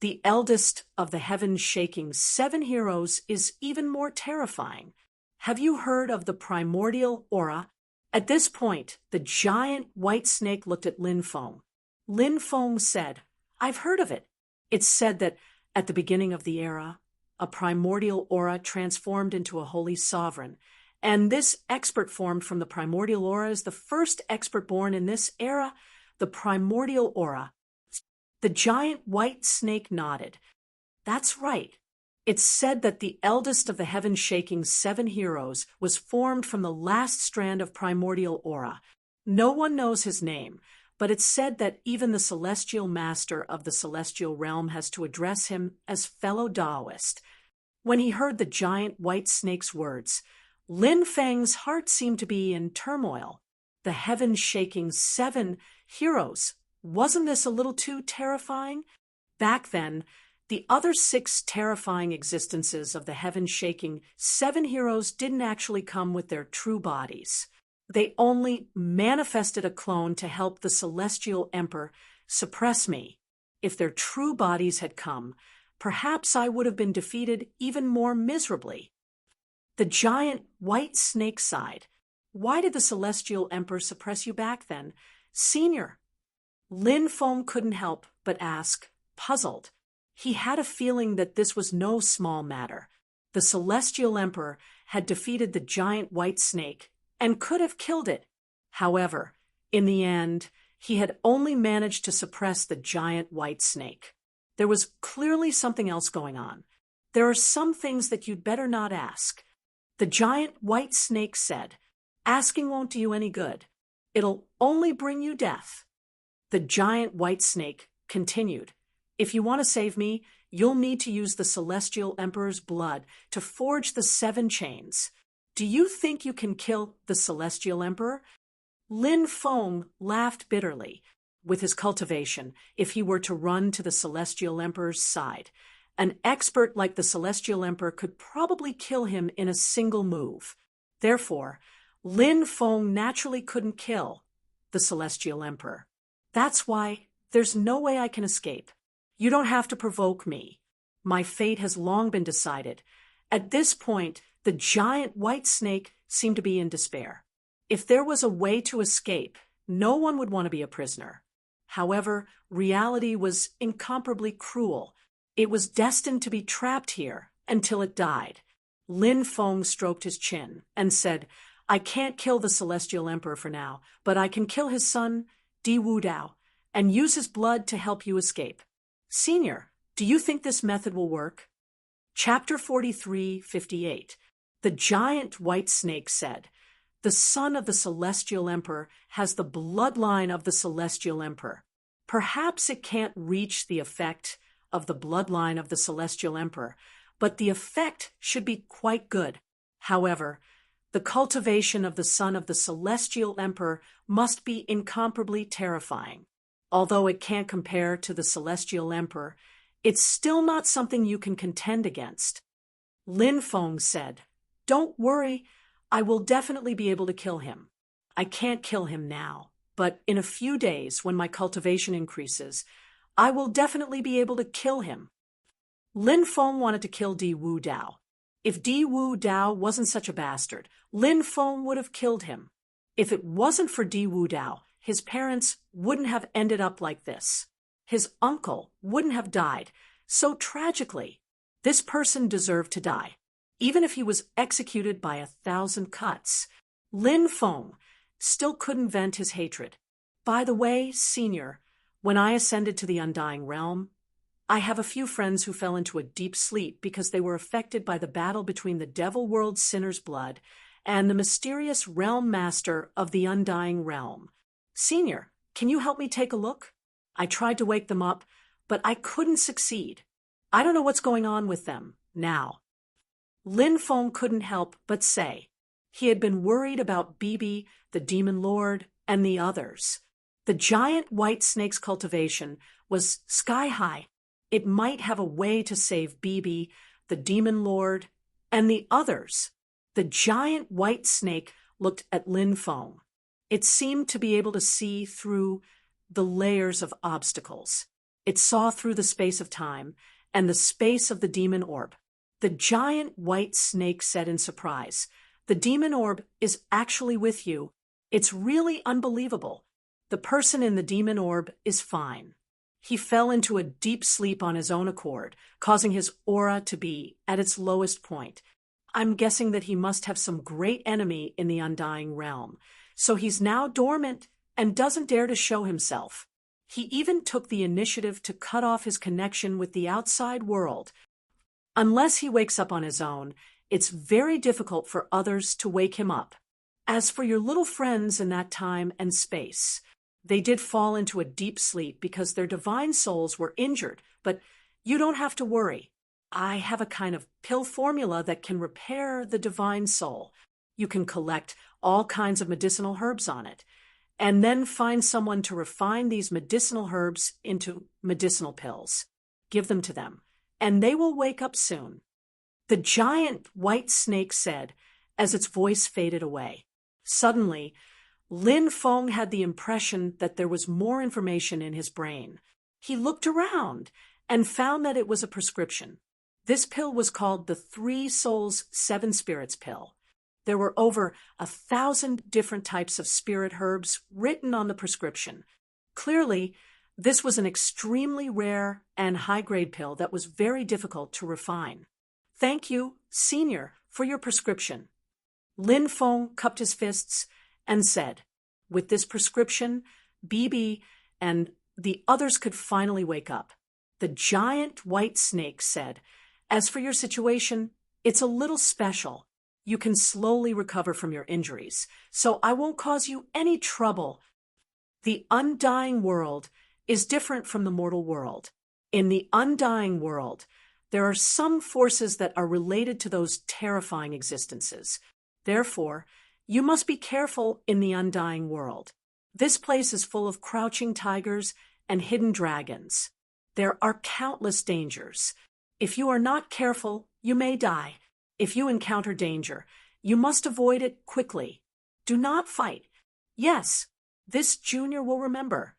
The eldest of the heaven-shaking 7 heroes is even more terrifying. Have you heard of the primordial aura? At this point, the giant white snake looked at Lin Feng. Lin Feng said, "I've heard of it." It's said that at the beginning of the era, a primordial aura transformed into a holy sovereign, and this expert formed from the primordial aura is the first expert born in this era, the primordial aura. The giant white snake nodded. That's right. It's said that the eldest of the heaven-shaking 7 heroes was formed from the last strand of primordial aura. No one knows his name, but it's said that even the celestial master of the celestial realm has to address him as fellow Taoist. When he heard the giant white snake's words, Lin Feng's heart seemed to be in turmoil. The heaven-shaking 7 heroes. Wasn't this a little too terrifying? Back then, the other 6 terrifying existences of the heaven-shaking 7 heroes didn't actually come with their true bodies. They only manifested a clone to help the celestial emperor suppress me. If their true bodies had come, perhaps I would have been defeated even more miserably. The giant white snake sighed. Why did the celestial emperor suppress you back then? Senior. Lin Feng couldn't help but ask, puzzled. He had a feeling that this was no small matter. The celestial emperor had defeated the giant white snake and could have killed it. However, in the end, he had only managed to suppress the giant white snake. There was clearly something else going on. There are some things that you'd better not ask. The giant white snake said, "Asking won't do you any good. It'll only bring you death." The giant white snake continued, "If you want to save me, you'll need to use the celestial emperor's blood to forge the 7 chains. Do you think you can kill the celestial emperor?" Lin Feng laughed bitterly. With his cultivation, if he were to run to the celestial emperor's side, an expert like the celestial emperor could probably kill him in a single move. Therefore, Lin Feng naturally couldn't kill the celestial emperor. That's why there's no way I can escape. You don't have to provoke me. My fate has long been decided. At this point, the giant white snake seemed to be in despair. If there was a way to escape, no one would want to be a prisoner. However, reality was incomparably cruel. It was destined to be trapped here until it died. Lin Feng stroked his chin and said, "I can't kill the celestial emperor for now, but I can kill his son, Di Wu Dao, and use his blood to help you escape. Senior, do you think this method will work?" Chapter 43:58. The giant white snake said, "The son of the celestial emperor has the bloodline of the celestial emperor. Perhaps it can't reach the effect of the bloodline of the celestial emperor, but the effect should be quite good. However, the cultivation of the son of the celestial emperor must be incomparably terrifying. Although it can't compare to the celestial emperor, it's still not something you can contend against." Lin Feng said, "Don't worry, I will definitely be able to kill him. I can't kill him now, but in a few days when my cultivation increases, I will definitely be able to kill him." Lin Feng wanted to kill Di Wu Dao. If Di Wu Dao wasn't such a bastard, Lin Feng would have killed him. If it wasn't for Di Wu Dao, his parents wouldn't have ended up like this. His uncle wouldn't have died so tragically. This person deserved to die. Even if he was executed by 1,000 cuts, Lin Feng still couldn't vent his hatred. By the way, Senior, when I ascended to the Undying Realm, I have a few friends who fell into a deep sleep because they were affected by the battle between the Devil World Sinner's Blood and the mysterious Realm Master of the Undying Realm. Senior, can you help me take a look? I tried to wake them up, but I couldn't succeed. I don't know what's going on with them now. Lin Feng couldn't help but say he had been worried about Bibi, the Demon Lord, and the others. The giant white snake's cultivation was sky high. It might have a way to save Bibi, the Demon Lord, and the others. The giant white snake looked at Lin Feng. It seemed to be able to see through the layers of obstacles. It saw through the space of time and the space of the demon orb. The giant white snake said in surprise, "The demon orb is actually with you. It's really unbelievable. The person in the demon orb is fine." He fell into a deep sleep on his own accord, causing his aura to be at its lowest point. I'm guessing that he must have some great enemy in the Undying Realm, so he's now dormant and doesn't dare to show himself. He even took the initiative to cut off his connection with the outside world. Unless he wakes up on his own, it's very difficult for others to wake him up. As for your little friends in that time and space, they did fall into a deep sleep because their divine souls were injured, but you don't have to worry. I have a kind of pill formula that can repair the divine soul. You can collect all kinds of medicinal herbs on it, and then find someone to refine these medicinal herbs into medicinal pills. Give them to them, and they will wake up soon. The giant white snake said as its voice faded away. Suddenly, Lin Feng had the impression that there was more information in his brain. He looked around and found that it was a prescription. This pill was called the 3 Souls 7 Spirits pill. There were over 1,000 different types of spirit herbs written on the prescription. Clearly, this was an extremely rare and high-grade pill that was very difficult to refine. Thank you, Senior, for your prescription. Lin Feng cupped his fists and said, with this prescription, Bibi and the others could finally wake up. The giant white snake said, as for your situation, it's a little special. You can slowly recover from your injuries, so I won't cause you any trouble. The undying world is different from the mortal world. In the undying world, there are some forces that are related to those terrifying existences. Therefore, you must be careful in the undying world. This place is full of crouching tigers and hidden dragons. There are countless dangers. If you are not careful, you may die. If you encounter danger, you must avoid it quickly. Do not fight. Yes, this junior will remember.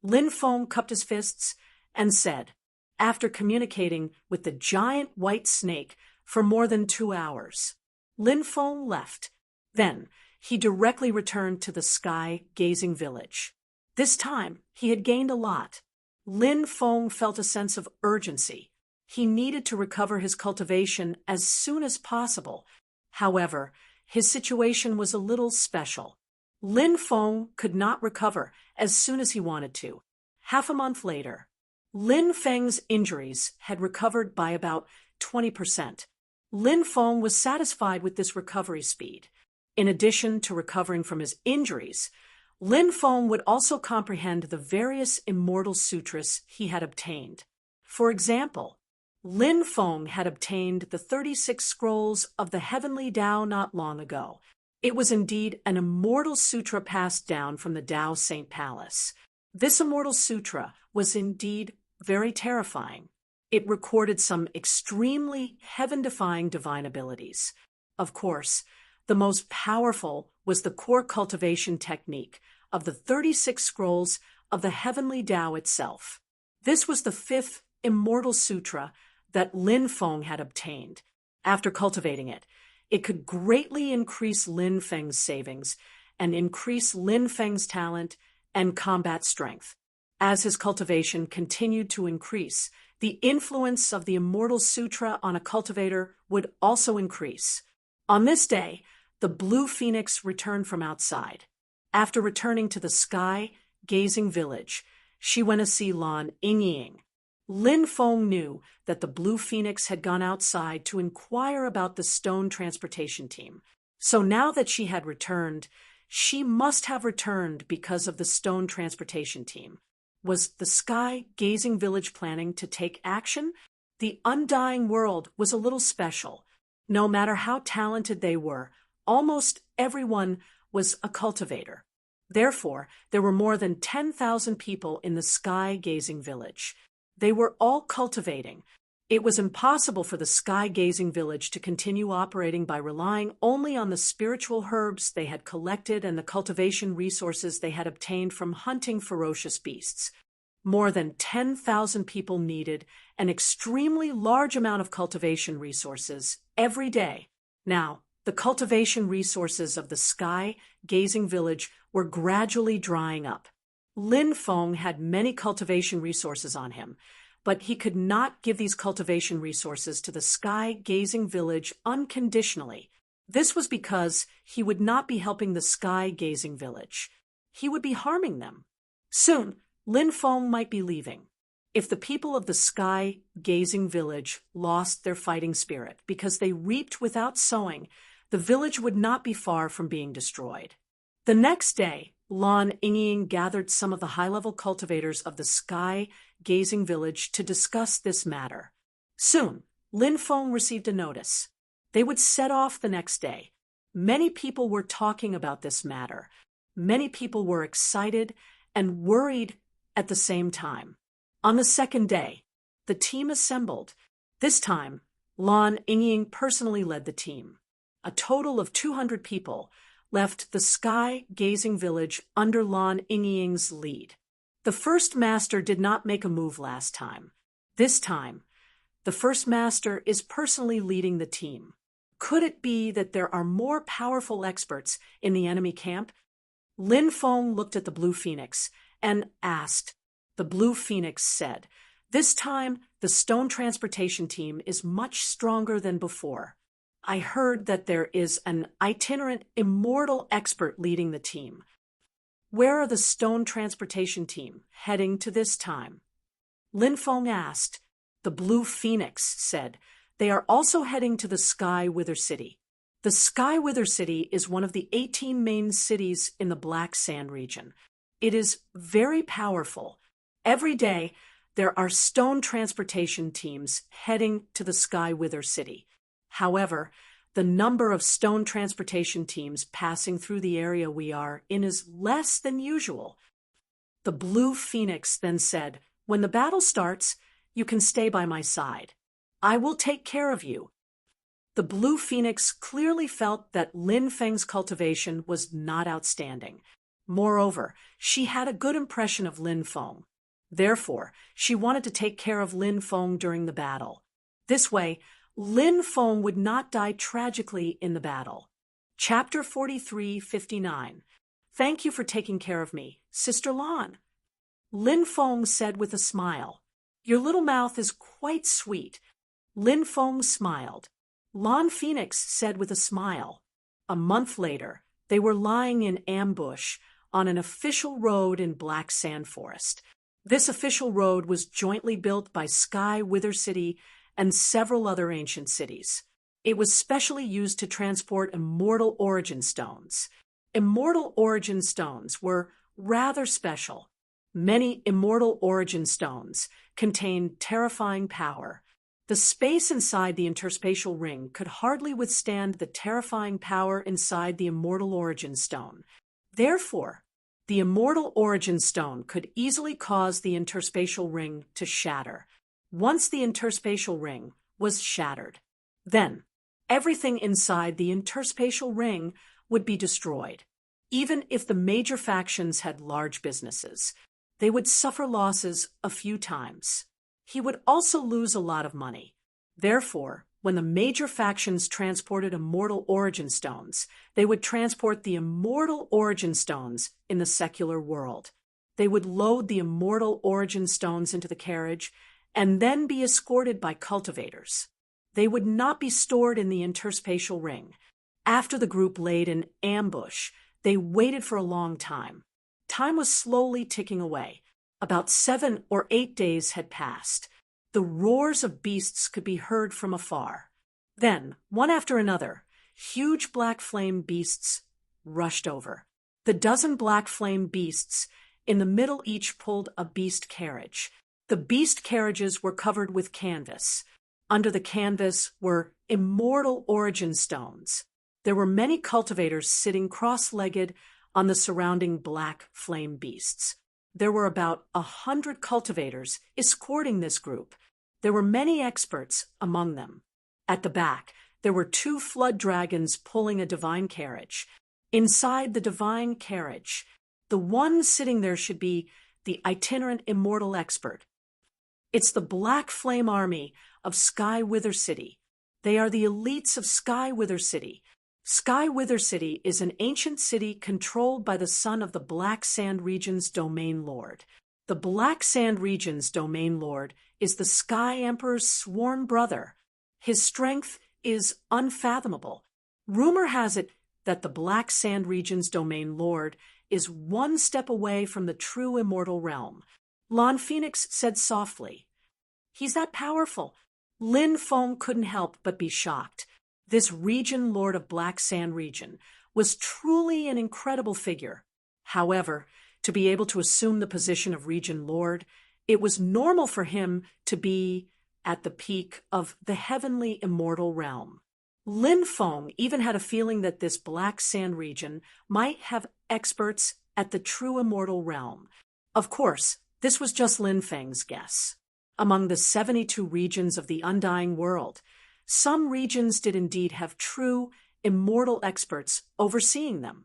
Lin Feng cupped his fists and said, after communicating with the giant white snake for more than 2 hours. Lin Feng left. Then he directly returned to the sky-gazing village. This time, he had gained a lot. Lin Feng felt a sense of urgency. He needed to recover his cultivation as soon as possible. However, his situation was a little special. Lin Feng could not recover as soon as he wanted to. Half a month later, Lin Feng's injuries had recovered by about 20%. Lin Feng was satisfied with this recovery speed. In addition to recovering from his injuries, Lin Feng would also comprehend the various immortal sutras he had obtained. For example, Lin Feng had obtained the 36 scrolls of the Heavenly Tao not long ago. It was indeed an immortal sutra passed down from the Tao Saint Palace. This immortal sutra was indeed very terrifying. It recorded some extremely heaven-defying divine abilities. Of course, the most powerful was the core cultivation technique of the 36 scrolls of the Heavenly Tao itself. This was the 5th immortal sutra that Lin Feng had obtained. After cultivating it, it could greatly increase Lin Feng's savings and increase Lin Feng's talent and combat strength. As his cultivation continued to increase, the influence of the Immortal Sutra on a cultivator would also increase. On this day, the Blue Phoenix returned from outside. After returning to the sky-gazing village, she went to see Lan Yingying. Lin Feng knew that the Blue Phoenix had gone outside to inquire about the stone transportation team. So now that she had returned, she must have returned because of the stone transportation team. Was the sky-gazing village planning to take action? The undying world was a little special. No matter how talented they were, almost everyone was a cultivator. Therefore, there were more than 10,000 people in the sky-gazing village. They were all cultivating. It was impossible for the sky-gazing village to continue operating by relying only on the spiritual herbs they had collected and the cultivation resources they had obtained from hunting ferocious beasts. More than 10,000 people needed an extremely large amount of cultivation resources every day. Now, the cultivation resources of the sky-gazing village were gradually drying up. Lin Feng had many cultivation resources on him, but he could not give these cultivation resources to the sky-gazing village unconditionally. This was because he would not be helping the sky-gazing village. He would be harming them. Soon, Lin Feng might be leaving. If the people of the sky-gazing village lost their fighting spirit because they reaped without sowing, the village would not be far from being destroyed. The next day, Lan Yingying gathered some of the high-level cultivators of the sky-gazing village to discuss this matter. Soon, Lin Feng received a notice. They would set off the next day. Many people were talking about this matter. Many people were excited and worried at the same time. On the second day, the team assembled. This time, Lan Yingying personally led the team. A total of 200 people left the sky-gazing village under Lan Yingying's lead. The first master did not make a move last time. This time, the first master is personally leading the team. Could it be that there are more powerful experts in the enemy camp? Lin Feng looked at the Blue Phoenix and asked. The Blue Phoenix said, "This time, the stone transportation team is much stronger than before. I heard that there is an itinerant immortal expert leading the team. Where are the stone transportation team heading to this time?" Lin Feng asked. The Blue Phoenix said, "They are also heading to the Sky Wither City. The Sky Wither City is one of the 18 main cities in the Black Sand region. It is very powerful. Every day, there are stone transportation teams heading to the Sky Wither City. However, the number of stone transportation teams passing through the area we are in is less than usual." The Blue Phoenix then said, "When the battle starts, you can stay by my side. I will take care of you." The Blue Phoenix clearly felt that Lin Feng's cultivation was not outstanding. Moreover, she had a good impression of Lin Feng. Therefore, she wanted to take care of Lin Feng during the battle. This way, Lin Feng would not die tragically in the battle. Chapter 43:59. Thank you for taking care of me, Sister Lan. Lin Feng said with a smile. Your little mouth is quite sweet. Lin Feng smiled. Lan Phoenix said with a smile. A month later, they were lying in ambush on an official road in Black Sand Forest. This official road was jointly built by Sky Wither City and several other ancient cities. It was specially used to transport immortal origin stones. Immortal origin stones were rather special. Many immortal origin stones contained terrifying power. The space inside the interspatial ring could hardly withstand the terrifying power inside the immortal origin stone. Therefore, the immortal origin stone could easily cause the interspatial ring to shatter. Once the interspatial ring was shattered, then everything inside the interspatial ring would be destroyed. Even if the major factions had large businesses, they would suffer losses a few times. He would also lose a lot of money. Therefore, when the major factions transported immortal origin stones, they would transport the immortal origin stones in the secular world. They would load the immortal origin stones into the carriage and then be escorted by cultivators. They would not be stored in the interspatial ring. After the group laid an ambush, they waited for a long time. Time was slowly ticking away. About 7 or 8 days had passed. The roars of beasts could be heard from afar. Then, one after another, huge black flame beasts rushed over. The dozen black flame beasts in the middle each pulled a beast carriage. The beast carriages were covered with canvas. Under the canvas were immortal origin stones. There were many cultivators sitting cross-legged on the surrounding black flame beasts. There were about 100 cultivators escorting this group. There were many experts among them. At the back, there were 2 flood dragons pulling a divine carriage. Inside the divine carriage, the one sitting there should be the itinerant immortal expert. It's the Black Flame Army of Sky Wither City. They are the elites of Sky Wither City. Sky Wither City is an ancient city controlled by the son of the Black Sand Region's domain lord. The Black Sand Region's domain lord is the Sky Emperor's sworn brother. His strength is unfathomable. Rumor has it that the Black Sand Region's domain lord is 1 step away from the true immortal realm. Lon Phoenix said softly, "He's that powerful." Lin Feng couldn't help but be shocked. This region lord of Black Sand Region was truly an incredible figure. However, to be able to assume the position of region lord, it was normal for him to be at the peak of the heavenly immortal realm. Lin Feng even had a feeling that this Black Sand Region might have experts at the true immortal realm. Of course, this was just Lin Feng's guess. Among the 72 regions of the undying world, some regions did indeed have true, immortal experts overseeing them.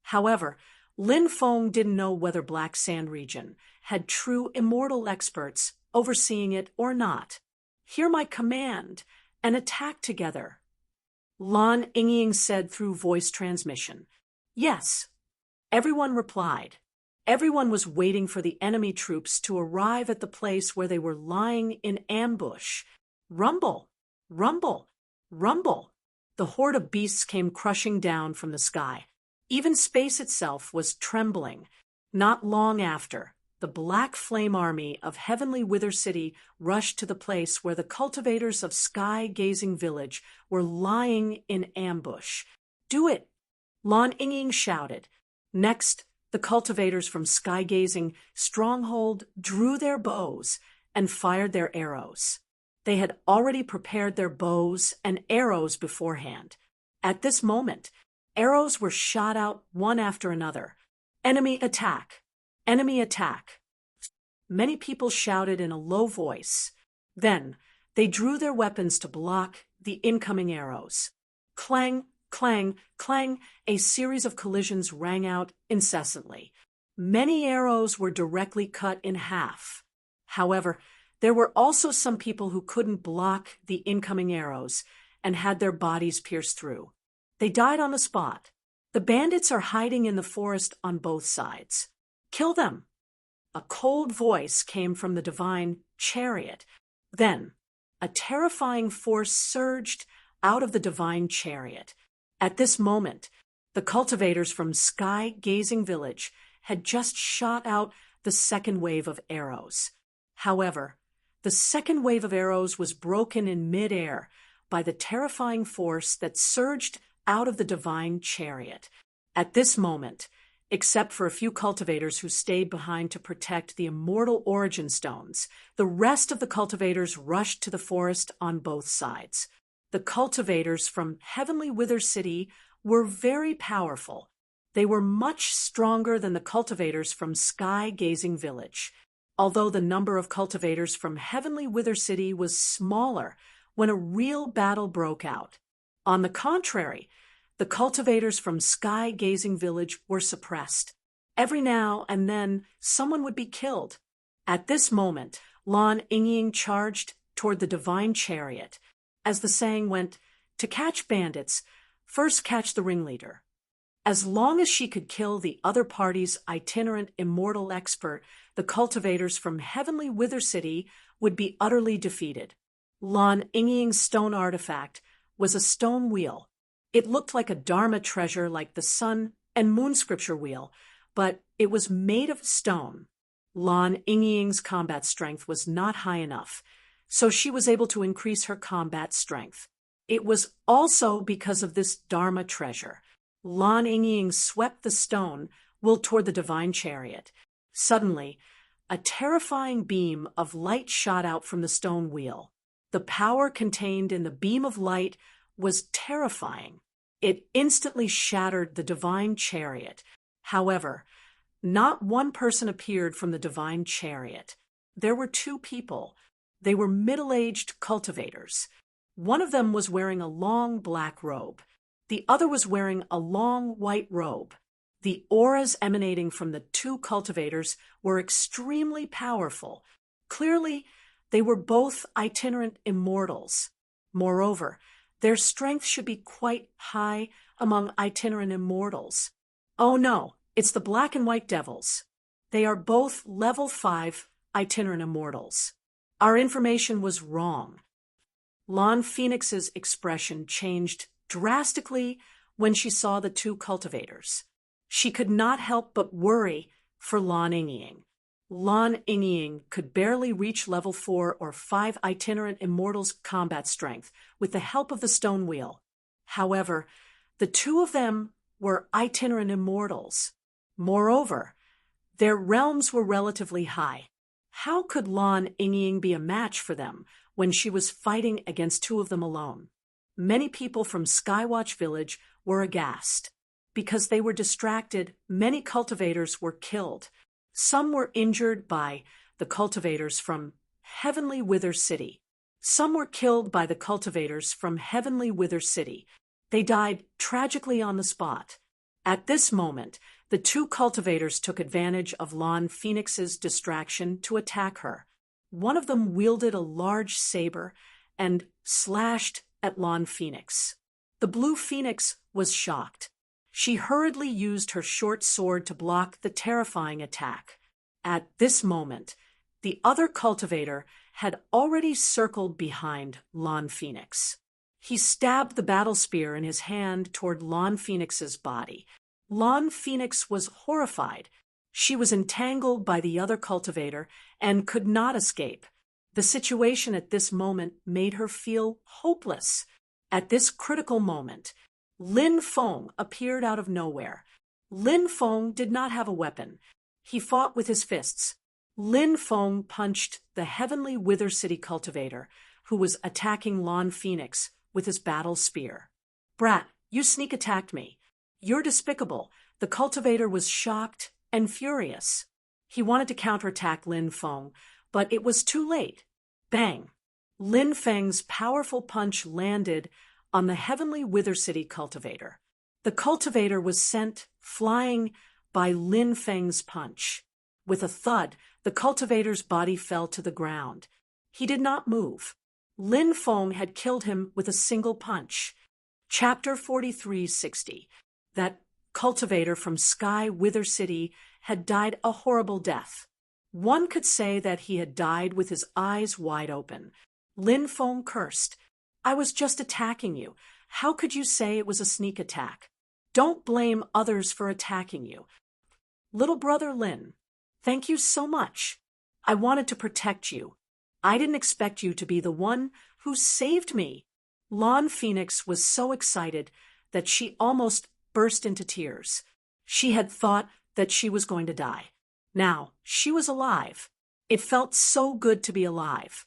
However, Lin Feng didn't know whether Black Sand Region had true immortal experts overseeing it or not. "Hear my command and attack together," Lan Yingying said through voice transmission. "Yes." Everyone replied. Everyone was waiting for the enemy troops to arrive at the place where they were lying in ambush. Rumble! Rumble! Rumble! The horde of beasts came crushing down from the sky. Even space itself was trembling. Not long after, the Black Flame Army of Heavenly Wither City rushed to the place where the cultivators of Sky Gazing Village were lying in ambush. "Do it!" Lan Yingying shouted. Next, the cultivators from Sky Gazing Stronghold drew their bows and fired their arrows. They had already prepared their bows and arrows beforehand. At this moment, arrows were shot out one after another. "Enemy attack! Enemy attack!" Many people shouted in a low voice. Then, they drew their weapons to block the incoming arrows. Clang, clang, clang, a series of collisions rang out incessantly. Many arrows were directly cut in half. However, there were also some people who couldn't block the incoming arrows and had their bodies pierced through. They died on the spot. "The bandits are hiding in the forest on both sides. Kill them!" A cold voice came from the divine chariot. Then, a terrifying force surged out of the divine chariot. At this moment, the cultivators from Sky Gazing Village had just shot out the second wave of arrows. However, the second wave of arrows was broken in mid-air by the terrifying force that surged out of the divine chariot. At this moment, except for a few cultivators who stayed behind to protect the immortal origin stones, the rest of the cultivators rushed to the forest on both sides. The cultivators from Heavenly Wither City were very powerful. They were much stronger than the cultivators from Sky Gazing Village. Although the number of cultivators from Heavenly Wither City was smaller when a real battle broke out. On the contrary, the cultivators from Sky Gazing Village were suppressed. Every now and then, someone would be killed. At this moment, Lan Yingying charged toward the divine chariot. As the saying went, "To catch bandits, first catch the ringleader." As long as she could kill the other party's itinerant immortal expert, the cultivators from Heavenly Wither City would be utterly defeated. Lan Yingying's stone artifact was a stone wheel. It looked like a Dharma treasure like the sun and moon scripture wheel, but it was made of stone. Lan Yingying's combat strength was not high enough, so she was able to increase her combat strength. It was also because of this Dharma treasure. Lan Yingying swept the stone wheel toward the divine chariot. Suddenly, a terrifying beam of light shot out from the stone wheel. The power contained in the beam of light was terrifying. It instantly shattered the divine chariot. However, not one person appeared from the divine chariot. There were two people. They were middle-aged cultivators. One of them was wearing a long black robe. The other was wearing a long white robe. The auras emanating from the two cultivators were extremely powerful. Clearly, they were both itinerant immortals. Moreover, their strength should be quite high among itinerant immortals. Oh no, it's the black and white devils. They are both level 5 itinerant immortals. Our information was wrong. Lan Phoenix's expression changed drastically when she saw the two cultivators. She could not help but worry for Lan Yingying. Lan Yingying could barely reach level 4 or 5 itinerant immortals' combat strength with the help of the stone wheel. However, the two of them were itinerant immortals. Moreover, their realms were relatively high. How could Lan Yingying be a match for them when she was fighting against two of them alone? Many people from Skywatch Village were aghast. Because they were distracted, many cultivators were killed. Some were injured by the cultivators from Heavenly Wither City. Some were killed by the cultivators from Heavenly Wither City. They died tragically on the spot. At this moment, the two cultivators took advantage of Lan Phoenix's distraction to attack her. One of them wielded a large saber and slashed at Lan Phoenix. The blue phoenix was shocked. She hurriedly used her short sword to block the terrifying attack. At this moment, the other cultivator had already circled behind Lan Phoenix. He stabbed the battle spear in his hand toward Lan Phoenix's body. Lan Phoenix was horrified. She was entangled by the other cultivator and could not escape. The situation at this moment made her feel hopeless. At this critical moment, Lin Feng appeared out of nowhere. Lin Feng did not have a weapon. He fought with his fists. Lin Feng punched the Heavenly Wither City cultivator, who was attacking Lan Phoenix with his battle spear. "Brat, you sneak attacked me. You're despicable." The cultivator was shocked and furious. He wanted to counterattack Lin Feng, but it was too late. Bang! Lin Feng's powerful punch landed on the Heavenly Wither City cultivator. The cultivator was sent flying by Lin Feng's punch. With a thud, the cultivator's body fell to the ground. He did not move. Lin Feng had killed him with a single punch. Chapter 4360. That cultivator from Sky Wither City had died a horrible death. One could say that he had died with his eyes wide open. Lin Feng cursed. "I was just attacking you. How could you say it was a sneak attack? Don't blame others for attacking you. Little brother Lin, thank you so much. I wanted to protect you. I didn't expect you to be the one who saved me." Lan Phoenix was so excited that she almost burst into tears. She had thought that she was going to die. Now, she was alive. It felt so good to be alive.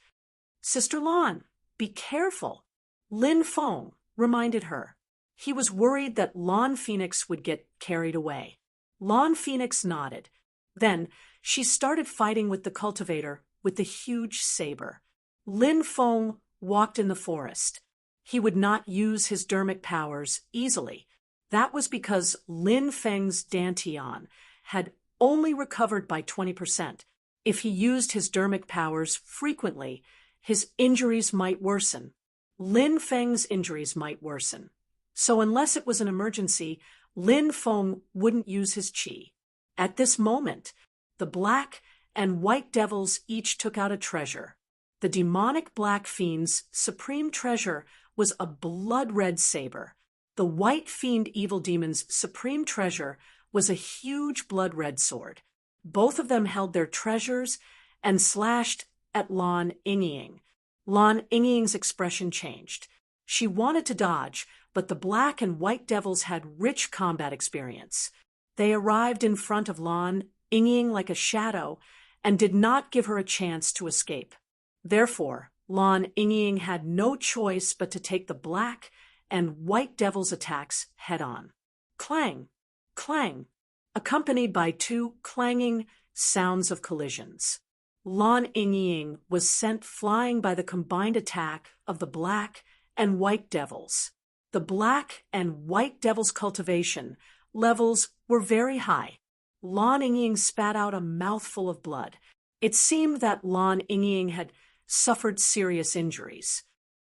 "Sister Lan, be careful," Lin Feng reminded her. He was worried that Lan Phoenix would get carried away. Lan Phoenix nodded. Then she started fighting with the cultivator with the huge saber. Lin Feng walked in the forest. He would not use his dermic powers easily. That was because Lin Feng's Dantian had only recovered by 20%. If he used his dermic powers frequently, his injuries might worsen. Lin Feng's injuries might worsen. So unless it was an emergency, Lin Feng wouldn't use his qi. At this moment, the black and white devils each took out a treasure. The demonic black fiend's supreme treasure was a blood-red saber. The white fiend evil demon's supreme treasure was a huge blood-red sword. Both of them held their treasures and slashed at Lan Yingying. Lan Yingying's expression changed. She wanted to dodge, but the black and white devils had rich combat experience. They arrived in front of Lan Yingying like a shadow and did not give her a chance to escape. Therefore, Lan Yingying had no choice but to take the black and white devil's attacks head-on. Clang, clang, accompanied by two clanging sounds of collisions. Lan Yingying was sent flying by the combined attack of the black and white devils. The black and white devil's cultivation levels were very high. Lan Yingying spat out a mouthful of blood. It seemed that Lan Yingying had suffered serious injuries.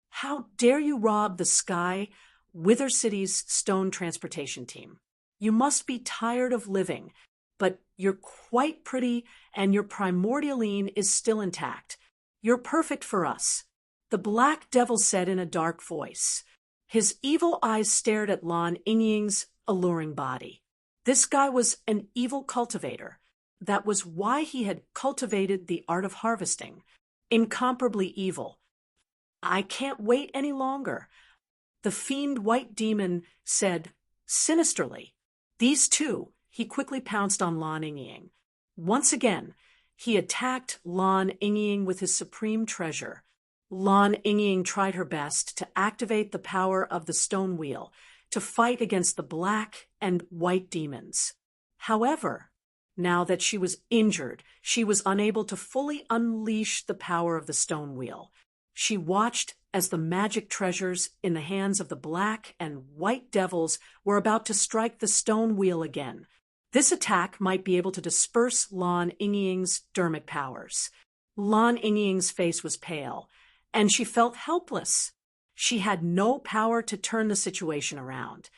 How dare you rob the Sky Wither City's stone transportation team? You must be tired of living, but you're quite pretty and your primordialine is still intact. You're perfect for us, the black devil said in a dark voice. His evil eyes stared at Lan Yingying's alluring body. This guy was an evil cultivator. That was why he had cultivated the art of harvesting. Incomparably evil. I can't wait any longer, the fiend white demon said sinisterly. These two, he quickly pounced on Lan Yingying. Once again, he attacked Lan Yingying with his supreme treasure. Lan Yingying tried her best to activate the power of the stone wheel to fight against the black and white demons. However, now that she was injured, she was unable to fully unleash the power of the stone wheel. She watched as the magic treasures in the hands of the black and white devils were about to strike the stone wheel again. This attack might be able to disperse Lan Yingying's dermic powers. Lan Yingying's face was pale, and she felt helpless. She had no power to turn the situation around.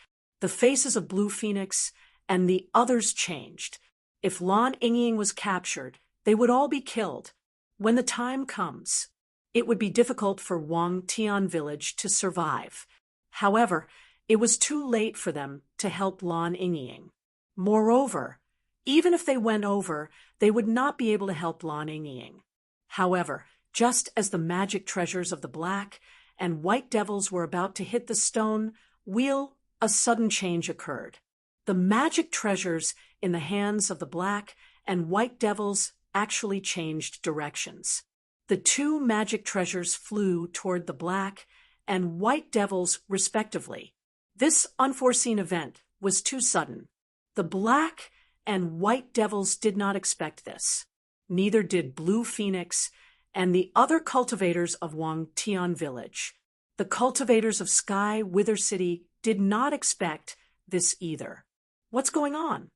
The faces of Blue Phoenix and the others changed. If Lan Yingying was captured, they would all be killed. When the time comes, it would be difficult for Wang Tian village to survive. However, it was too late for them to help Lan Yingying. Moreover, even if they went over, they would not be able to help Lan Yingying. However, just as the magic treasures of the black and white devils were about to hit the stone wheel, a sudden change occurred. The magic treasures in the hands of the black and white devils actually changed directions. The two magic treasures flew toward the black and white devils respectively. This unforeseen event was too sudden. The black and white devils did not expect this. Neither did Blue Phoenix and the other cultivators of Wang Tian village. The cultivators of Sky Wither City did not expect this either. What's going on?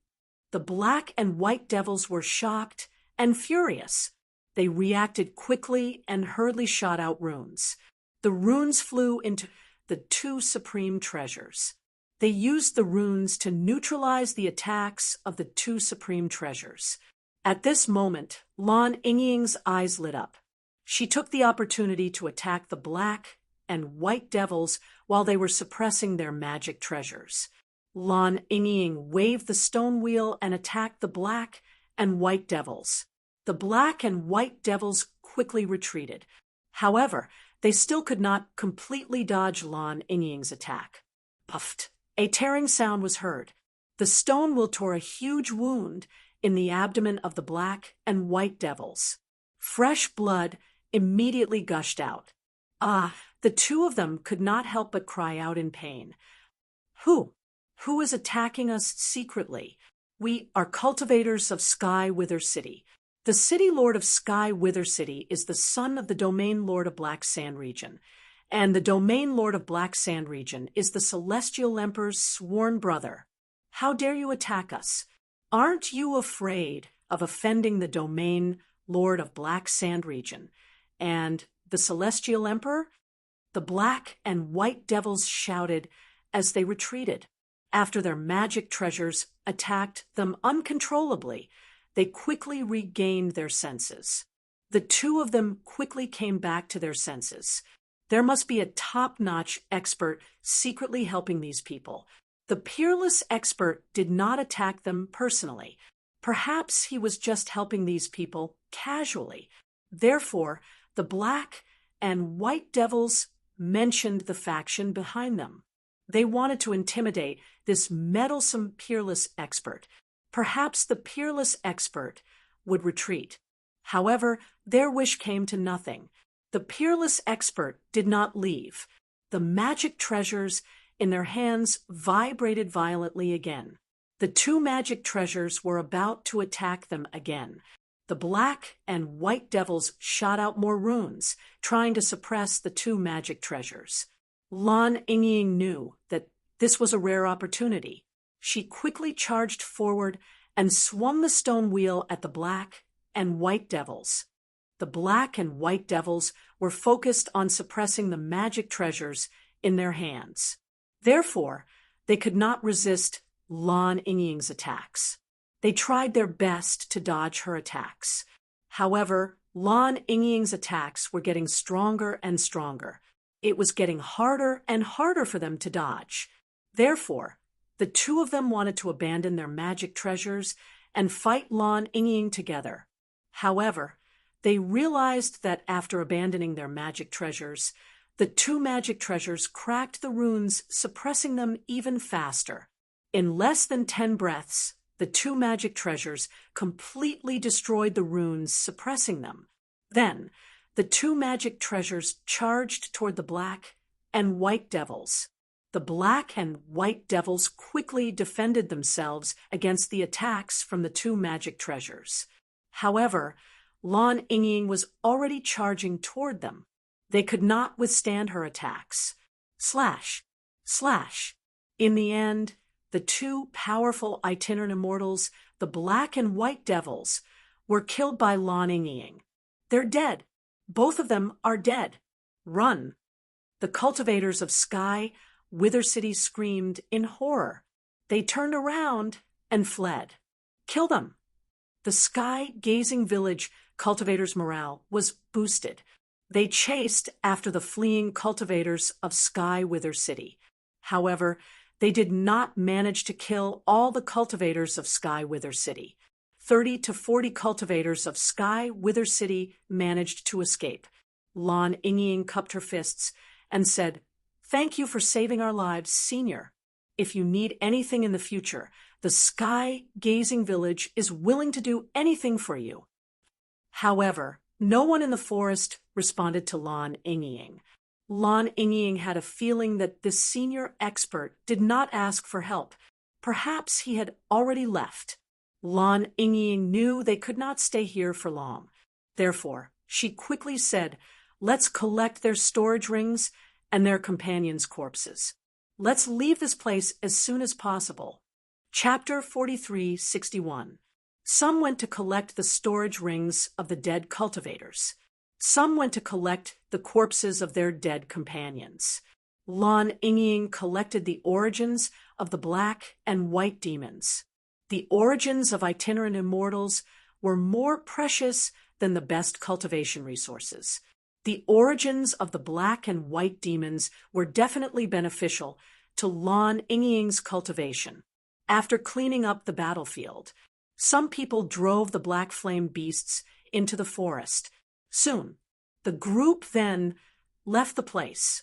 The black and white devils were shocked and furious. They reacted quickly and hurriedly shot out runes. The runes flew into the two supreme treasures. They used the runes to neutralize the attacks of the two supreme treasures. At this moment, Lan Yingying's eyes lit up. She took the opportunity to attack the black and white devils while they were suppressing their magic treasures. Lan Yingying waved the stone wheel and attacked the black and white devils. The black and white devils quickly retreated. However, they still could not completely dodge Lan Yingying's attack. Puffed. A tearing sound was heard. The stone wheel tore a huge wound in the abdomen of the black and white devils. Fresh blood immediately gushed out. The two of them could not help but cry out in pain. Who is attacking us secretly? We are cultivators of Sky Wither City. The city lord of Sky Wither City is the son of the domain lord of Black Sand Region, and the domain lord of Black Sand Region is the Celestial Emperor's sworn brother. How dare you attack us? Aren't you afraid of offending the domain lord of Black Sand Region and the Celestial Emperor? The black and white devils shouted as they retreated. After their magic treasures attacked them uncontrollably, they quickly regained their senses. The two of them quickly came back to their senses. There must be a top-notch expert secretly helping these people. The peerless expert did not attack them personally. Perhaps he was just helping these people casually. Therefore, the Black and White Devils mentioned the faction behind them. They wanted to intimidate this meddlesome peerless expert. Perhaps the peerless expert would retreat. However, their wish came to nothing. The peerless expert did not leave. The magic treasures in their hands vibrated violently again. The two magic treasures were about to attack them again. The Black and White Devils shot out more runes, trying to suppress the two magic treasures. Lan Yingying knew that this was a rare opportunity. She quickly charged forward and swung the stone wheel at the Black and White Devils. The Black and White Devils were focused on suppressing the magic treasures in their hands. Therefore, they could not resist Lan Yingying's attacks. They tried their best to dodge her attacks. However, Lan Yingying's attacks were getting stronger and stronger. It was getting harder and harder for them to dodge. Therefore, the two of them wanted to abandon their magic treasures and fight Lan Yingying together. However, they realized that after abandoning their magic treasures, the two magic treasures cracked the runes, suppressing them even faster. In less than 10 breaths, the two magic treasures completely destroyed the runes, suppressing them. Then, the two magic treasures charged toward the Black and White Devils. The Black and White Devils quickly defended themselves against the attacks from the two magic treasures. However, Lan Yingying was already charging toward them. They could not withstand her attacks. Slash! Slash! In the end, the two powerful itinerant immortals, the Black and White Devils, were killed by Lan Yingying. They're dead. Both of them are dead. Run! The cultivators of Sky Wither City screamed in horror. They turned around and fled. Kill them! The Sky-gazing village cultivators' morale was boosted. They chased after the fleeing cultivators of Sky Wither City. However, they did not manage to kill all the cultivators of Sky Wither City. 30 to 40 cultivators of Sky Wither City managed to escape. Lan Yingying cupped her fists and said, "Thank you for saving our lives, Senior. If you need anything in the future, the Sky-gazing village is willing to do anything for you." However, no one in the forest responded to Lan Yingying. Lan Yingying had a feeling that this senior expert did not ask for help. Perhaps he had already left. Lan Yingying knew they could not stay here for long. Therefore, she quickly said, "Let's collect their storage rings and their companions' corpses. Let's leave this place as soon as possible." Chapter 43:61. Some went to collect the storage rings of the dead cultivators. Some went to collect the corpses of their dead companions. Lan Yingying collected the origins of the Black and White demons. The origins of itinerant immortals were more precious than the best cultivation resources. The origins of the Black and White demons were definitely beneficial to Lan Yingying's cultivation. After cleaning up the battlefield, some people drove the black flame beasts into the forest. Soon, the group then left the place.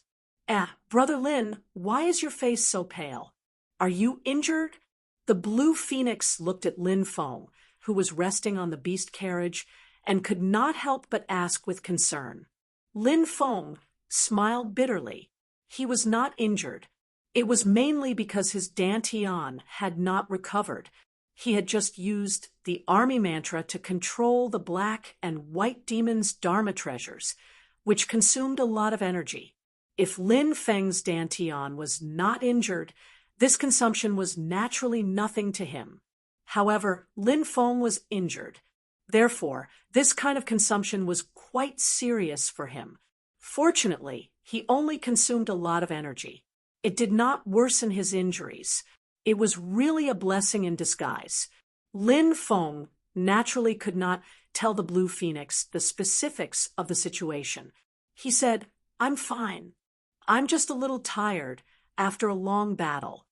Brother Lin, why is your face so pale? Are you injured?" The blue phoenix looked at Lin Feng, who was resting on the beast carriage, and could not help but ask with concern. Lin Feng smiled bitterly. He was not injured. It was mainly because his dantian had not recovered. He had just used the army mantra to control the Black and White demons' Dharma treasures, which consumed a lot of energy. If Lin Feng's dantian was not injured, this consumption was naturally nothing to him. However, Lin Feng was injured. Therefore, this kind of consumption was quite serious for him. Fortunately, he only consumed a lot of energy. It did not worsen his injuries. It was really a blessing in disguise. Lin Feng naturally could not tell the Blue Phoenix the specifics of the situation. He said, "I'm fine. I'm just a little tired after a long battle."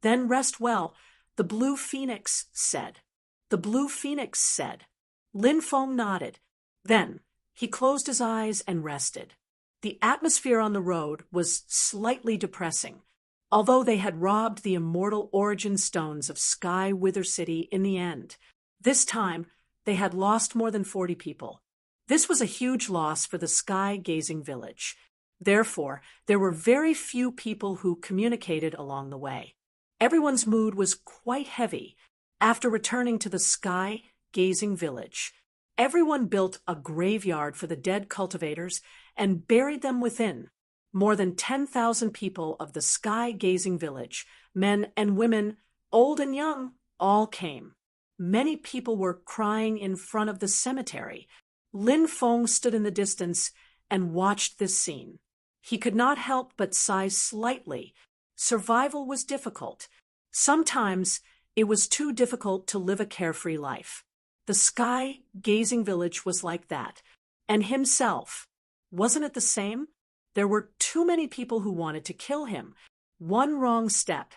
"Then rest well," the Blue Phoenix said. The Blue Phoenix said. Lin Feng nodded. Then he closed his eyes and rested. The atmosphere on the road was slightly depressing, although they had robbed the immortal origin stones of Sky Wither City in the end. This time, they had lost more than 40 people. This was a huge loss for the sky-gazing village. Therefore, there were very few people who communicated along the way. Everyone's mood was quite heavy. After returning to the sky-gazing village, everyone built a graveyard for the dead cultivators and buried them within. More than 10,000 people of the sky-gazing village, men and women, old and young, all came. Many people were crying in front of the cemetery. Lin Feng stood in the distance and watched this scene. He could not help but sigh slightly. Survival was difficult. Sometimes it was too difficult to live a carefree life. The sky-gazing village was like that. And himself, wasn't it the same? There were too many people who wanted to kill him. One wrong step,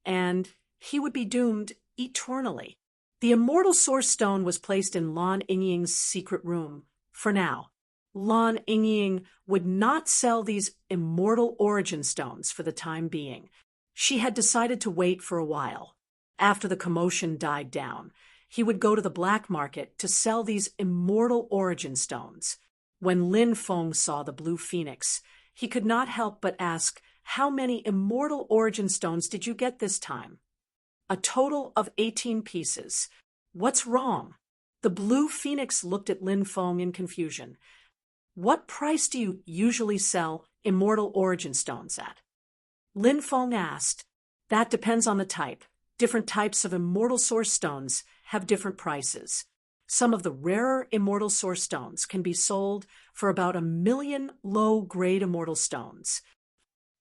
and he would be doomed eternally. The immortal source stone was placed in Lan Yingying's secret room. For now, Lan Yingying would not sell these immortal origin stones for the time being. She had decided to wait for a while. After the commotion died down, he would go to the black market to sell these immortal origin stones. When Lin Feng saw the Blue Phoenix, he could not help but ask, "How many immortal origin stones did you get this time?" "A total of 18 pieces. What's wrong?" The Blue Phoenix looked at Lin Feng in confusion. "What price do you usually sell immortal origin stones at?" Lin Feng asked. "That depends on the type. Different types of immortal source stones have different prices. Some of the rarer immortal source stones can be sold for about 1,000,000 low-grade immortal stones.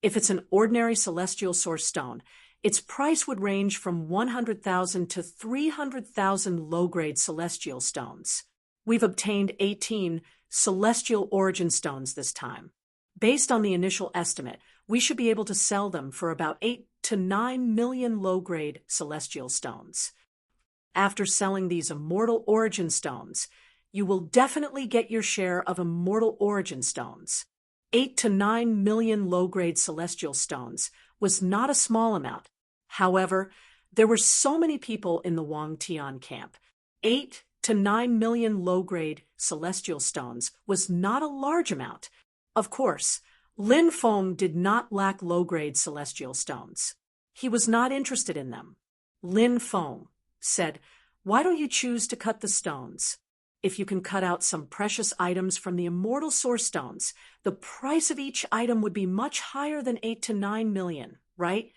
If it's an ordinary celestial source stone, its price would range from 100,000 to 300,000 low-grade celestial stones. We've obtained 18 celestial origin stones this time. Based on the initial estimate, we should be able to sell them for about 8 to 9 million low-grade celestial stones. After selling these immortal origin stones, you will definitely get your share of immortal origin stones. 8 to 9 million low-grade celestial stones was not a small amount. However, there were so many people in the Wang Tian camp. 8 to 9 million low-grade celestial stones was not a large amount. Of course, Lin Feng did not lack low-grade celestial stones. He was not interested in them. Lin Feng said, "Why don't you choose to cut the stones? If you can cut out some precious items from the immortal source stones, the price of each item would be much higher than 8 to 9 million, right?"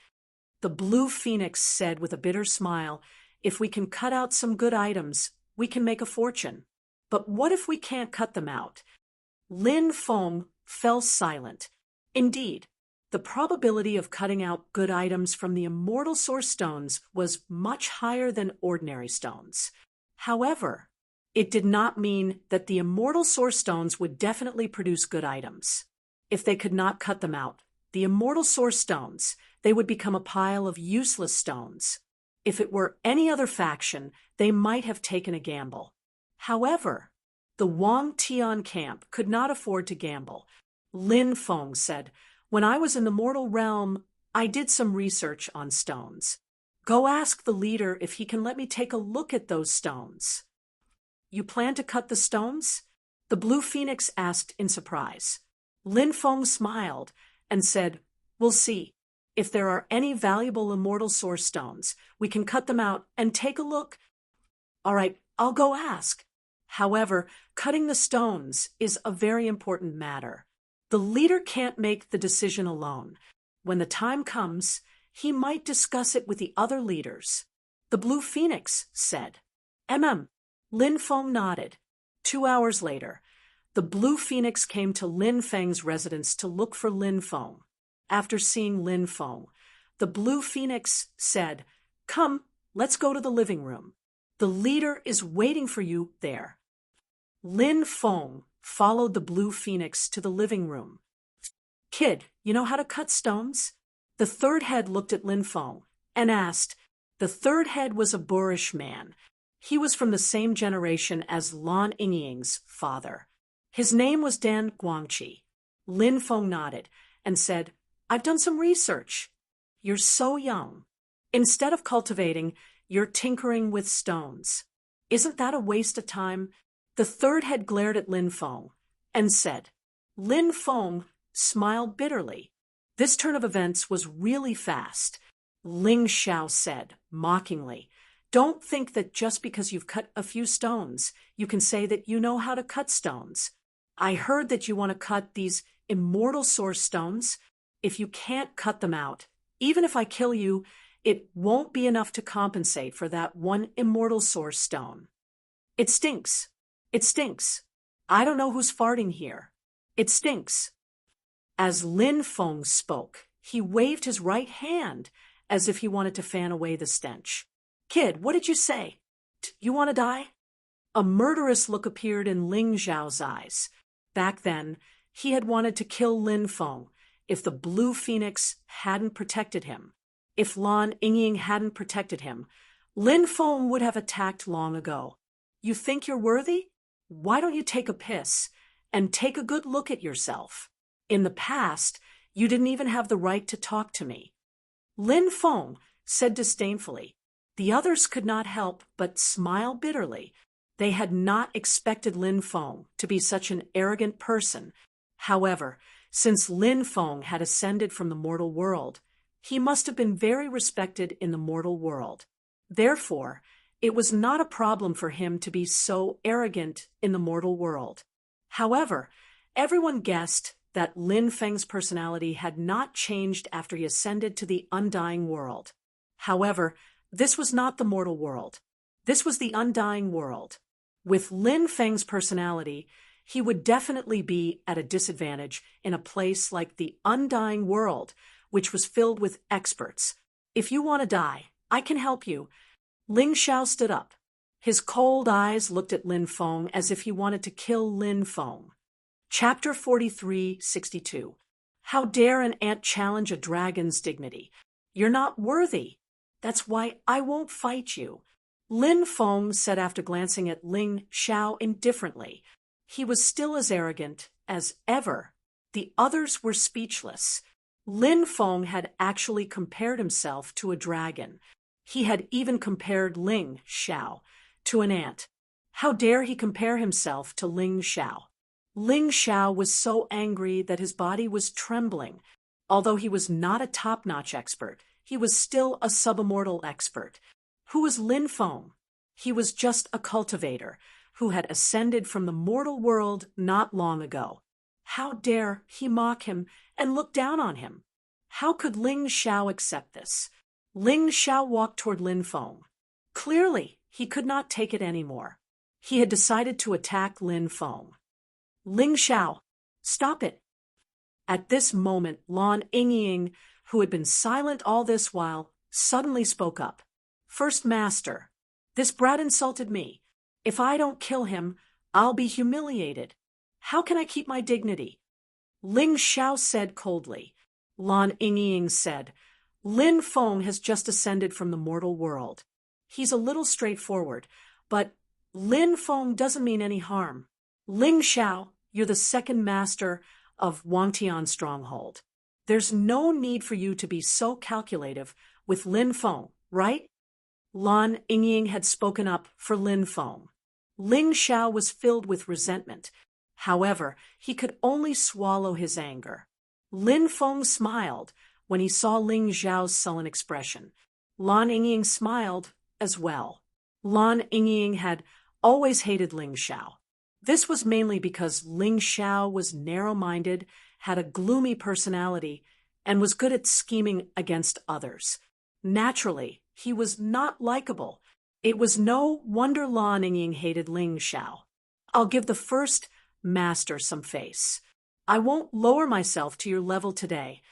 The Blue Phoenix said with a bitter smile, "If we can cut out some good items, we can make a fortune. But what if we can't cut them out?" Lin Feng fell silent. Indeed, the probability of cutting out good items from the immortal source stones was much higher than ordinary stones. However, it did not mean that the immortal source stones would definitely produce good items. If they could not cut them out, the immortal source stones, they would become a pile of useless stones. If it were any other faction, they might have taken a gamble. However, the Wang Tian camp could not afford to gamble. Lin Feng said, "When I was in the mortal realm, I did some research on stones. Go ask the leader if he can let me take a look at those stones." "You plan to cut the stones?" the Blue Phoenix asked in surprise. Lin Feng smiled and said, "We'll see. If there are any valuable immortal source stones, we can cut them out and take a look." "All right, I'll go ask." However, cutting the stones is a very important matter. The leader can't make the decision alone. When the time comes, he might discuss it with the other leaders. The Blue Phoenix said. Lin Feng nodded. 2 hours later, the Blue Phoenix came to Lin Feng's residence to look for Lin Feng. After seeing Lin Feng, the Blue Phoenix said, "Come, let's go to the living room. The leader is waiting for you there." Lin Feng followed the blue phoenix to the living room. Kid, you know how to cut stones? The third head looked at Lin Feng and asked. The third head was a boorish man. He was from the same generation as Lan Yingying's father. His name was Dan Guangqi. Lin Feng nodded and said, I've done some research. You're so young. Instead of cultivating, you're tinkering with stones. Isn't that a waste of time? The third head glared at Lin Feng and said. Lin Feng smiled bitterly. This turn of events was really fast. Ling Xiao said, mockingly, Don't think that just because you've cut a few stones, you can say that you know how to cut stones. I heard that you want to cut these immortal source stones. If you can't cut them out, even if I kill you, it won't be enough to compensate for that one immortal source stone. It stinks. It stinks. I don't know who's farting here. It stinks. As Lin Feng spoke, he waved his right hand as if he wanted to fan away the stench. Kid, what did you say? You want to die? A murderous look appeared in Ling Zhao's eyes. Back then, he had wanted to kill Lin Feng if the blue phoenix hadn't protected him. If Lan Yingying hadn't protected him, Lin Feng would have attacked long ago. You think you're worthy? Why don't you take a piss and take a good look at yourself? In the past, you didn't even have the right to talk to me. Lin Feng said disdainfully. The others could not help but smile bitterly. They had not expected Lin Feng to be such an arrogant person. However, since Lin Feng had ascended from the mortal world, he must have been very respected in the mortal world. Therefore, it was not a problem for him to be so arrogant in the mortal world. However, everyone guessed that Lin Feng's personality had not changed after he ascended to the undying world. However, this was not the mortal world. This was the undying world. With Lin Feng's personality, he would definitely be at a disadvantage in a place like the undying world, which was filled with experts. If you want to die, I can help you. Ling Xiao stood up. His cold eyes looked at Lin Feng as if he wanted to kill Lin Feng. Chapter 43:62. How dare an ant challenge a dragon's dignity? You're not worthy. That's why I won't fight you. Lin Feng said after glancing at Ling Xiao indifferently. He was still as arrogant as ever. The others were speechless. Lin Feng had actually compared himself to a dragon. He had even compared Ling Xiao to an ant. How dare he compare himself to Ling Xiao? Ling Xiao was so angry that his body was trembling. Although he was not a top-notch expert, he was still a subimmortal expert. Who was Lin Feng? He was just a cultivator who had ascended from the mortal world not long ago. How dare he mock him and look down on him? How could Ling Xiao accept this? Ling Xiao walked toward Lin Feng. Clearly, he could not take it anymore. He had decided to attack Lin Feng. Ling Xiao, stop it. At this moment, Lan Yingying, who had been silent all this while, suddenly spoke up. First Master, this brat insulted me. If I don't kill him, I'll be humiliated. How can I keep my dignity? Ling Xiao said coldly. Lan Yingying said, Lin Feng has just ascended from the mortal world. He's a little straightforward, but Lin Feng doesn't mean any harm. Ling Xiao, you're the second master of Wangtian Stronghold. There's no need for you to be so calculative with Lin Feng, right? Lan Yingying had spoken up for Lin Feng. Ling Xiao was filled with resentment. However, he could only swallow his anger. Lin Feng smiled when he saw Ling Xiao's sullen expression. Lan Yingying smiled as well. Lan Yingying had always hated Ling Xiao. This was mainly because Ling Xiao was narrow-minded, had a gloomy personality, and was good at scheming against others. Naturally, he was not likable. It was no wonder Lan Yingying hated Ling Xiao. I'll give the first master some face. I won't lower myself to your level today,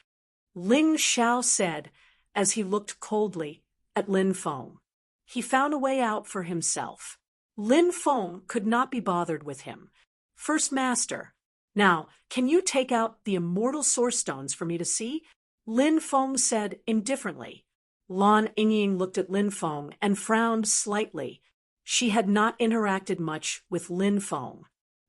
Ling Xiao said as he looked coldly at Lin Feng. He found a way out for himself. Lin Feng could not be bothered with him. First Master, now, can you take out the immortal source stones for me to see? Lin Feng said indifferently. Lan Yingying looked at Lin Feng and frowned slightly. She had not interacted much with Lin Feng.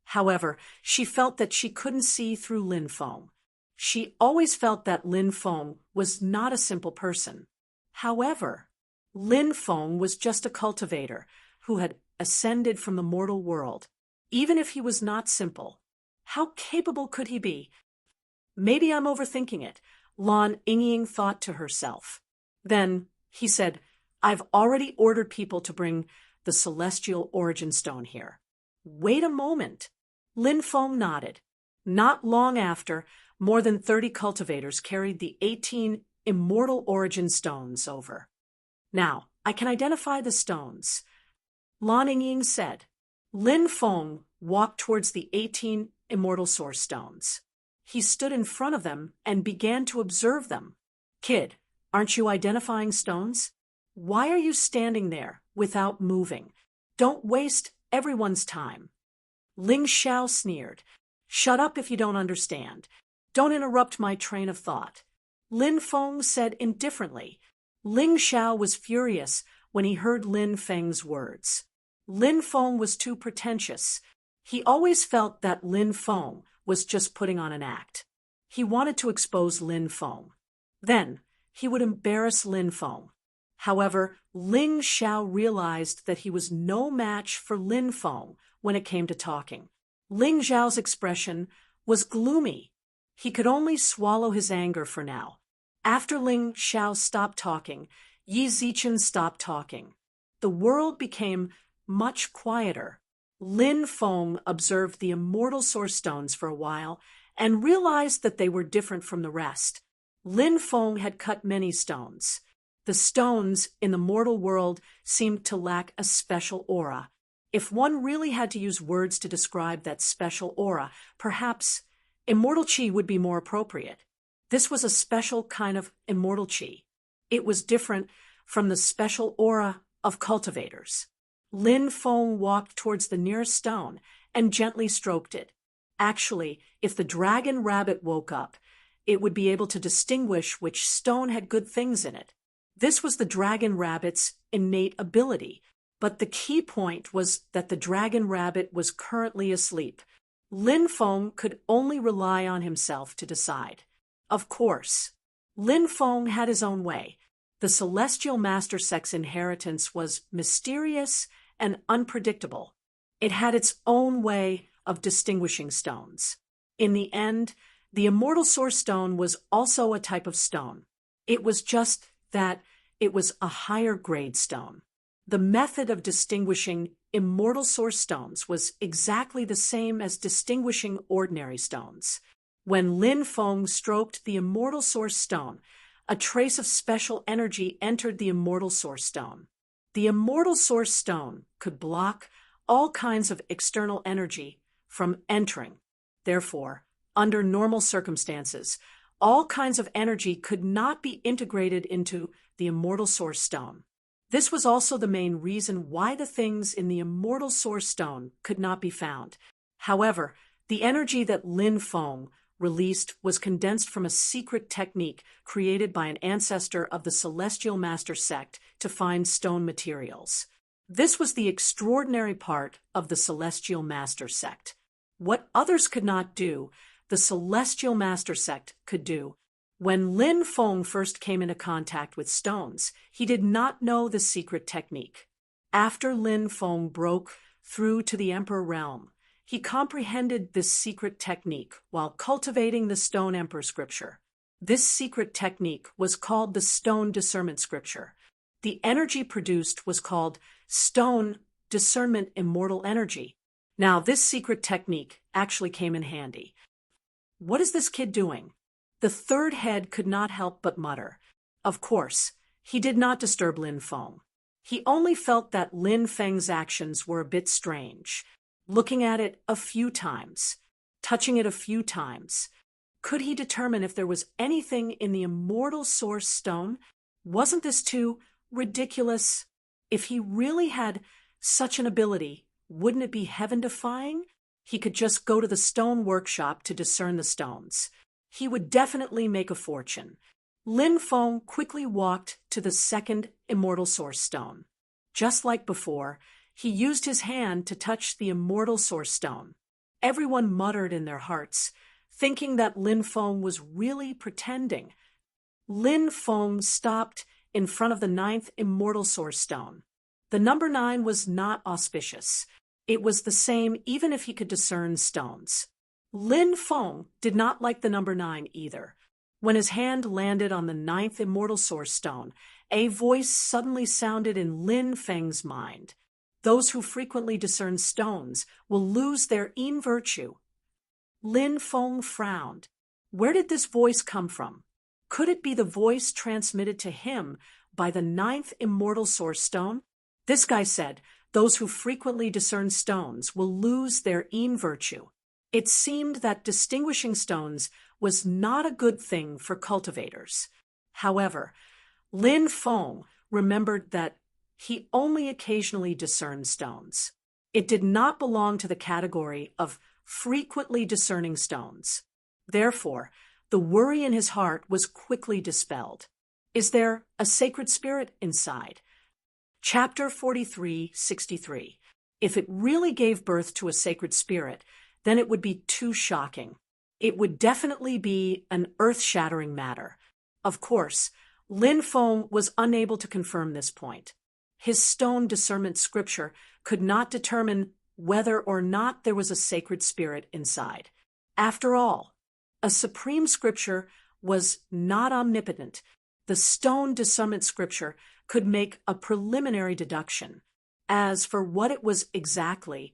However, she felt that she couldn't see through Lin Feng. She always felt that Lin Feng was not a simple person. However, Lin Feng was just a cultivator who had ascended from the mortal world. Even if he was not simple, how capable could he be? Maybe I'm overthinking it, Lan Yingying thought to herself. Then he said, I've already ordered people to bring the celestial origin stone here. Wait a moment. Lin Feng nodded. Not long after, more than 30 cultivators carried the 18 immortal origin stones over. Now, I can identify the stones, Lan Yingying said. Lin Feng walked towards the 18 immortal source stones. He stood in front of them and began to observe them. Kid, aren't you identifying stones? Why are you standing there without moving? Don't waste everyone's time. Ling Xiao sneered. Shut up if you don't understand. Don't interrupt my train of thought. Lin Feng said indifferently. Ling Xiao was furious when he heard Lin Feng's words. Lin Feng was too pretentious. He always felt that Lin Feng was just putting on an act. He wanted to expose Lin Feng. Then he would embarrass Lin Feng. However, Ling Xiao realized that he was no match for Lin Feng when it came to talking. Ling Xiao's expression was gloomy. He could only swallow his anger for now. After Ling Xiao stopped talking, Yi Zichen stopped talking. The world became much quieter. Lin Feng observed the immortal source stones for a while and realized that they were different from the rest. Lin Feng had cut many stones. The stones in the mortal world seemed to lack a special aura. If one really had to use words to describe that special aura, perhaps immortal qi would be more appropriate. This was a special kind of immortal qi. It was different from the special aura of cultivators. Lin Feng walked towards the nearest stone and gently stroked it. Actually, if the dragon rabbit woke up, it would be able to distinguish which stone had good things in it. This was the dragon rabbit's innate ability, but the key point was that the dragon rabbit was currently asleep. Lin Feng could only rely on himself to decide. Of course, Lin Feng had his own way. The celestial master sect's inheritance was mysterious and unpredictable. It had its own way of distinguishing stones. In the end, the immortal source stone was also a type of stone. It was just that it was a higher grade stone. The method of distinguishing immortal source stones was exactly the same as distinguishing ordinary stones. When Lin Feng stroked the immortal source stone, a trace of special energy entered the immortal source stone. The immortal source stone could block all kinds of external energy from entering. Therefore, under normal circumstances, all kinds of energy could not be integrated into the immortal source stone. This was also the main reason why the things in the immortal source stone could not be found. However, the energy that Lin Feng released was condensed from a secret technique created by an ancestor of the Celestial Master sect to find stone materials. This was the extraordinary part of the Celestial Master sect. What others could not do, the Celestial Master sect could do. When Lin Feng first came into contact with stones, he did not know the secret technique. After Lin Feng broke through to the Emperor realm, he comprehended this secret technique while cultivating the Stone Emperor scripture. This secret technique was called the Stone Discernment scripture. The energy produced was called Stone Discernment Immortal Energy. Now, this secret technique actually came in handy. What is this kid doing? The third head could not help but mutter. Of course, he did not disturb Lin Feng. He only felt that Lin Feng's actions were a bit strange. Looking at it a few times, touching it a few times, could he determine if there was anything in the immortal source stone? Wasn't this too ridiculous? If he really had Such an ability, wouldn't it be heaven-defying? He could just go to the stone workshop to discern the stones. He would definitely make a fortune. Lin Feng quickly walked to the second immortal source stone. Just like before, he used his hand to touch the immortal source stone. Everyone muttered in their hearts, thinking that Lin Feng was really pretending. Lin Feng stopped in front of the ninth immortal source stone. The number 9 was not auspicious. It was the same even if he could discern stones. Lin Feng did not like the number 9 either. When his hand landed on the ninth immortal source stone, a voice suddenly sounded in Lin Feng's mind. Those who frequently discern stones will lose their yin virtue. Lin Feng frowned. Where did this voice come from? Could it be the voice transmitted to him by the ninth immortal source stone? This guy said, those who frequently discern stones will lose their yin virtue. It seemed that distinguishing stones was not a good thing for cultivators. However, Lin Feng remembered that he only occasionally discerned stones. It did not belong to the category of frequently discerning stones. Therefore, the worry in his heart was quickly dispelled. Is there a sacred spirit inside? Chapter 43:63. If it really gave birth to a sacred spirit, then it would be too shocking. It would definitely be an earth-shattering matter. Of course, Lin Feng was unable to confirm this point. His stone discernment scripture could not determine whether or not there was a sacred spirit inside. After all, a supreme scripture was not omnipotent. The stone discernment scripture could make a preliminary deduction. As for what it was exactly,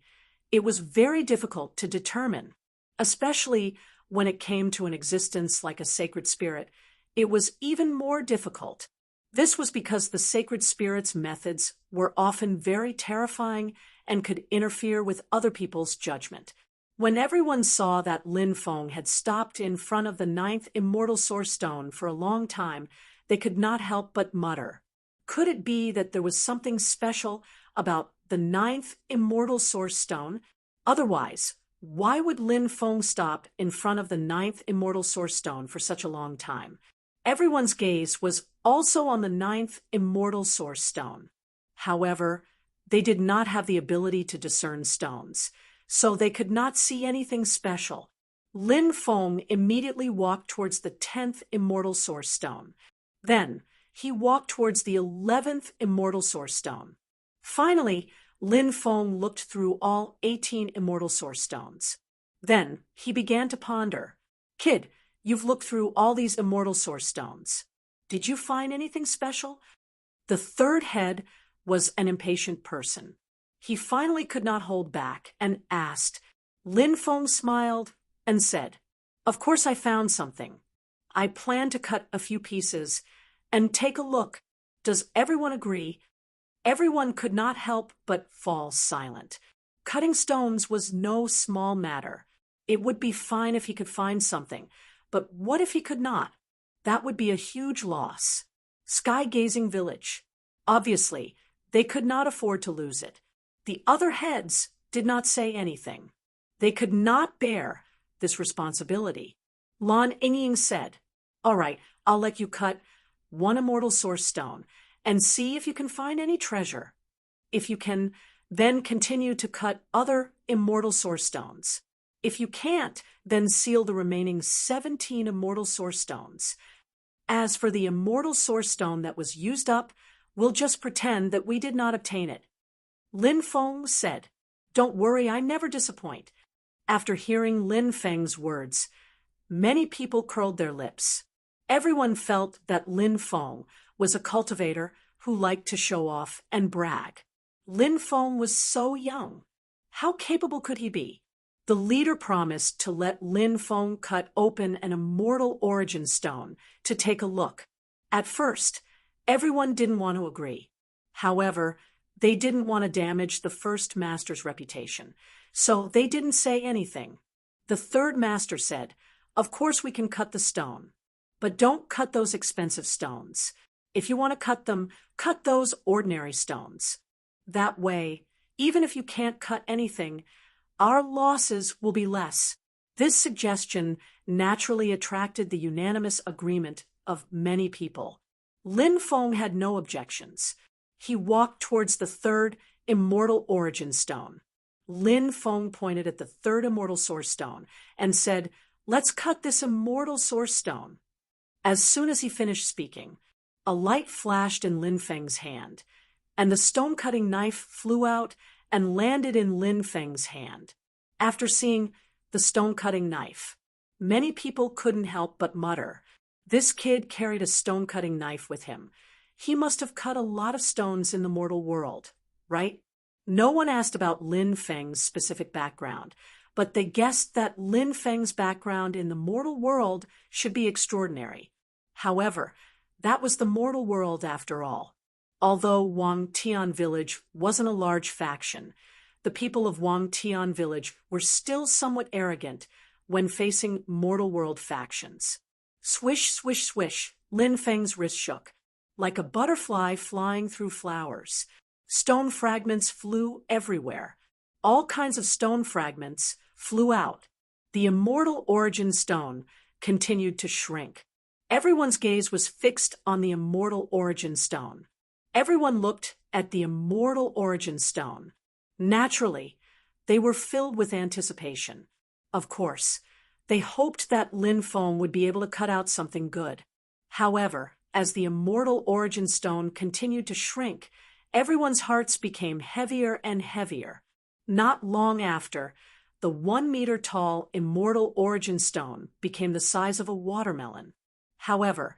it was very difficult to determine, especially when it came to an existence like a sacred spirit. It was even more difficult. This was because the sacred spirit's methods were often very terrifying and could interfere with other people's judgment. When everyone saw that Lin Feng had stopped in front of the ninth immortal source stone for a long time, they could not help but mutter. Could it be that there was something special about the ninth immortal source stone? Otherwise, why would Lin Feng stop in front of the ninth immortal source stone for such a long time? Everyone's gaze was also on the ninth immortal source stone. However, they did not have the ability to discern stones, so they could not see anything special. Lin Feng immediately walked towards the 10th immortal source stone. Then, he walked towards the 11th immortal source stone. Finally, Lin Feng looked through all 18 immortal source stones. Then, he began to ponder. Kid, you've looked through all these immortal source stones. Did you find anything special? The third head was an impatient person. He finally could not hold back and asked. Lin Feng smiled and said, Of course I found something. I plan to cut a few pieces and take a look. Does everyone agree? Everyone could not help but fall silent. Cutting stones was no small matter. It would be fine if he could find something, but what if he could not? That would be a huge loss. Sky-gazing village. Obviously, they could not afford to lose it. The other heads did not say anything. They could not bear this responsibility. Lan Yingying said, All right, I'll let you cut one immortal source stone and see if you can find any treasure. If you can, then continue to cut other immortal source stones. If you can't, then seal the remaining 17 immortal source stones. As for the immortal source stone that was used up, we'll just pretend that we did not obtain it. Lin Feng said, Don't worry, I never disappoint. After hearing Lin Feng's words, many people curled their lips. Everyone felt that Lin Feng was a cultivator who liked to show off and brag. Lin Feng was so young. How capable could he be? The leader promised to let Lin Feng cut open an immortal origin stone to take a look. At first, everyone didn't want to agree. However, they didn't want to damage the first master's reputation, so they didn't say anything. The third master said, Of course we can cut the stone, but don't cut those expensive stones. If you want to cut them, cut those ordinary stones. That way, Even if you can't cut anything, our losses will be less. This suggestion naturally attracted the unanimous agreement of many people. Lin Feng had no objections. He walked towards the third immortal origin stone. Lin Feng pointed at the third immortal source stone and said, "Let's cut this immortal source stone." As soon as he finished speaking, a light flashed in Lin Feng's hand, and the stone-cutting knife flew out and landed in Lin Feng's hand. After seeing the stone-cutting knife, many people couldn't help but mutter, "This kid carried a stone-cutting knife with him. He must have cut a lot of stones in the mortal world, right?" No one asked about Lin Feng's specific background, but they guessed that Lin Feng's background in the mortal world should be extraordinary. However, that was the mortal world after all. Although Wang Tian Village wasn't a large faction, the people of Wang Tian Village were still somewhat arrogant when facing mortal world factions. Swish, swish, swish, Lin Feng's wrist shook, like a butterfly flying through flowers. Stone fragments flew everywhere. All kinds of stone fragments flew out. The immortal origin stone continued to shrink. Everyone's gaze was fixed on the immortal origin stone. Everyone looked at the immortal origin stone. Naturally, they were filled with anticipation. Of course, they hoped that Lin Feng would be able to cut out something good. However, as the immortal origin stone continued to shrink, everyone's hearts became heavier and heavier. Not long after, the 1-meter-tall immortal origin stone became the size of a watermelon. However,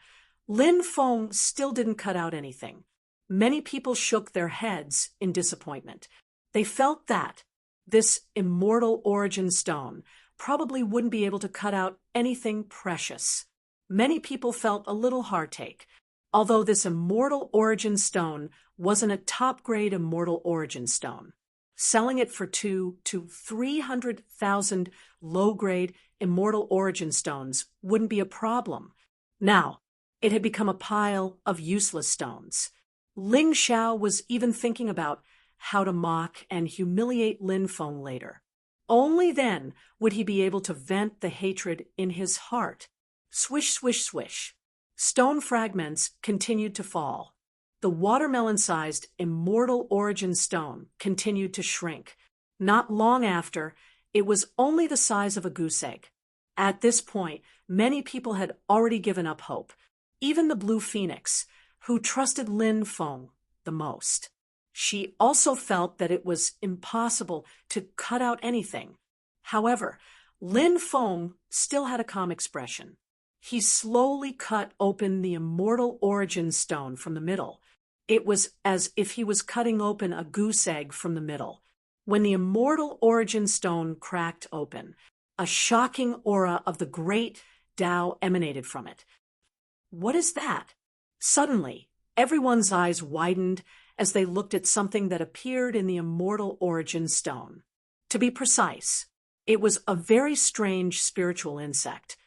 Lin Feng still didn't cut out anything. Many people shook their heads in disappointment. They felt that this immortal origin stone probably wouldn't be able to cut out anything precious. Many people felt a little heartache. Although this immortal origin stone wasn't a top-grade immortal origin stone, selling it for 200,000 to 300,000 low-grade immortal origin stones wouldn't be a problem. Now, it had become a pile of useless stones. Ling Xiao was even thinking about how to mock and humiliate Lin Feng later. Only then would he be able to vent the hatred in his heart. Swish, swish, swish. Stone fragments continued to fall. The watermelon-sized immortal origin stone continued to shrink. Not long after, it was only the size of a goose egg. At this point, many people had already given up hope. Even the Blue Phoenix, who trusted Lin Feng the most. She also felt that it was impossible to cut out anything. However, Lin Feng still had a calm expression. He slowly cut open the immortal origin stone from the middle. It was as if he was cutting open a goose egg from the middle. When the immortal origin stone cracked open, a shocking aura of the great Tao emanated from it. What is that? Suddenly, everyone's eyes widened as they looked at something that appeared in the immortal origin stone. To be precise, it was a very strange spiritual insect.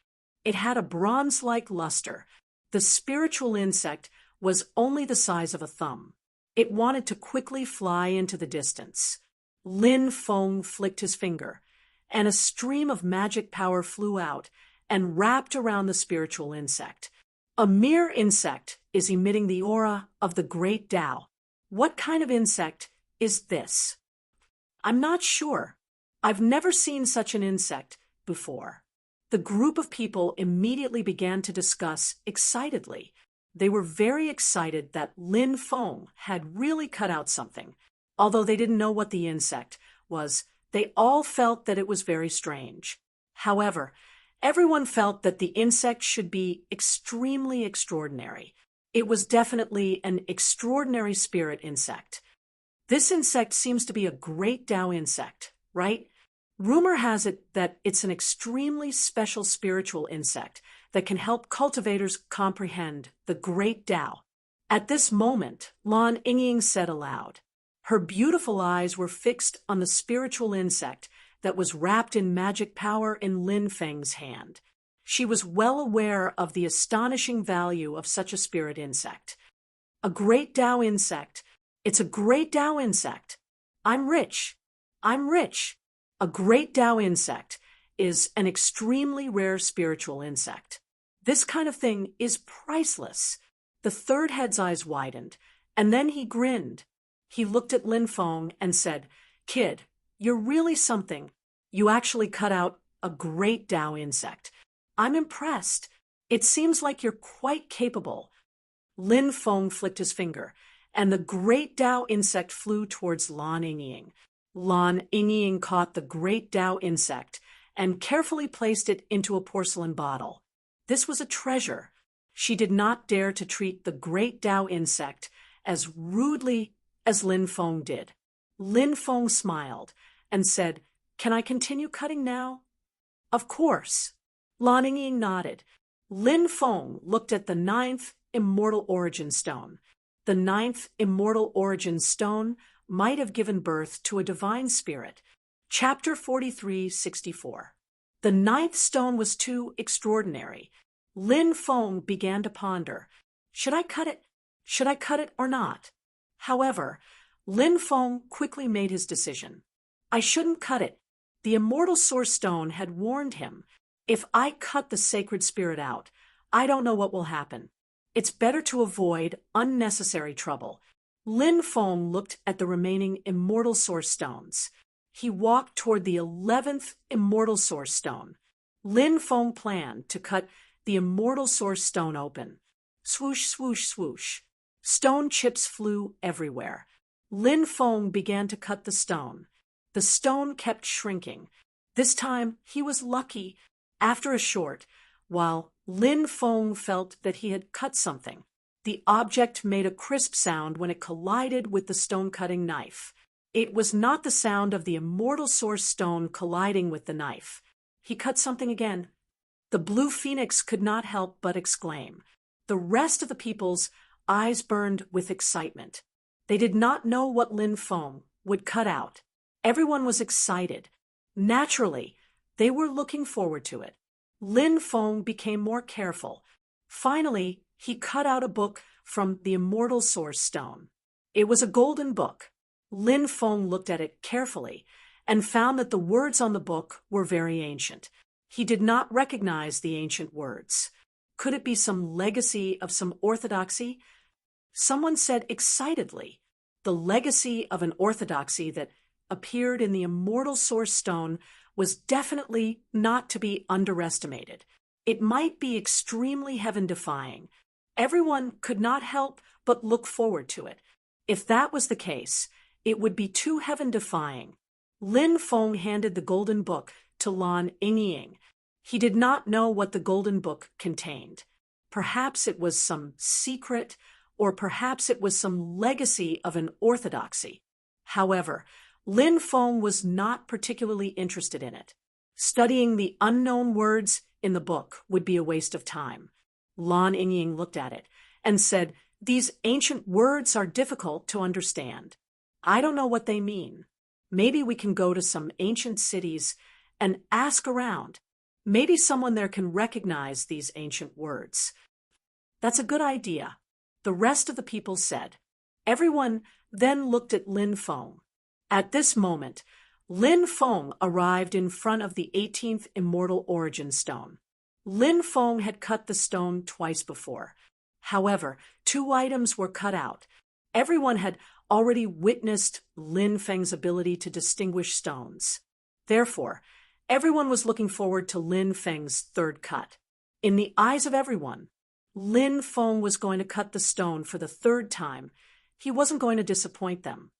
It had a bronze-like luster. The spiritual insect was only the size of a thumb. It wanted to quickly fly into the distance. Lin Feng flicked his finger, and a stream of magic power flew out and wrapped around the spiritual insect. A mere insect is emitting the aura of the great Tao. What kind of insect is this? I'm not sure. I've never seen such an insect before. The group of people immediately began to discuss excitedly. They were very excited that Lin Feng had really cut out something. Although they didn't know what the insect was, they all felt that it was very strange. However, everyone felt that the insect should be extremely extraordinary. It was definitely an extraordinary spirit insect. This insect seems to be a great Tao insect, right? Rumor has it that it's an extremely special spiritual insect that can help cultivators comprehend the great Tao. At this moment, Lan Yingying said aloud. Her beautiful eyes were fixed on the spiritual insect that was wrapped in magic power in Lin Feng's hand. She was well aware of the astonishing value of such a spirit insect. A great Tao insect. It's a great Tao insect. I'm rich. I'm rich. A great Tao insect is an extremely rare spiritual insect. This kind of thing is priceless. The third head's eyes widened, and then he grinned. He looked at Lin Feng and said, "Kid, you're really something. You actually cut out a great Tao insect. I'm impressed. It seems like you're quite capable." Lin Feng flicked his finger, and the great Tao insect flew towards Lan Yingying. Lan Yingying caught the great Tao insect and carefully placed it into a porcelain bottle. This was a treasure. She did not dare to treat the great Tao insect as rudely as Lin Feng did. Lin Feng smiled and said, "Can I continue cutting now?" "Of course." Lan Yingying nodded. Lin Feng looked at the 9th immortal origin stone. The 9th immortal origin stone might have given birth to a divine spirit. Chapter 43:64. The 9th stone was too extraordinary. Lin Feng began to ponder. Should I cut it? Should I cut it or not? However, Lin Feng quickly made his decision. I shouldn't cut it. The immortal source stone had warned him. If I cut the sacred spirit out, I don't know what will happen. It's better to avoid unnecessary trouble. Lin Feng looked at the remaining immortal source stones. He walked toward the 11th immortal source stone. Lin Feng planned to cut the immortal source stone open. Swoosh, swoosh, swoosh. Stone chips flew everywhere. Lin Feng began to cut the stone. The stone kept shrinking. This time he was lucky. After a short, while Lin Feng felt that he had cut something, the object made a crisp sound when it collided with the stone-cutting knife. It was not the sound of the immortal source stone colliding with the knife. He cut something again. The blue phoenix could not help but exclaim. The rest of the people's eyes burned with excitement. They did not know what Lin Feng would cut out. Everyone was excited. Naturally, they were looking forward to it. Lin Feng became more careful. Finally, he cut out a book from the immortal source stone. It was a golden book. Lin Feng looked at it carefully and found that the words on the book were very ancient. He did not recognize the ancient words. Could it be some legacy of some orthodoxy? Someone said excitedly, the legacy of an orthodoxy that appeared in the immortal source stone was definitely not to be underestimated. It might be extremely heaven-defying. Everyone could not help but look forward to it. If that was the case, it would be too heaven-defying. Lin Feng handed the golden book to Lan Yingying. He did not know what the golden book contained. Perhaps it was some secret, or perhaps it was some legacy of an orthodoxy. However, Lin Feng was not particularly interested in it. Studying the unknown words in the book would be a waste of time. Lan Yingying looked at it and said, "These ancient words are difficult to understand. I don't know what they mean. Maybe we can go to some ancient cities and ask around. Maybe someone there can recognize these ancient words." "That's a good idea," the rest of the people said. Everyone then looked at Lin Feng. At this moment, Lin Feng arrived in front of the 18th immortal origin stone. Lin Feng had cut the stone twice before. However, 2 items were cut out. Everyone had already witnessed Lin Feng's ability to distinguish stones. Therefore, everyone was looking forward to Lin Feng's third cut. In the eyes of everyone, Lin Feng was going to cut the stone for the 3rd time. He wasn't going to disappoint them.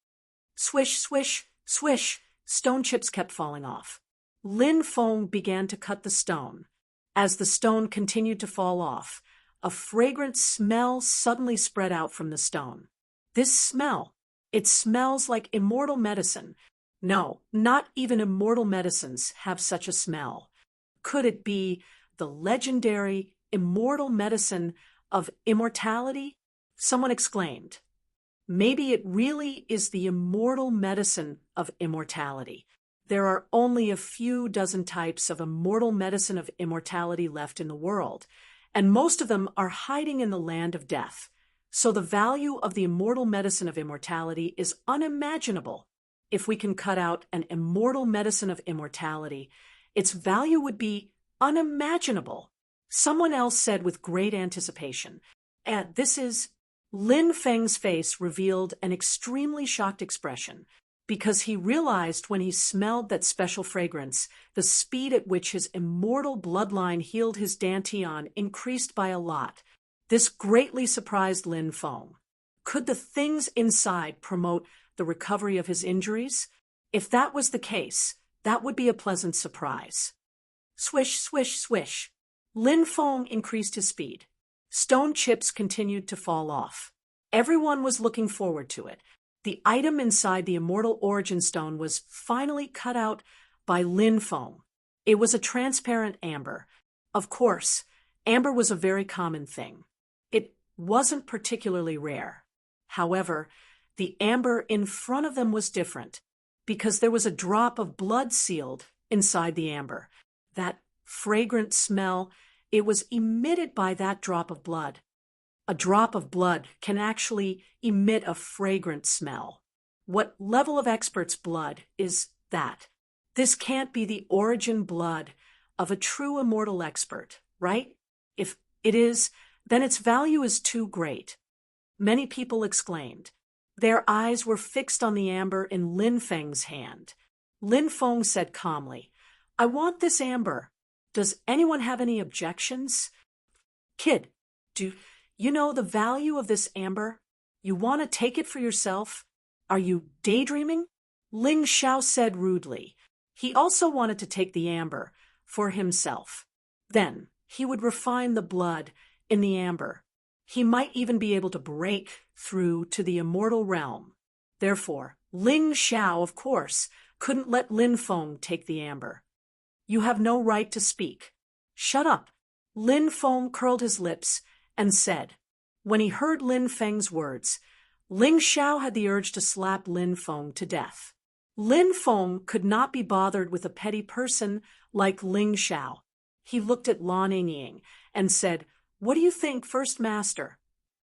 Swish, swish, swish, stone chips kept falling off. Lin Feng began to cut the stone. As the stone continued to fall off, a fragrant smell suddenly spread out from the stone. This smell, it smells like immortal medicine. No, not even immortal medicines have such a smell. Could it be the legendary immortal medicine of immortality? Someone exclaimed. Maybe it really is the immortal medicine of immortality. There are only a few dozen types of immortal medicine of immortality left in the world, and most of them are hiding in the land of death. So the value of the immortal medicine of immortality is unimaginable. If we can cut out an immortal medicine of immortality, its value would be unimaginable. Someone else said with great anticipation, and this is Lin Feng's face revealed an extremely shocked expression, because he realized when he smelled that special fragrance, the speed at which his immortal bloodline healed his dantian increased by a lot. This greatly surprised Lin Feng. Could the things inside promote the recovery of his injuries? If that was the case, that would be a pleasant surprise. Swish, swish, swish. Lin Feng increased his speed. Stone chips continued to fall off. Everyone was looking forward to it. The item inside the immortal origin stone was finally cut out by Lin Feng. It was a transparent amber. Of course, amber was a very common thing. It wasn't particularly rare. However, the amber in front of them was different, because there was a drop of blood sealed inside the amber. That fragrant smell, it was emitted by that drop of blood. A drop of blood can actually emit a fragrant smell. What level of expert's blood is that? This can't be the origin blood of a true immortal expert, right? If it is, then its value is too great. Many people exclaimed. Their eyes were fixed on the amber in Lin Feng's hand. Lin Feng said calmly, "I want this amber. Does anyone have any objections?" "Kid, do you know the value of this amber? You want to take it for yourself? Are you daydreaming?" Ling Xiao said rudely. He also wanted to take the amber for himself. Then he would refine the blood in the amber. He might even be able to break through to the immortal realm. Therefore, Ling Xiao, of course, couldn't let Lin Feng take the amber. "You have no right to speak." "Shut up." Lin Feng curled his lips and said. When he heard Lin Feng's words, Ling Xiao had the urge to slap Lin Feng to death. Lin Feng could not be bothered with a petty person like Ling Xiao. He looked at Lan Yingying and said, "What do you think, First Master?"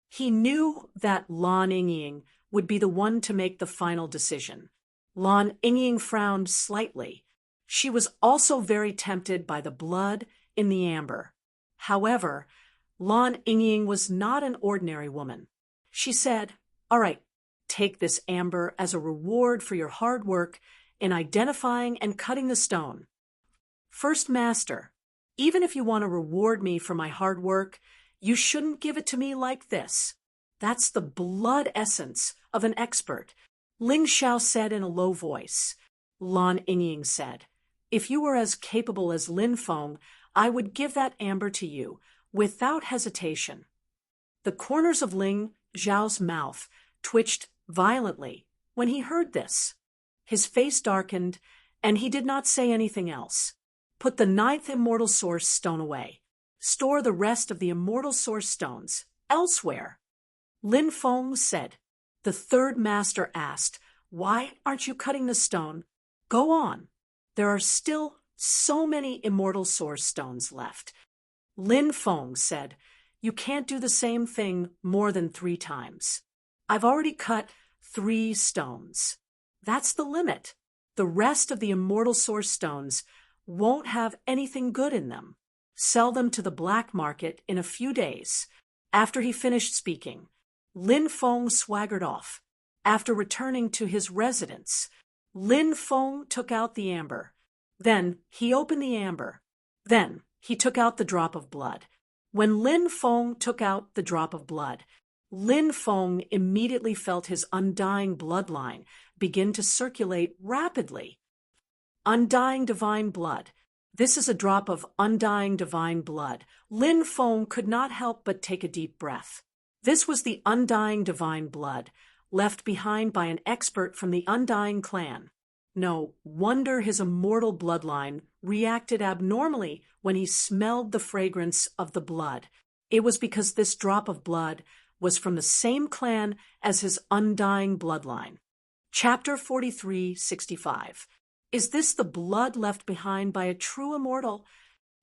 He knew that Lan Yingying would be the one to make the final decision. Lan Yingying frowned slightly. She was also very tempted by the blood in the amber. However, Lan Yingying was not an ordinary woman. She said, "All right, take this amber as a reward for your hard work in identifying and cutting the stone. First Master, even if you want to reward me for my hard work, you shouldn't give it to me like this. That's the blood essence of an expert," Ling Xiao said in a low voice. Lan Yingying said, "If you were as capable as Lin Feng, I would give that amber to you, without hesitation." The corners of Ling Xiao's mouth twitched violently when he heard this. His face darkened, and he did not say anything else. "Put the 9th immortal source stone away. Store the rest of the immortal source stones elsewhere." Lin Feng said. The third master asked, "Why aren't you cutting the stone?" "Go on. There are still so many immortal source stones left." Lin Feng said, "You can't do the same thing more than 3 times. I've already cut 3 stones. That's the limit. The rest of the immortal source stones won't have anything good in them. Sell them to the black market in a few days." After he finished speaking, Lin Feng swaggered off. After returning to his residence, Lin Feng took out the amber. Then he opened the amber. Then he took out the drop of blood. When Lin Feng took out the drop of blood, Lin Feng immediately felt his undying bloodline begin to circulate rapidly. Undying divine blood. This is a drop of undying divine blood. Lin Feng could not help but take a deep breath. This was the undying divine blood, left behind by an expert from the Undying clan. No wonder his immortal bloodline reacted abnormally when he smelled the fragrance of the blood. It was because this drop of blood was from the same clan as his undying bloodline. Chapter 43:65. Is this the blood left behind by a true immortal?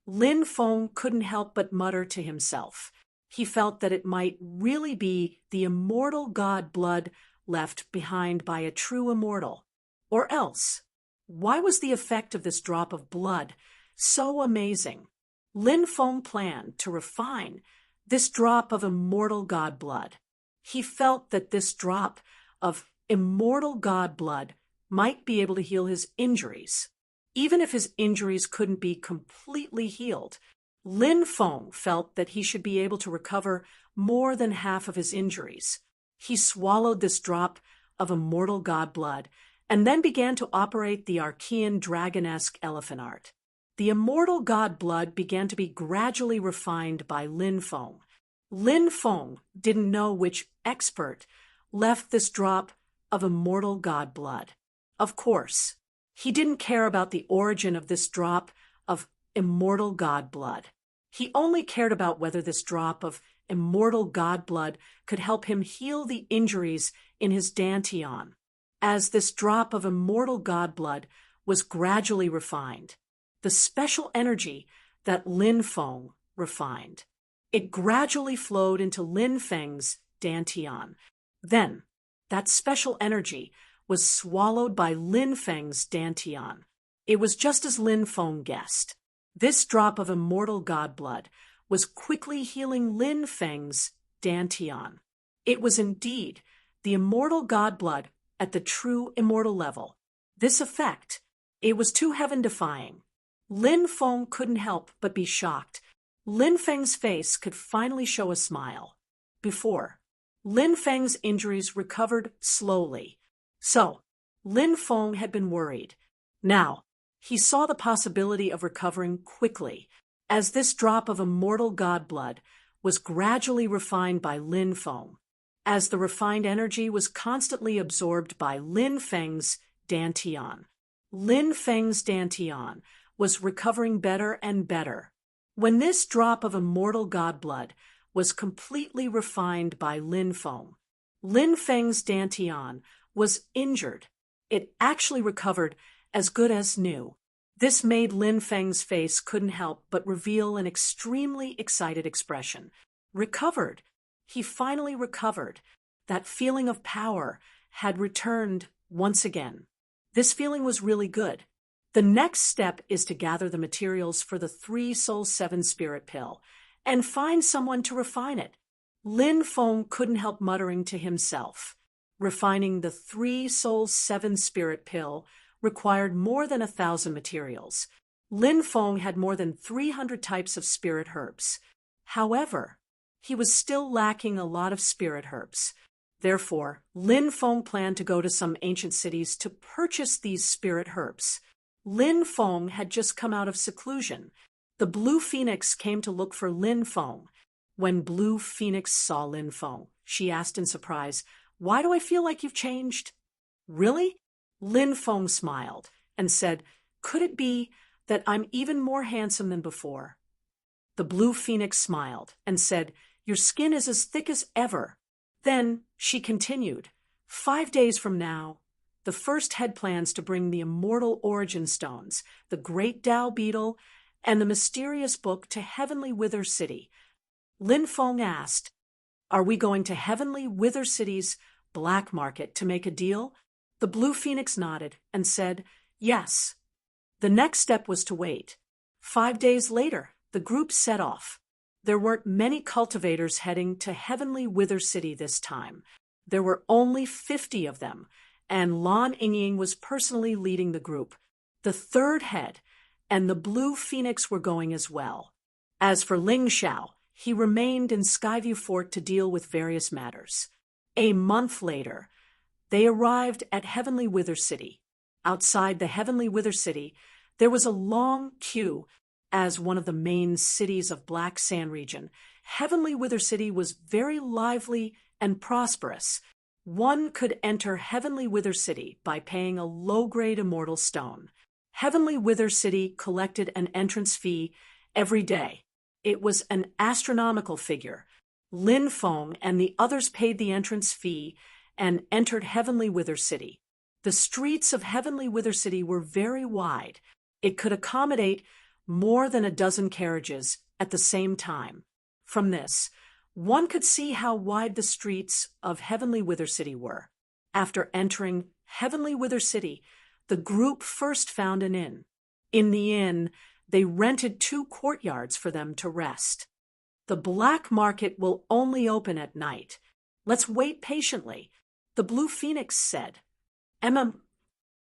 Lin Feng couldn't help but mutter to himself. He felt that it might really be the immortal god blood left behind by a true immortal. Or else, why was the effect of this drop of blood so amazing? Lin Feng planned to refine this drop of immortal god blood. He felt that this drop of immortal god blood might be able to heal his injuries. Even if his injuries couldn't be completely healed, Lin Feng felt that he should be able to recover more than half of his injuries. He swallowed this drop of immortal god blood and then began to operate the Archean dragon-esque elephant art. The immortal god blood began to be gradually refined by Lin Feng. Lin Feng didn't know which expert left this drop of immortal god blood. Of course, he didn't care about the origin of this drop of immortal god blood. He only cared about whether this drop of immortal god blood could help him heal the injuries in his dantian. As this drop of immortal god blood was gradually refined, the special energy that Lin Feng refined, it gradually flowed into Lin Feng's dantian. Then, that special energy was swallowed by Lin Feng's dantian. It was just as Lin Feng guessed. This drop of immortal god blood was quickly healing Lin Feng's dantian. It was indeed the immortal god blood at the true immortal level. This effect, it was too heaven-defying. Lin Feng couldn't help but be shocked. Lin Feng's face could finally show a smile. Before, Lin Feng's injuries recovered slowly. So, Lin Feng had been worried. Now, he saw the possibility of recovering quickly, as this drop of immortal god blood was gradually refined by Lin Feng. As the refined energy was constantly absorbed by Lin Feng's dantian. Lin Feng's dantian was recovering better and better. When this drop of immortal god blood was completely refined by Lin Feng, Lin Feng's dantian was injured. It actually recovered as good as new. This made Lin Feng's face couldn't help but reveal an extremely excited expression. Recovered. He finally recovered. That feeling of power had returned once again. This feeling was really good. The next step is to gather the materials for the 3 Soul 7 Spirit pill and find someone to refine it. Lin Feng couldn't help muttering to himself. Refining the 3 Soul 7 Spirit pill required more than 1,000 materials. Lin Feng had more than 300 types of spirit herbs. However, he was still lacking a lot of spirit herbs. Therefore, Lin Feng planned to go to some ancient cities to purchase these spirit herbs. Lin Feng had just come out of seclusion. The Blue Phoenix came to look for Lin Feng. When Blue Phoenix saw Lin Feng, she asked in surprise, "Why do I feel like you've changed?" "Really?" Lin Feng smiled and said, "Could it be that I'm even more handsome than before?" The Blue Phoenix smiled and said, "Your skin is as thick as ever." Then she continued, 5 days from now, the first head plans to bring the immortal origin stones, the great Tao beetle, and the mysterious book to Heavenly Wither City. Lin Feng asked, "Are we going to Heavenly Wither City's black market to make a deal?" The Blue Phoenix nodded and said, "Yes." The next step was to wait. 5 days later, the group set off. There weren't many cultivators heading to Heavenly Wither City this time. There were only 50 of them, and Lan Yingying was personally leading the group. The third head and the Blue Phoenix were going as well. As for Ling Xiao, he remained in Skyview Fort to deal with various matters. A month later, they arrived at Heavenly Wither City. Outside the Heavenly Wither City, there was a long queue. As one of the main cities of Black Sand region, Heavenly Wither City was very lively and prosperous. One could enter Heavenly Wither City by paying a low-grade immortal stone. Heavenly Wither City collected an entrance fee every day. It was an astronomical figure. Lin Feng and the others paid the entrance fee and entered Heavenly Wither City. The streets of Heavenly Wither City were very wide. It could accommodate more than a dozen carriages at the same time. From this, one could see how wide the streets of Heavenly Wither City were. after entering Heavenly Wither City, the group first found an inn. In the inn, they rented 2 courtyards for them to rest. The black market will only open at night. Let's wait patiently, the Blue Phoenix said.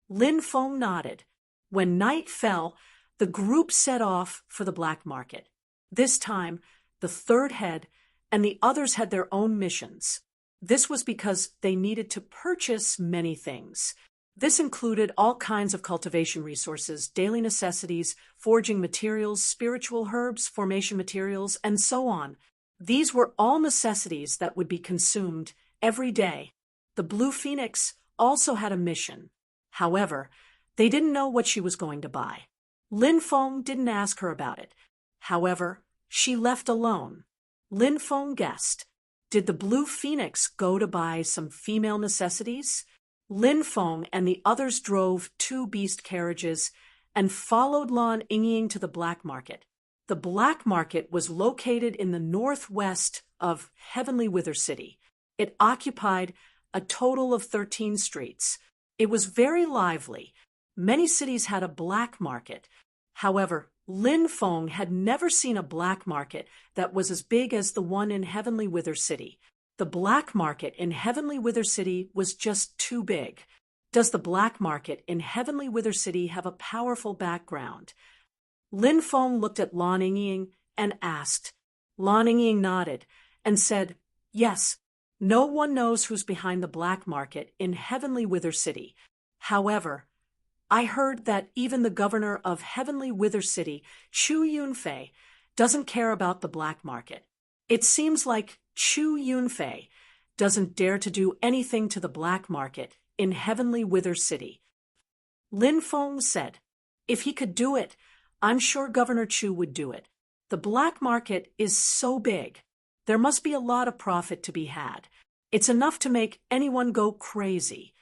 Lin Feng nodded. When night fell, the group set off for the black market. This time, the third head and the others had their own missions. This was because they needed to purchase many things. This included all kinds of cultivation resources, daily necessities, foraging materials, spiritual herbs, formation materials, and so on. These were all necessities that would be consumed every day. The Blue Phoenix also had a mission. However, they didn't know what she was going to buy. Lin Feng didn't ask her about it. However, she left alone. Lin Feng guessed. Did the Blue Phoenix go to buy some female necessities? Lin Feng and the others drove 2 beast carriages and followed Lan Yingying to the black market. The black market was located in the northwest of Heavenly Wither City. It occupied a total of 13 streets. It was very lively. Many cities had a black market. However, Lin Feng had never seen a black market that was as big as the one in Heavenly Wither City. The black market in Heavenly Wither City was just too big. Does the black market in Heavenly Wither City have a powerful background? Lin Feng looked at Lan Yingying and asked. Lan Yingying nodded and said, yes, no one knows who's behind the black market in Heavenly Wither City. However, I heard that even the governor of Heavenly Wither City, Chu Yunfei, doesn't care about the black market. It seems like Chu Yunfei doesn't dare to do anything to the black market in Heavenly Wither City. Lin Feng said, if he could do it, I'm sure Governor Chu would do it. The black market is so big. There must be a lot of profit to be had. It's enough to make anyone go crazy.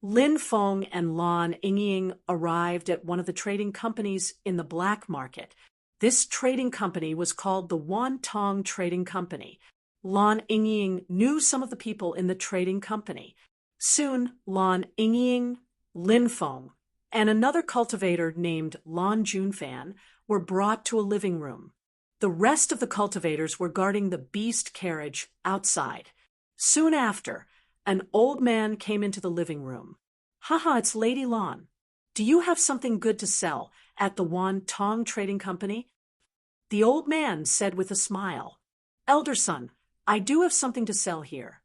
Lin Feng and Lan Yingying arrived at one of the trading companies in the black market. This trading company was called the Wantong Trading Company. Lan Yingying knew some of the people in the trading company. Soon, Lan Yingying, Lin Feng, and another cultivator named Lan Junfan were brought to a living room. The rest of the cultivators were guarding the beast carriage outside. Soon after, an old man came into the living room. Haha, it's Lady Lan. Do you have something good to sell at the Wantong Trading Company? The old man said with a smile. Elder son, I do have something to sell here.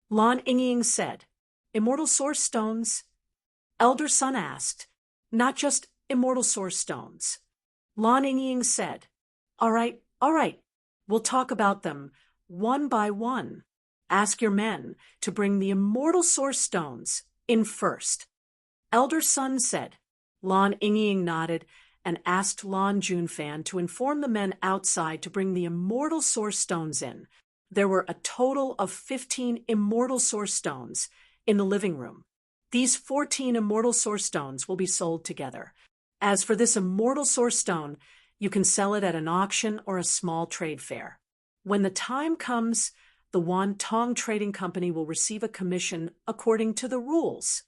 Lan Yingying said. Immortal source stones? Elder son asked. Not just immortal source stones. Lan Yingying said. All right. We'll talk about them one by one. Ask your men to bring the immortal source stones in first. Elder son said. Lan Yingying nodded and asked Lan Junfan to inform the men outside to bring the immortal source stones in. There were a total of 15 immortal source stones in the living room. These 14 immortal source stones will be sold together. As for this immortal source stone, you can sell it at an auction or a small trade fair. When the time comes, the Wantong Trading Company will receive a commission according to the rules.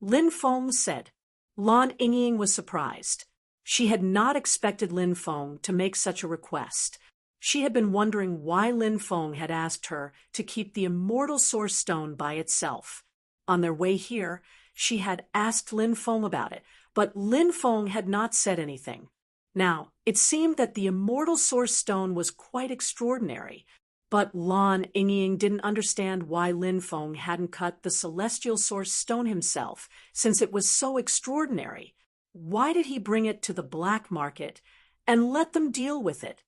Lin Feng said. Lan Yingying was surprised. She had not expected Lin Feng to make such a request. She had been wondering why Lin Feng had asked her to keep the immortal source stone by itself. On their way here, she had asked Lin Feng about it, but Lin Feng had not said anything. Now, it seemed that the immortal source stone was quite extraordinary, but Lan Yingying didn't understand why Lin Feng hadn't cut the celestial source stone himself, since it was so extraordinary. Why did he bring it to the black market and let them deal with it?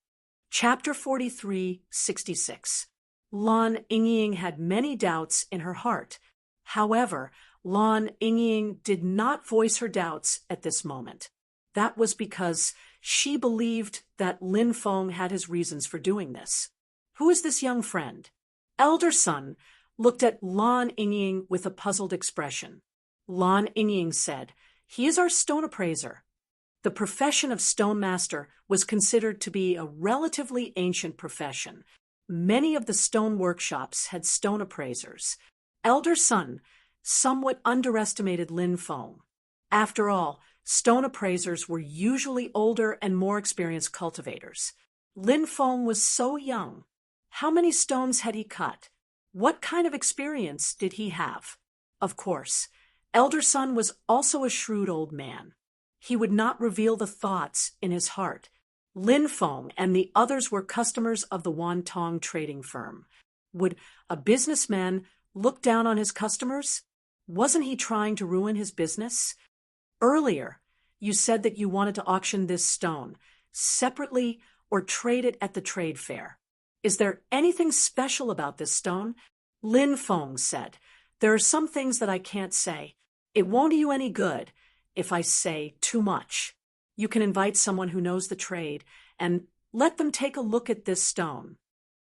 Chapter 43:66. Lan Yingying had many doubts in her heart. However, Lan Yingying did not voice her doubts at this moment. That was because she believed that Lin Feng had his reasons for doing this. Who is this young friend? Elder son looked at Lan Yingying with a puzzled expression. Lan Yingying said, he is our stone appraiser. The profession of stone master was considered to be a relatively ancient profession. Many of the stone workshops had stone appraisers. Elder son somewhat underestimated Lin Feng. After all, stone appraisers were usually older and more experienced cultivators. Lin Feng was so young. How many stones had he cut? What kind of experience did he have? Of course, Elder Sun was also a shrewd old man. He would not reveal the thoughts in his heart. Lin Feng and the others were customers of the Wantong trading firm. Would a businessman look down on his customers? Wasn't he trying to ruin his business? Earlier, you said that you wanted to auction this stone separately or trade it at the trade fair. Is there anything special about this stone? Lin Feng said, there are some things that I can't say. It won't do you any good if I say too much. You can invite someone who knows the trade and let them take a look at this stone.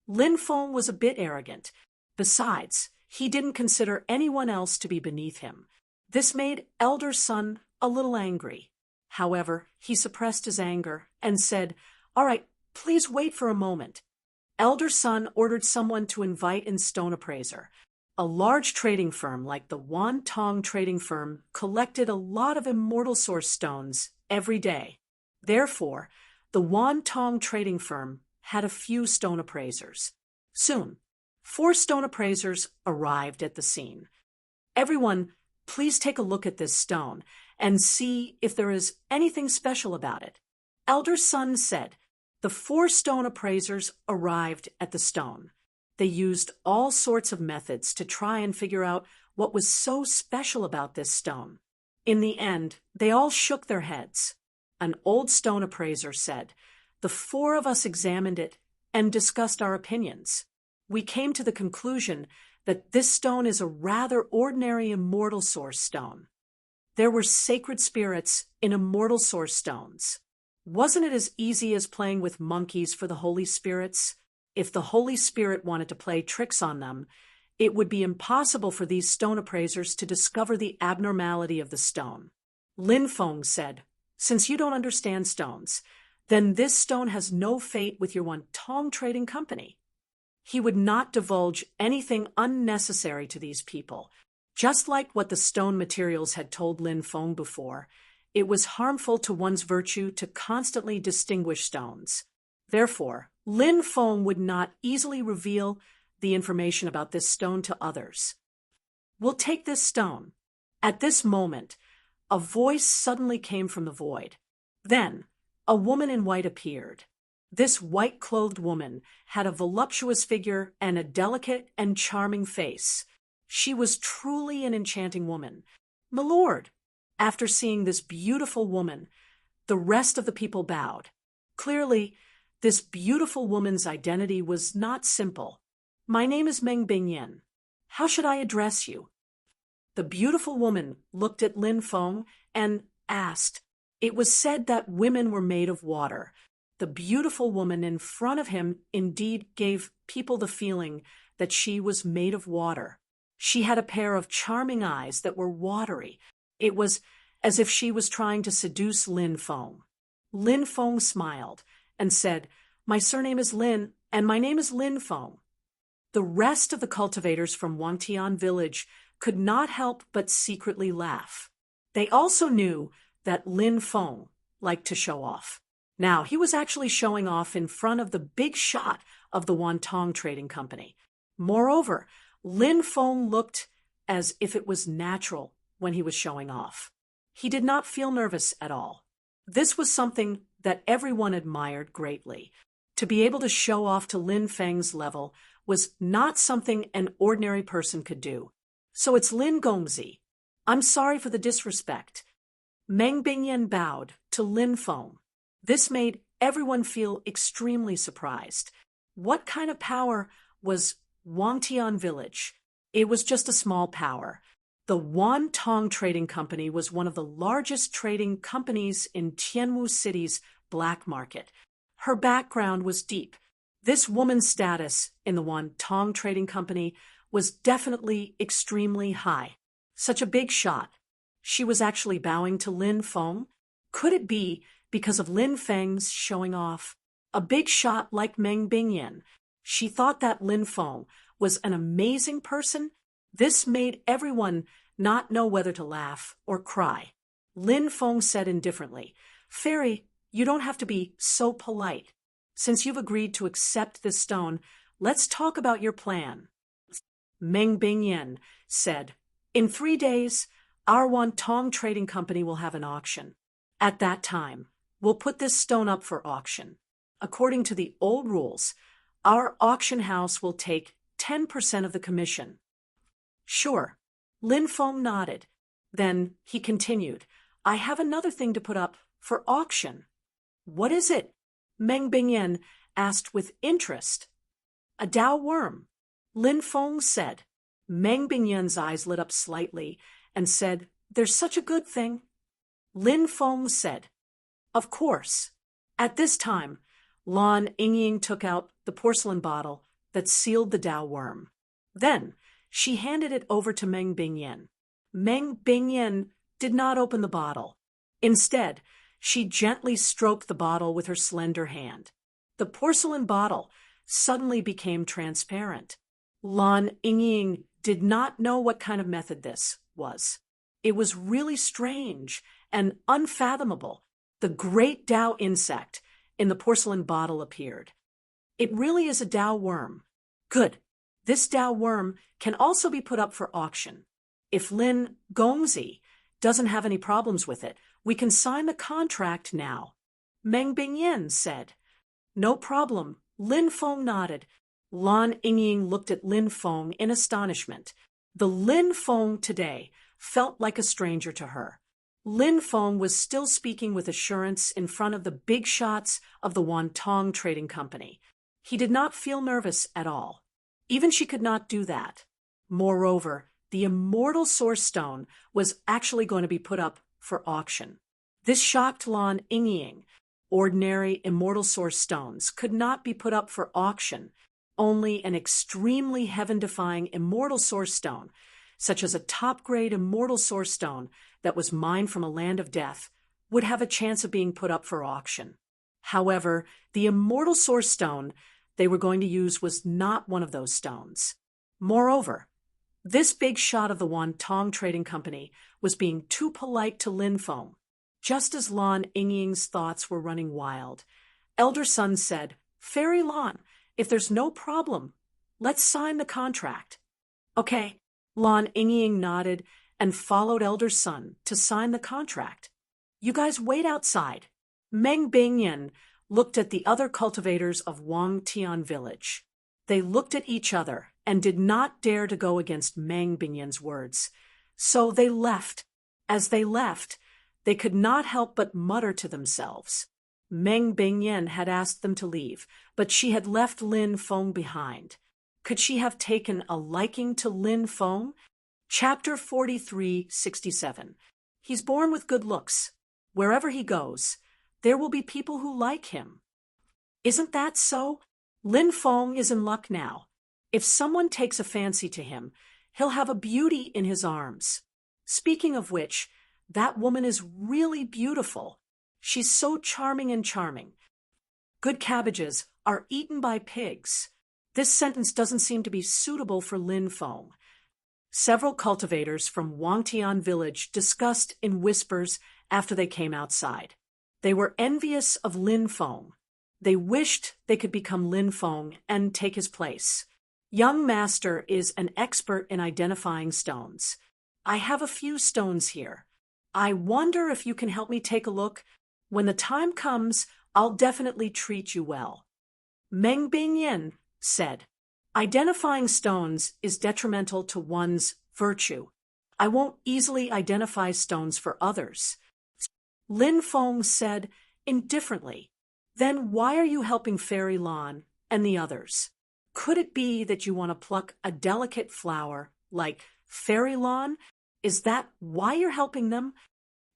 Lin Feng was a bit arrogant. Besides, he didn't consider anyone else to be beneath him. This made Elder Sun a little angry. However, he suppressed his anger and said, all right, please wait for a moment. Elder Sun ordered someone to invite in stone appraiser. A large trading firm like the Wantong trading firm collected a lot of immortal source stones every day. Therefore, the Wantong trading firm had a few stone appraisers. Soon, 4 stone appraisers arrived at the scene. Everyone, please take a look at this stone and see if there is anything special about it. Elder Sun said. The 4 stone appraisers arrived at the stone. They used all sorts of methods to try and figure out what was so special about this stone. In the end, they all shook their heads. An old stone appraiser said, the 4 of us examined it and discussed our opinions. We came to the conclusion that this stone is a rather ordinary immortal source stone. There were sacred spirits in immortal source stones. Wasn't it as easy as playing with monkeys for the Holy Spirits? If the Holy Spirit wanted to play tricks on them, it would be impossible for these stone appraisers to discover the abnormality of the stone. Lin Feng said, since you don't understand stones, then this stone has no fate with your Wantong trading company. He would not divulge anything unnecessary to these people. Just like what the stone materials had told Lin Feng before, it was harmful to one's virtue to constantly distinguish stones. Therefore, Lin Feng would not easily reveal the information about this stone to others. We'll take this stone. At this moment, a voice suddenly came from the void. Then, a woman in white appeared. This white-clothed woman had a voluptuous figure and a delicate and charming face. She was truly an enchanting woman. My lord, after seeing this beautiful woman, the rest of the people bowed. Clearly, this beautiful woman's identity was not simple. My name is Meng Bingyan. How should I address you? The beautiful woman looked at Lin Feng and asked. It was said that women were made of water. The beautiful woman in front of him indeed gave people the feeling that she was made of water. She had a pair of charming eyes that were watery. It was as if she was trying to seduce Lin Feng. Lin Feng smiled and said, my surname is Lin, and my name is Lin Feng. The rest of the cultivators from Wangtian village could not help but secretly laugh. They also knew that Lin Feng liked to show off. Now, he was actually showing off in front of the big shot of the Wantong Trading Company. Moreover, Lin Feng looked as if it was natural when he was showing off. He did not feel nervous at all. This was something that everyone admired greatly. To be able to show off to Lin Feng's level was not something an ordinary person could do. So it's Lin Gongzi. I'm sorry for the disrespect. Meng Bingyan bowed to Lin Feng. This made everyone feel extremely surprised. What kind of power was Wangtian village? It was just a small power. The Wantong Trading Company was one of the largest trading companies in Tianwu City's black market. Her background was deep. This woman's status in the Wantong Trading Company was definitely extremely high. Such a big shot. She was actually bowing to Lin Feng. Could it be because of Lin Feng's showing off? A big shot like Meng Bingyan. She thought that Lin Feng was an amazing person. This made everyone not know whether to laugh or cry. Lin Feng said indifferently, "Fairy, you don't have to be so polite. Since you've agreed to accept this stone, let's talk about your plan." Meng Bingyan said, "In 3 days, our Wantong Trading Company will have an auction. At that time, we'll put this stone up for auction. According to the old rules, our auction house will take 10% of the commission." "Sure." Lin Feng nodded. Then he continued, "I have another thing to put up for auction." "What is it?" Meng Bingyan asked with interest. "A Dao worm," Lin Feng said. Meng Bingyan's eyes lit up slightly and said, "There's such a good thing." Lin Feng said, "Of course." At this time, Lan Yingying took out the porcelain bottle that sealed the Dao worm. Then she handed it over to Meng Bingyan. Meng Bingyan did not open the bottle. Instead, she gently stroked the bottle with her slender hand. The porcelain bottle suddenly became transparent. Lan Yingying did not know what kind of method this was. It was really strange and unfathomable. The great Dao insect in the porcelain bottle appeared. "It really is a Dao worm. Good. This Dao worm can also be put up for auction. If Lin Gongzi doesn't have any problems with it, we can sign the contract now." Meng Bingyan said. "No problem." Lin Feng nodded. Lan Yingying looked at Lin Feng in astonishment. The Lin Feng today felt like a stranger to her. Lin Feng was still speaking with assurance in front of the big shots of the Wantong Trading Company. He did not feel nervous at all. Even she could not do that. Moreover, the immortal source stone was actually going to be put up for auction. This shocked Lan Yingying. Ordinary immortal source stones could not be put up for auction. Only an extremely heaven-defying immortal source stone, such as a top-grade immortal source stone that was mined from a land of death, would have a chance of being put up for auction. However, the immortal source stone they were going to use was not one of those stones. Moreover, this big shot of the Wantong Trading Company was being too polite to Lin Feng. Just as Lan Yingying's thoughts were running wild, Elder Sun said, "Fairy Lan, if there's no problem, let's sign the contract." "Okay." Lan Yingying nodded and followed Elder Sun to sign the contract. "You guys wait outside." Meng Bingyan looked at the other cultivators of Wang Tian village. They looked at each other and did not dare to go against Meng Bingyan's words. So they left. As they left, they could not help but mutter to themselves. Meng Bingyan had asked them to leave, but she had left Lin Feng behind. Could she have taken a liking to Lin Feng? Chapter 43:67. He's born with good looks. Wherever he goes, there will be people who like him. Isn't that so? Lin Feng is in luck now. If someone takes a fancy to him, he'll have a beauty in his arms. Speaking of which, that woman is really beautiful. She's so charming and charming. Good cabbages are eaten by pigs. This sentence doesn't seem to be suitable for Lin Feng. Several cultivators from Wangtian village discussed in whispers after they came outside. They were envious of Lin Feng. They wished they could become Lin Feng and take his place. Young master is an expert in identifying stones. I have a few stones here. I wonder if you can help me take a look. When the time comes, I'll definitely treat you well. Meng Bingyan said, "Identifying stones is detrimental to one's virtue. I won't easily identify stones for others." Lin Feng said indifferently, "Then why are you helping Fairy Lan and the others? Could it be that you want to pluck a delicate flower like Fairy Lan? Is that why you're helping them?"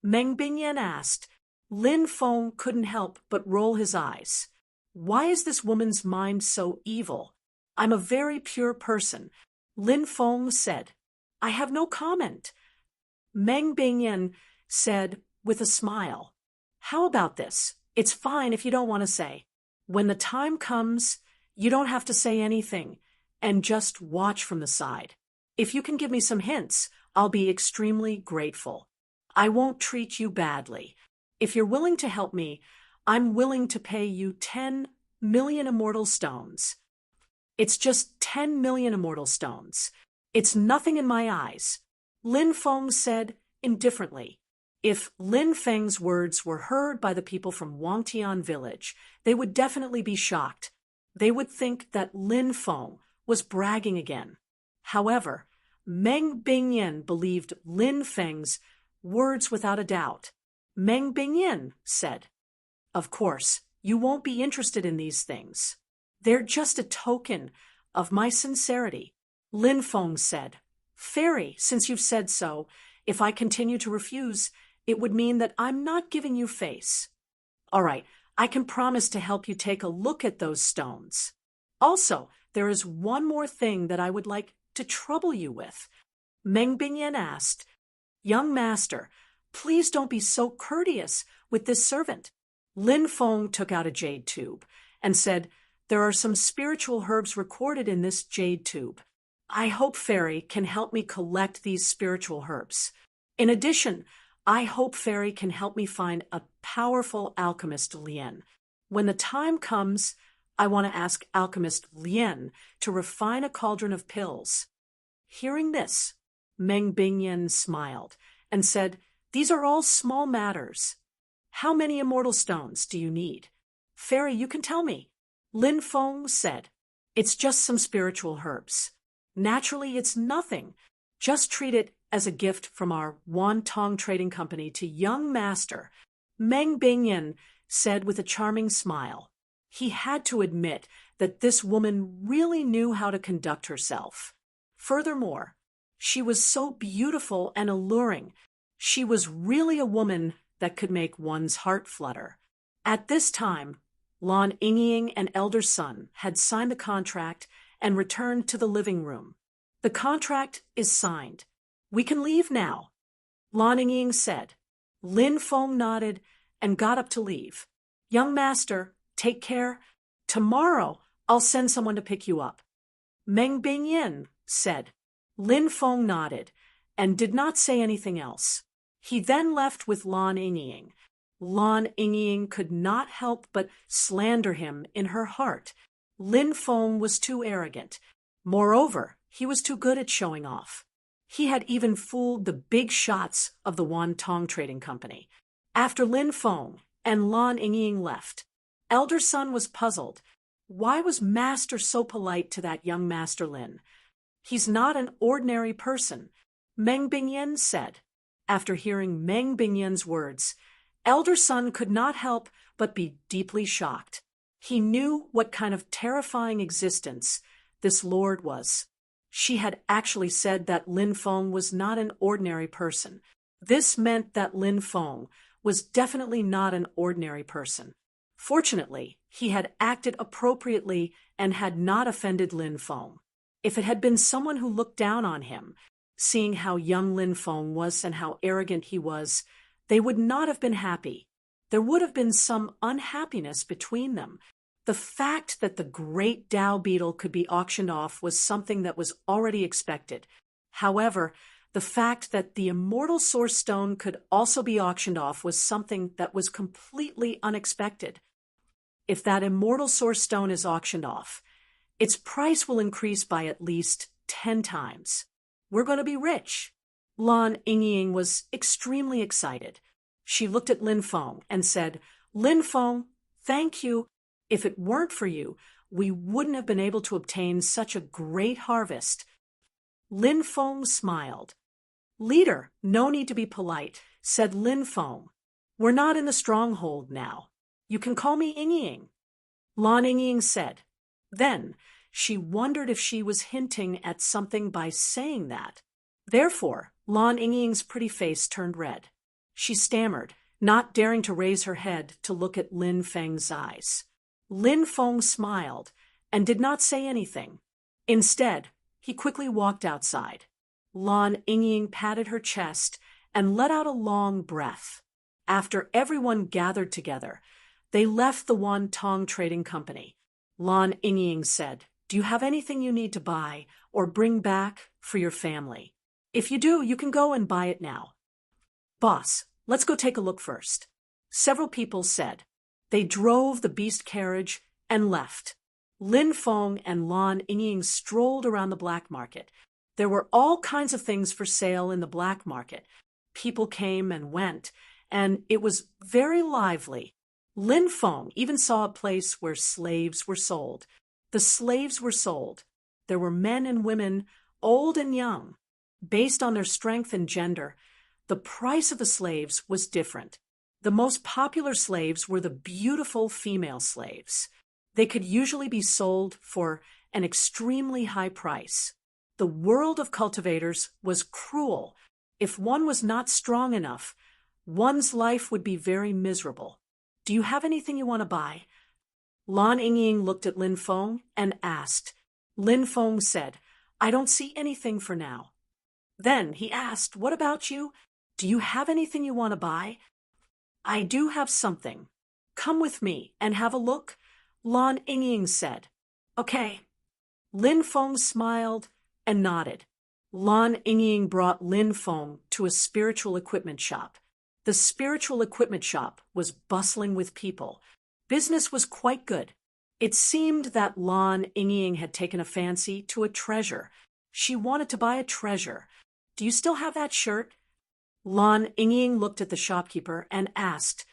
Meng Bingyan asked. Lin Feng couldn't help but roll his eyes. Why is this woman's mind so evil? I'm a very pure person. Lin Feng said, "I have no comment." Meng Bingyan said with a smile, "How about this? It's fine if you don't want to say. When the time comes, you don't have to say anything and just watch from the side. If you can give me some hints, I'll be extremely grateful. I won't treat you badly. If you're willing to help me, I'm willing to pay you 10 million immortal stones. It's just 10 million immortal stones. It's nothing in my eyes, Lin Feng said indifferently. If Lin Feng's words were heard by the people from Wangtian village, they would definitely be shocked. They would think that Lin Feng was bragging again. However, Meng Bingyan believed Lin Feng's words without a doubt. Meng Bingyan said, "Of course, you won't be interested in these things. They're just a token of my sincerity." Lin Feng said, "Fairy, since you've said so, if I continue to refuse, it would mean that I'm not giving you face. All right, I can promise to help you take a look at those stones. Also, there is one more thing that I would like to trouble you with." Meng Bingyan asked, "Young master, please don't be so courteous with this servant." Lin Feng took out a jade tube and said, "There are some spiritual herbs recorded in this jade tube. I hope Fairy can help me collect these spiritual herbs. In addition, I hope Fairy can help me find a powerful alchemist Lien. When the time comes, I want to ask alchemist Lien to refine a cauldron of pills." Hearing this, Meng Bingyan smiled and said, "These are all small matters. How many immortal stones do you need?" "Fairy, you can tell me," Lin Feng said. "It's just some spiritual herbs. Naturally, it's nothing. Just treat it as a gift from our Wantong Trading Company to young master," Meng Bingyan said with a charming smile. He had to admit that this woman really knew how to conduct herself. Furthermore, she was so beautiful and alluring. She was really a woman that could make one's heart flutter. At this time, Lan Yingying and elder son had signed the contract and returned to the living room. "The contract is signed. We can leave now," Lan Yingying said. Lin Feng nodded and got up to leave. "Young master, take care. Tomorrow I'll send someone to pick you up," Meng Bingyan said. Lin Feng nodded and did not say anything else. He then left with Lan Yingying. Lan Yingying could not help but slander him in her heart. Lin Feng was too arrogant. Moreover, he was too good at showing off. He had even fooled the big shots of the Wantong Trading Company. After Lin Feng and Lan Yingying left, elder son was puzzled. Why was master so polite to that young master Lin? "He's not an ordinary person," Meng Bingyan said. After hearing Meng Bingyan's words, elder son could not help but be deeply shocked. He knew what kind of terrifying existence this lord was. She had actually said that Lin Feng was not an ordinary person. This meant that Lin Feng was definitely not an ordinary person. Fortunately, he had acted appropriately and had not offended Lin Feng. If it had been someone who looked down on him, seeing how young Lin Feng was and how arrogant he was, they would not have been happy. There would have been some unhappiness between them. The fact that the great Tao beetle could be auctioned off was something that was already expected. However, the fact that the immortal source stone could also be auctioned off was something that was completely unexpected. If that immortal source stone is auctioned off, its price will increase by at least 10 times. We're going to be rich. Lan Yingying was extremely excited. She looked at Lin Feng and said, "Lin Feng, thank you. If it weren't for you, we wouldn't have been able to obtain such a great harvest." Lin Feng smiled. "Leader, no need to be polite," said Lin Feng. "We're not in the stronghold now. You can call me Yingying," Lan Yingying said. Then she wondered if she was hinting at something by saying that. Therefore, Lan Yingying's pretty face turned red. She stammered, not daring to raise her head to look at Lin Feng's eyes. Lin Feng smiled and did not say anything. Instead, he quickly walked outside. Lan Yingying patted her chest and let out a long breath. After everyone gathered together, they left the Wantong Trading Company. Lan Yingying said, "Do you have anything you need to buy or bring back for your family. If you do, you can go and buy it now. Boss, let's go take a look first. Several people said. They drove the beast carriage and left. Lin Feng and Lan Yingying strolled around the black market. There were all kinds of things for sale in the black market. People came and went, and it was very lively. Lin Feng even saw a place where slaves were sold. The slaves were sold. There were men and women, old and young. Based on their strength and gender, the price of the slaves was different. The most popular slaves were the beautiful female slaves. They could usually be sold for an extremely high price. The world of cultivators was cruel. If one was not strong enough, one's life would be very miserable. Do you have anything you want to buy? Lan Yingying looked at Lin Feng and asked. Lin Feng said, I don't see anything for now. Then he asked, what about you? Do you have anything you want to buy? I do have something. Come with me and have a look, Lan Yingying said. Okay. Lin Feng smiled and nodded. Lan Yingying brought Lin Feng to a spiritual equipment shop. The spiritual equipment shop was bustling with people. Business was quite good. It seemed that Lan Yingying had taken a fancy to a treasure. She wanted to buy a treasure. Do you still have that shirt? Lan Yingying looked at the shopkeeper and asked.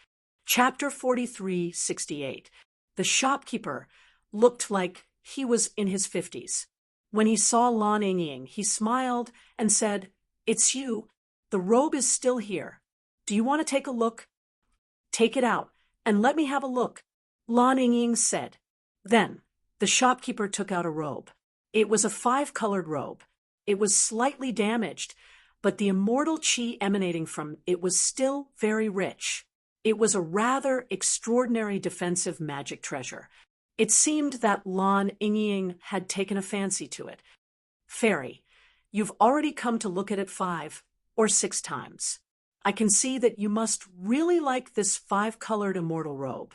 Chapter 43:68. The shopkeeper looked like he was in his 50s. When he saw Lan Yingying, he smiled and said, It's you. The robe is still here. Do you want to take a look? Take it out and let me have a look, Lan Yingying said. Then the shopkeeper took out a robe. It was a 5-colored robe. It was slightly damaged, but the immortal qi emanating from it was still very rich. It was a rather extraordinary defensive magic treasure. It seemed that Lan Yingying had taken a fancy to it. Fairy, you've already come to look at it 5 or 6 times. I can see that you must really like this 5-colored immortal robe.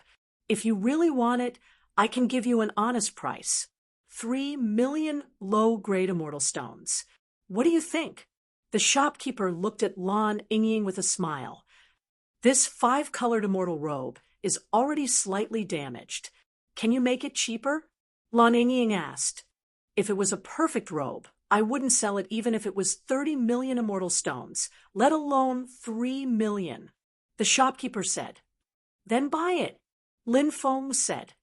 If you really want it, I can give you an honest price. 3 million low-grade immortal stones. What do you think? The shopkeeper looked at Lan Yingying with a smile. This 5-colored immortal robe is already slightly damaged. Can you make it cheaper? Lan Yingying asked. If it was a perfect robe, I wouldn't sell it even if it was 30 million immortal stones, let alone 3 million. The shopkeeper said. Then buy it. Lin Feng said.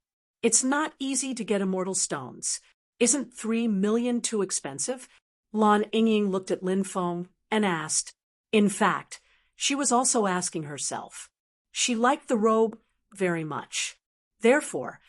It's not easy to get immortal stones. Isn't 3 million too expensive? Lan Yingying looked at Lin Feng and asked. In fact, she was also asking herself. She liked the robe very much. Therefore,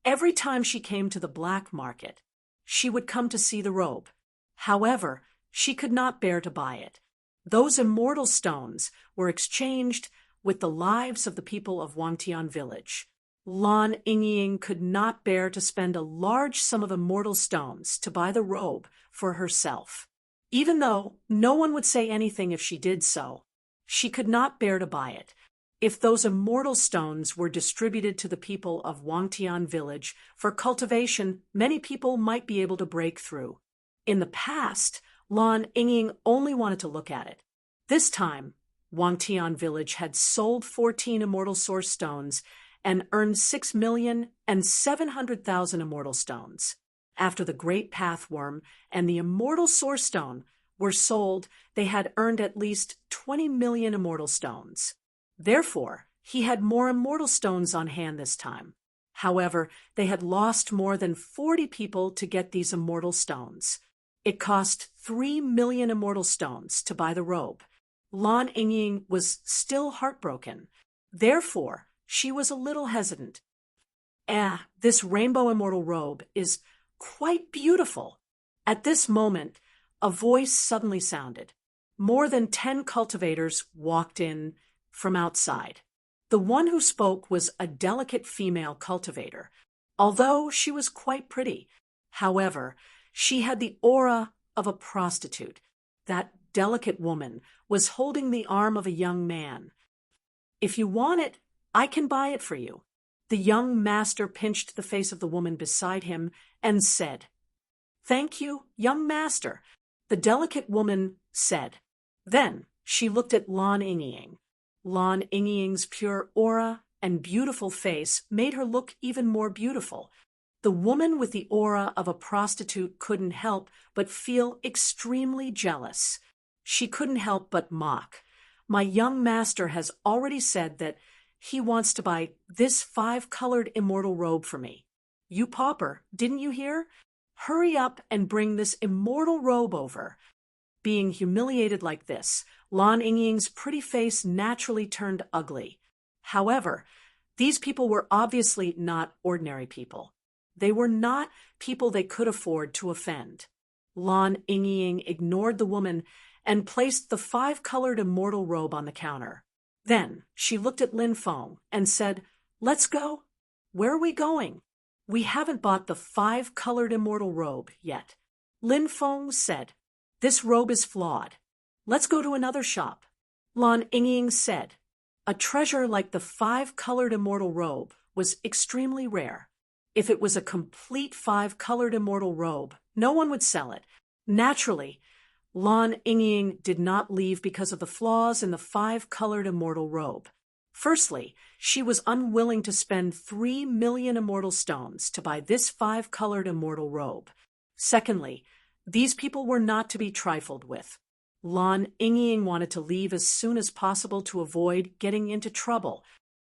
every time she came to the black market, she would come to see the robe. However, she could not bear to buy it. Those immortal stones were exchanged with the lives of the people of Wangtian village. Lan Yingying could not bear to spend a large sum of immortal stones to buy the robe for herself. Even though no one would say anything if she did so, she could not bear to buy it. If those immortal stones were distributed to the people of Wangtian village for cultivation, many people might be able to break through. In the past, Lan Yingying only wanted to look at it. This time, Wangtian village had sold 14 immortal source stones and earned 6,700,000 immortal stones. After the Great Pathworm and the immortal source stone were sold, they had earned at least 20 million immortal stones. Therefore, he had more immortal stones on hand this time. However, they had lost more than 40 people to get these immortal stones. It cost 3 million immortal stones to buy the robe. Lan Yingying was still heartbroken. Therefore, she was a little hesitant. This rainbow immortal robe is quite beautiful. At this moment, a voice suddenly sounded. More than 10 cultivators walked in from outside. The one who spoke was a delicate female cultivator, although she was quite pretty. However, she had the aura of a prostitute. That delicate woman was holding the arm of a young man. If you want it, I can buy it for you. The young master pinched the face of the woman beside him and said, Thank you, young master. the delicate woman said. Then she looked at Lan Yingying. Lan Yingying's pure aura and beautiful face made her look even more beautiful. The woman with the aura of a prostitute couldn't help but feel extremely jealous. She couldn't help but mock. My young master has already said that he wants to buy this 5-colored immortal robe for me. You pauper, didn't you hear? Hurry up and bring this immortal robe over. Being humiliated like this, Lan Yingying's pretty face naturally turned ugly. However, these people were obviously not ordinary people. They were not people they could afford to offend. Lan Yingying ignored the woman and placed the 5-colored immortal robe on the counter. Then she looked at Lin Feng and said, "Let's go." "Where are we going?" "We haven't bought the 5-colored immortal robe yet." Lin Feng said, "This robe is flawed. Let's go to another shop." Lan Yingying said, "A treasure like the 5-colored immortal robe was extremely rare. If it was a complete 5-colored immortal robe, no one would sell it. Naturally, Lan Yingying did not leave because of the flaws in the 5-colored immortal robe. Firstly, she was unwilling to spend 3 million immortal stones to buy this 5-colored immortal robe. Secondly, these people were not to be trifled with. Lan Yingying wanted to leave as soon as possible to avoid getting into trouble.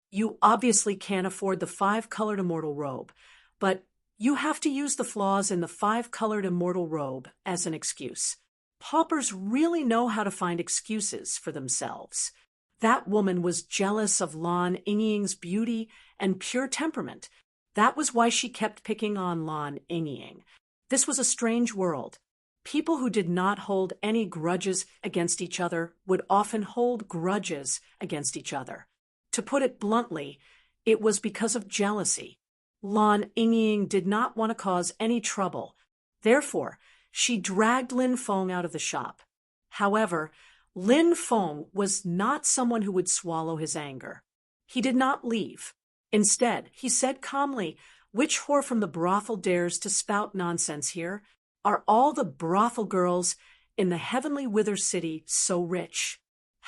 You obviously can't afford the 5-colored immortal robe, but you have to use the flaws in the 5-colored immortal robe as an excuse. Paupers really know how to find excuses for themselves. That woman was jealous of Lan Yingying's beauty and pure temperament. That was why she kept picking on Lan Yingying. This was a strange world. People who did not hold any grudges against each other would often hold grudges against each other. To put it bluntly, it was because of jealousy. Lan Yingying did not want to cause any trouble. Therefore, she dragged Lin Feng out of the shop. However, Lin Feng was not someone who would swallow his anger. He did not leave. Instead, he said calmly, "Which whore from the brothel dares to spout nonsense here? Are all the brothel girls in the heavenly Wither City so rich?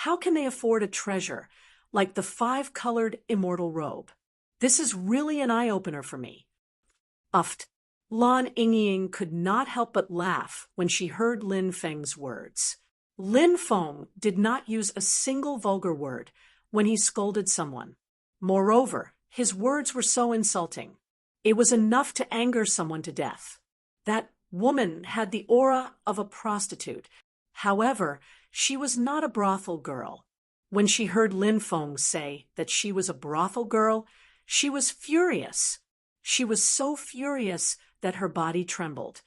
How can they afford a treasure like the 5-colored immortal robe? This is really an eye-opener for me." Uffed. Lan Yingying could not help but laugh when she heard Lin Feng's words. Lin Feng did not use a single vulgar word when he scolded someone. Moreover, his words were so insulting. It was enough to anger someone to death. That woman had the aura of a prostitute. However, she was not a brothel girl. When she heard Lin Feng say that she was a brothel girl, she was furious. She was so furious that her body trembled.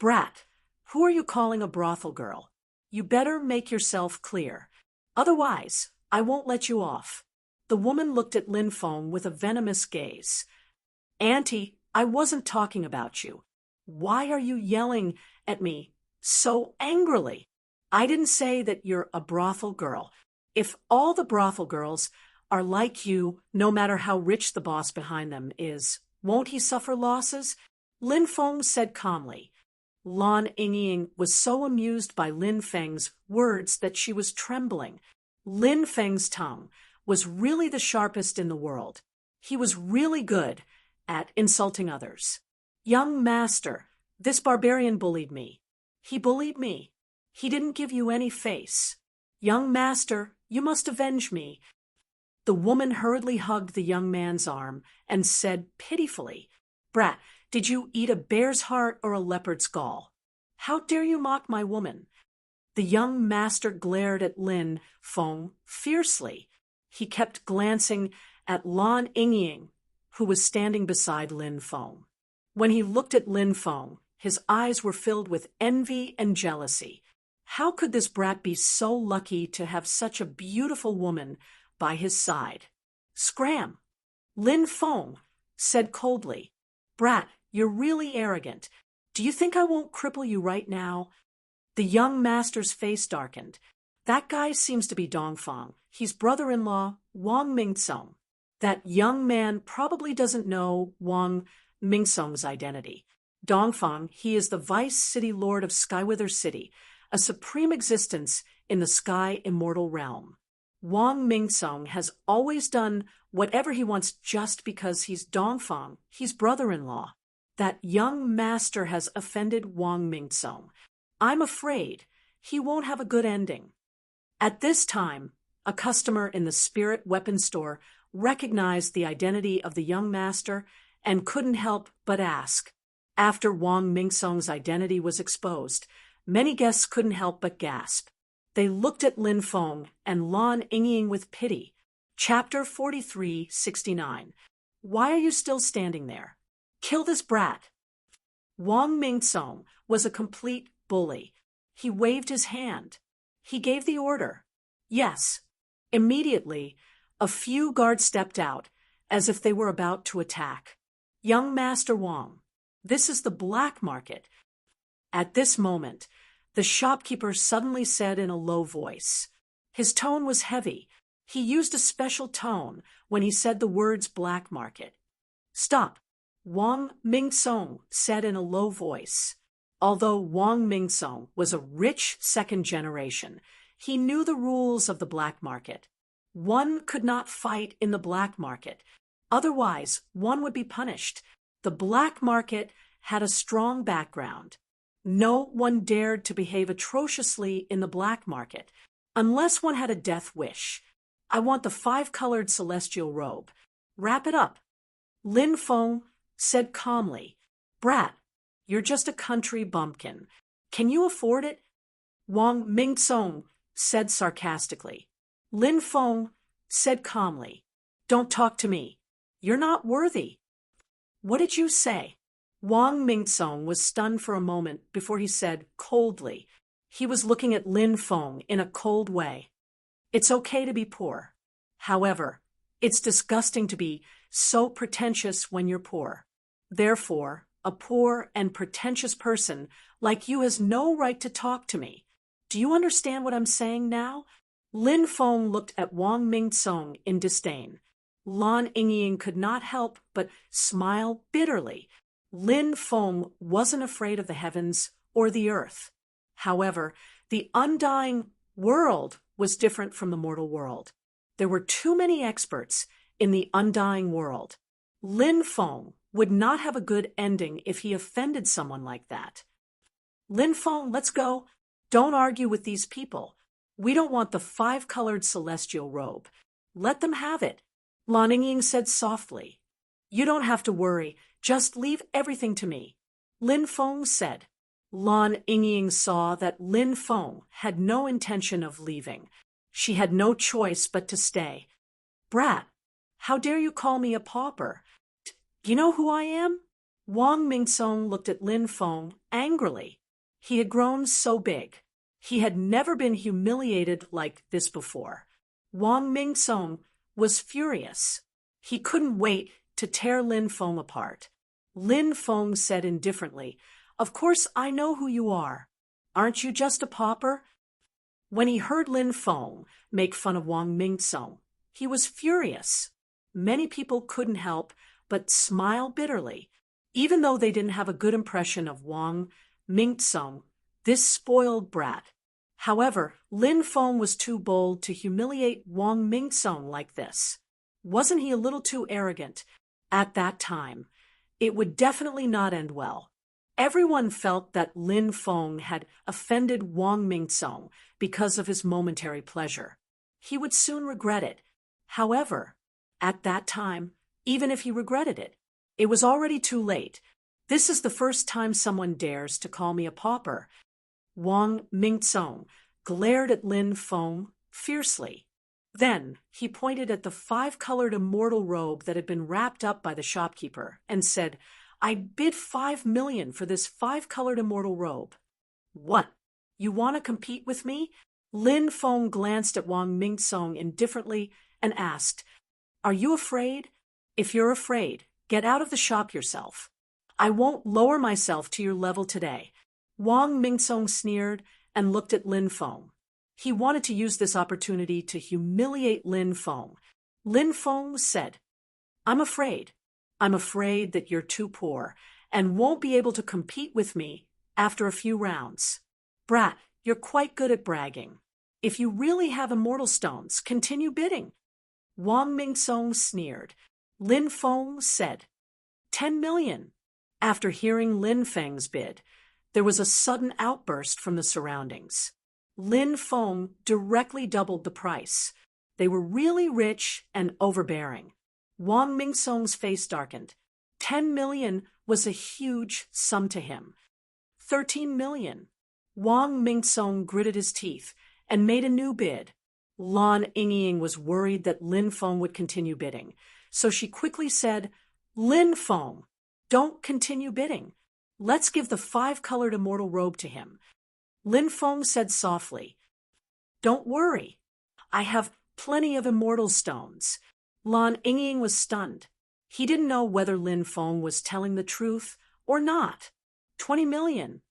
"Brat, who are you calling a brothel girl? You better make yourself clear. Otherwise, I won't let you off." The woman looked at Lin Feng with a venomous gaze. "Auntie, I wasn't talking about you. Why are you yelling at me so angrily? I didn't say that you're a brothel girl. If all the brothel girls are like you, no matter how rich the boss behind them is, won't he suffer losses?" Lin Feng said calmly. Lan Yingying was so amused by Lin Feng's words that she was trembling. Lin Feng's tongue was really the sharpest in the world. He was really good at insulting others. "Young master, this barbarian bullied me. He bullied me. He didn't give you any face. Young master, you must avenge me." The woman hurriedly hugged the young man's arm and said pitifully, "Brat, did you eat a bear's heart or a leopard's gall? How dare you mock my woman?" The young master glared at Lin Feng fiercely. He kept glancing at Lan Yingying, who was standing beside Lin Feng. When he looked at Lin Feng, his eyes were filled with envy and jealousy. How could this brat be so lucky to have such a beautiful woman by his side? "Scram!" Lin Feng said coldly, "Brat, you're really arrogant. Do you think I won't cripple you right now?" The young master's face darkened. "That guy seems to be Dongfang. He's brother-in-law Wang Mingsong. That young man probably doesn't know Wang Mingsong's identity. Dongfang, he is the vice city lord of Skywither City, a supreme existence in the sky immortal realm. Wang Mingsong has always done whatever he wants just because he's Dongfang, he's brother-in-law. That young master has offended Wang Mingsong. I'm afraid he won't have a good ending. At this time, a customer in the spirit weapon store recognized the identity of the young master and couldn't help but ask. After Wang Mingsong's identity was exposed, many guests couldn't help but gasp. They looked at Lin Feng and Lan Yingying with pity. Chapter 43:69. Why are you still standing there? Kill this brat. Wang Mingsong was a complete bully. He waved his hand. He gave the order. Yes. Immediately, a few guards stepped out, as if they were about to attack. Young Master Wang, this is the black market. At this moment, the shopkeeper suddenly said in a low voice. His tone was heavy. He used a special tone when he said the words black market. Stop, Wang Mingsong said in a low voice. Although Wang Mingsong was a rich second generation, he knew the rules of the black market. One could not fight in the black market. Otherwise, one would be punished. The black market had a strong background. No one dared to behave atrociously in the black market, unless one had a death wish. I want the 5-colored celestial robe. Wrap it up. Lin Feng said calmly, Brat, you're just a country bumpkin. Can you afford it? Wang Mingsong said sarcastically. Lin Feng said calmly, Don't talk to me. You're not worthy. What did you say? Wang Mingsong was stunned for a moment before he said coldly. He was looking at Lin Feng in a cold way. It's okay to be poor. However, it's disgusting to be so pretentious when you're poor. Therefore, a poor and pretentious person like you has no right to talk to me. Do you understand what I'm saying now? Lin Feng looked at Wang Mingsong in disdain. Lan Yingying could not help but smile bitterly. Lin Feng wasn't afraid of the heavens or the earth. However, the undying world was different from the mortal world. There were too many experts in the undying world. Lin Feng would not have a good ending if he offended someone like that. Lin Feng, let's go. Don't argue with these people. We don't want the 5-colored celestial robe. Let them have it. Lan Yingying said softly. You don't have to worry. Just leave everything to me. Lin Feng said. Lan Yingying saw that Lin Feng had no intention of leaving. She had no choice but to stay. Brat, how dare you call me a pauper? You know who I am? Wang Mingsong looked at Lin Feng angrily. He had grown so big. He had never been humiliated like this before. Wang Mingsong was furious. He couldn't wait to tear Lin Feng apart. Lin Feng said indifferently, Of course I know who you are. Aren't you just a pauper? When he heard Lin Feng make fun of Wang Mingsong, he was furious. Many people couldn't help but smile bitterly. Even though they didn't have a good impression of Wang Mingsong, this spoiled brat. However, Lin Feng was too bold to humiliate Wang Mingsong like this. Wasn't he a little too arrogant? At that time, it would definitely not end well. Everyone felt that Lin Feng had offended Wang Mingsong because of his momentary pleasure. He would soon regret it. However, at that time, even if he regretted it, it was already too late. This is the first time someone dares to call me a pauper. Wang Mingsong glared at Lin Feng fiercely. Then he pointed at the 5-colored immortal robe that had been wrapped up by the shopkeeper and said, I bid 5 million for this 5-colored immortal robe. What? You want to compete with me? Lin Feng glanced at Wang Mingsong indifferently and asked, Are you afraid? If you're afraid, get out of the shop yourself. I won't lower myself to your level today. Wang Mingsong sneered and looked at Lin Feng. He wanted to use this opportunity to humiliate Lin Feng. Lin Feng said, I'm afraid. I'm afraid that you're too poor, and won't be able to compete with me after a few rounds. Brat, you're quite good at bragging. If you really have immortal stones, continue bidding. Wang Mingsong sneered. Lin Feng said, 10 million. After hearing Lin Feng's bid, there was a sudden outburst from the surroundings. Lin Feng directly doubled the price. They were really rich and overbearing. Wang Mingsong's face darkened. 10 million was a huge sum to him. 13 million. Wang Mingsong gritted his teeth and made a new bid. Lan Yingying was worried that Lin Feng would continue bidding, so she quickly said, Lin Feng, don't continue bidding. Let's give the 5-colored immortal robe to him. Lin Feng said softly, Don't worry. I have plenty of immortal stones. Lan Yingying was stunned. He didn't know whether Lin Feng was telling the truth or not. 20 million.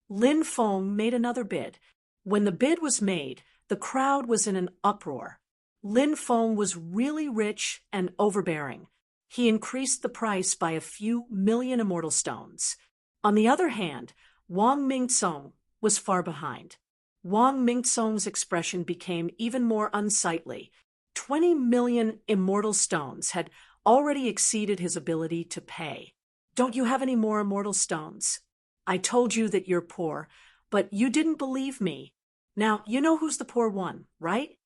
Lin Feng made another bid. When the bid was made, the crowd was in an uproar. Lin Feng was really rich and overbearing. He increased the price by a few million immortal stones. On the other hand, Wang Mingsong was far behind. Wang Mingsong's expression became even more unsightly. 20 million immortal stones had already exceeded his ability to pay. Don't you have any more immortal stones? I told you that you're poor, but you didn't believe me. Now, you know who's the poor one, right?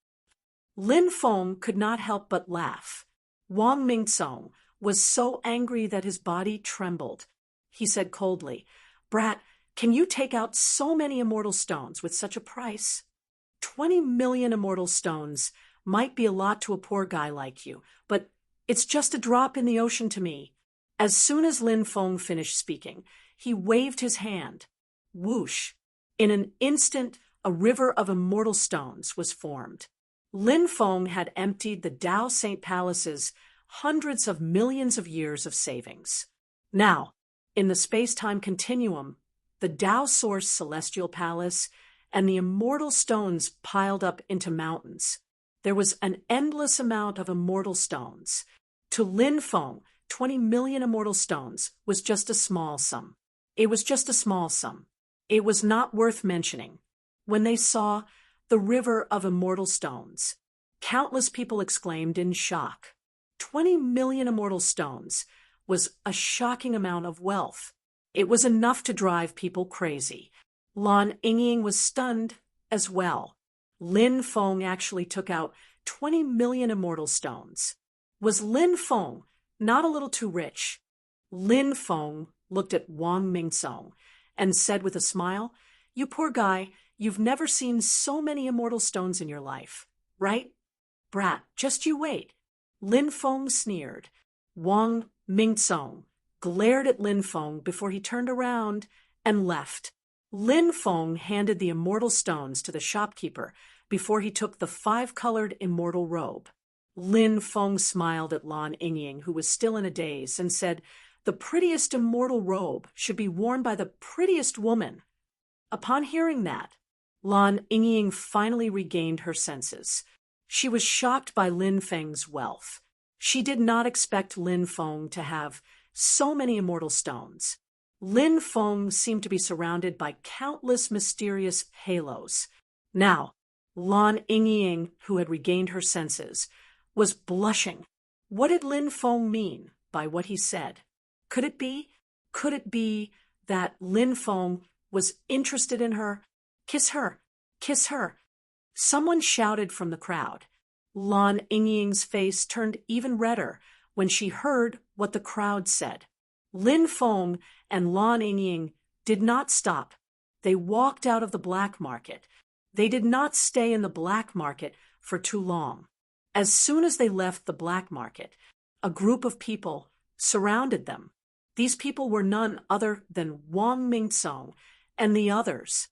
Lin Feng could not help but laugh. Wang Mingsong was so angry that his body trembled. He said coldly, Brat, can you take out so many immortal stones with such a price? 20 million immortal stones might be a lot to a poor guy like you, but it's just a drop in the ocean to me. As soon as Lin Feng finished speaking, he waved his hand. Whoosh! In an instant, a river of immortal stones was formed. Lin Feng had emptied the Tao Saint Palace's hundreds of millions of years of savings. Now, in the space-time continuum, the Tao Source Celestial Palace and the immortal stones piled up into mountains. There was an endless amount of immortal stones. To Lin Feng, 20 million immortal stones was just a small sum. It was just a small sum. It was not worth mentioning. When they saw the river of immortal stones, countless people exclaimed in shock. 20 million immortal stones was a shocking amount of wealth. It was enough to drive people crazy. Lan Yingying was stunned as well. Lin Feng actually took out 20 million immortal stones. Was Lin Feng not a little too rich? Lin Feng looked at Wang Mingsong and said with a smile, You poor guy, you've never seen so many immortal stones in your life, right? Brat, just you wait. Lin Feng sneered. Wang Mingsong glared at Lin Feng before he turned around and left. Lin Feng handed the immortal stones to the shopkeeper before he took the 5-colored immortal robe. Lin Feng smiled at Lan Yingying, who was still in a daze, and said, The prettiest immortal robe should be worn by the prettiest woman. Upon hearing that, Lan Yingying finally regained her senses. She was shocked by Lin Feng's wealth. She did not expect Lin Feng to have so many immortal stones. Lin Feng seemed to be surrounded by countless mysterious halos. Now, Lan Yingying, who had regained her senses, was blushing. What did Lin Feng mean by what he said? Could it be that Lin Feng was interested in her? Kiss her! Kiss her! Someone shouted from the crowd. Lan Yingying's face turned even redder when she heard what the crowd said. Lin Feng and Lan Yingying did not stop. They walked out of the black market. They did not stay in the black market for too long. As soon as they left the black market, a group of people surrounded them. These people were none other than Wang Mingsong and the others.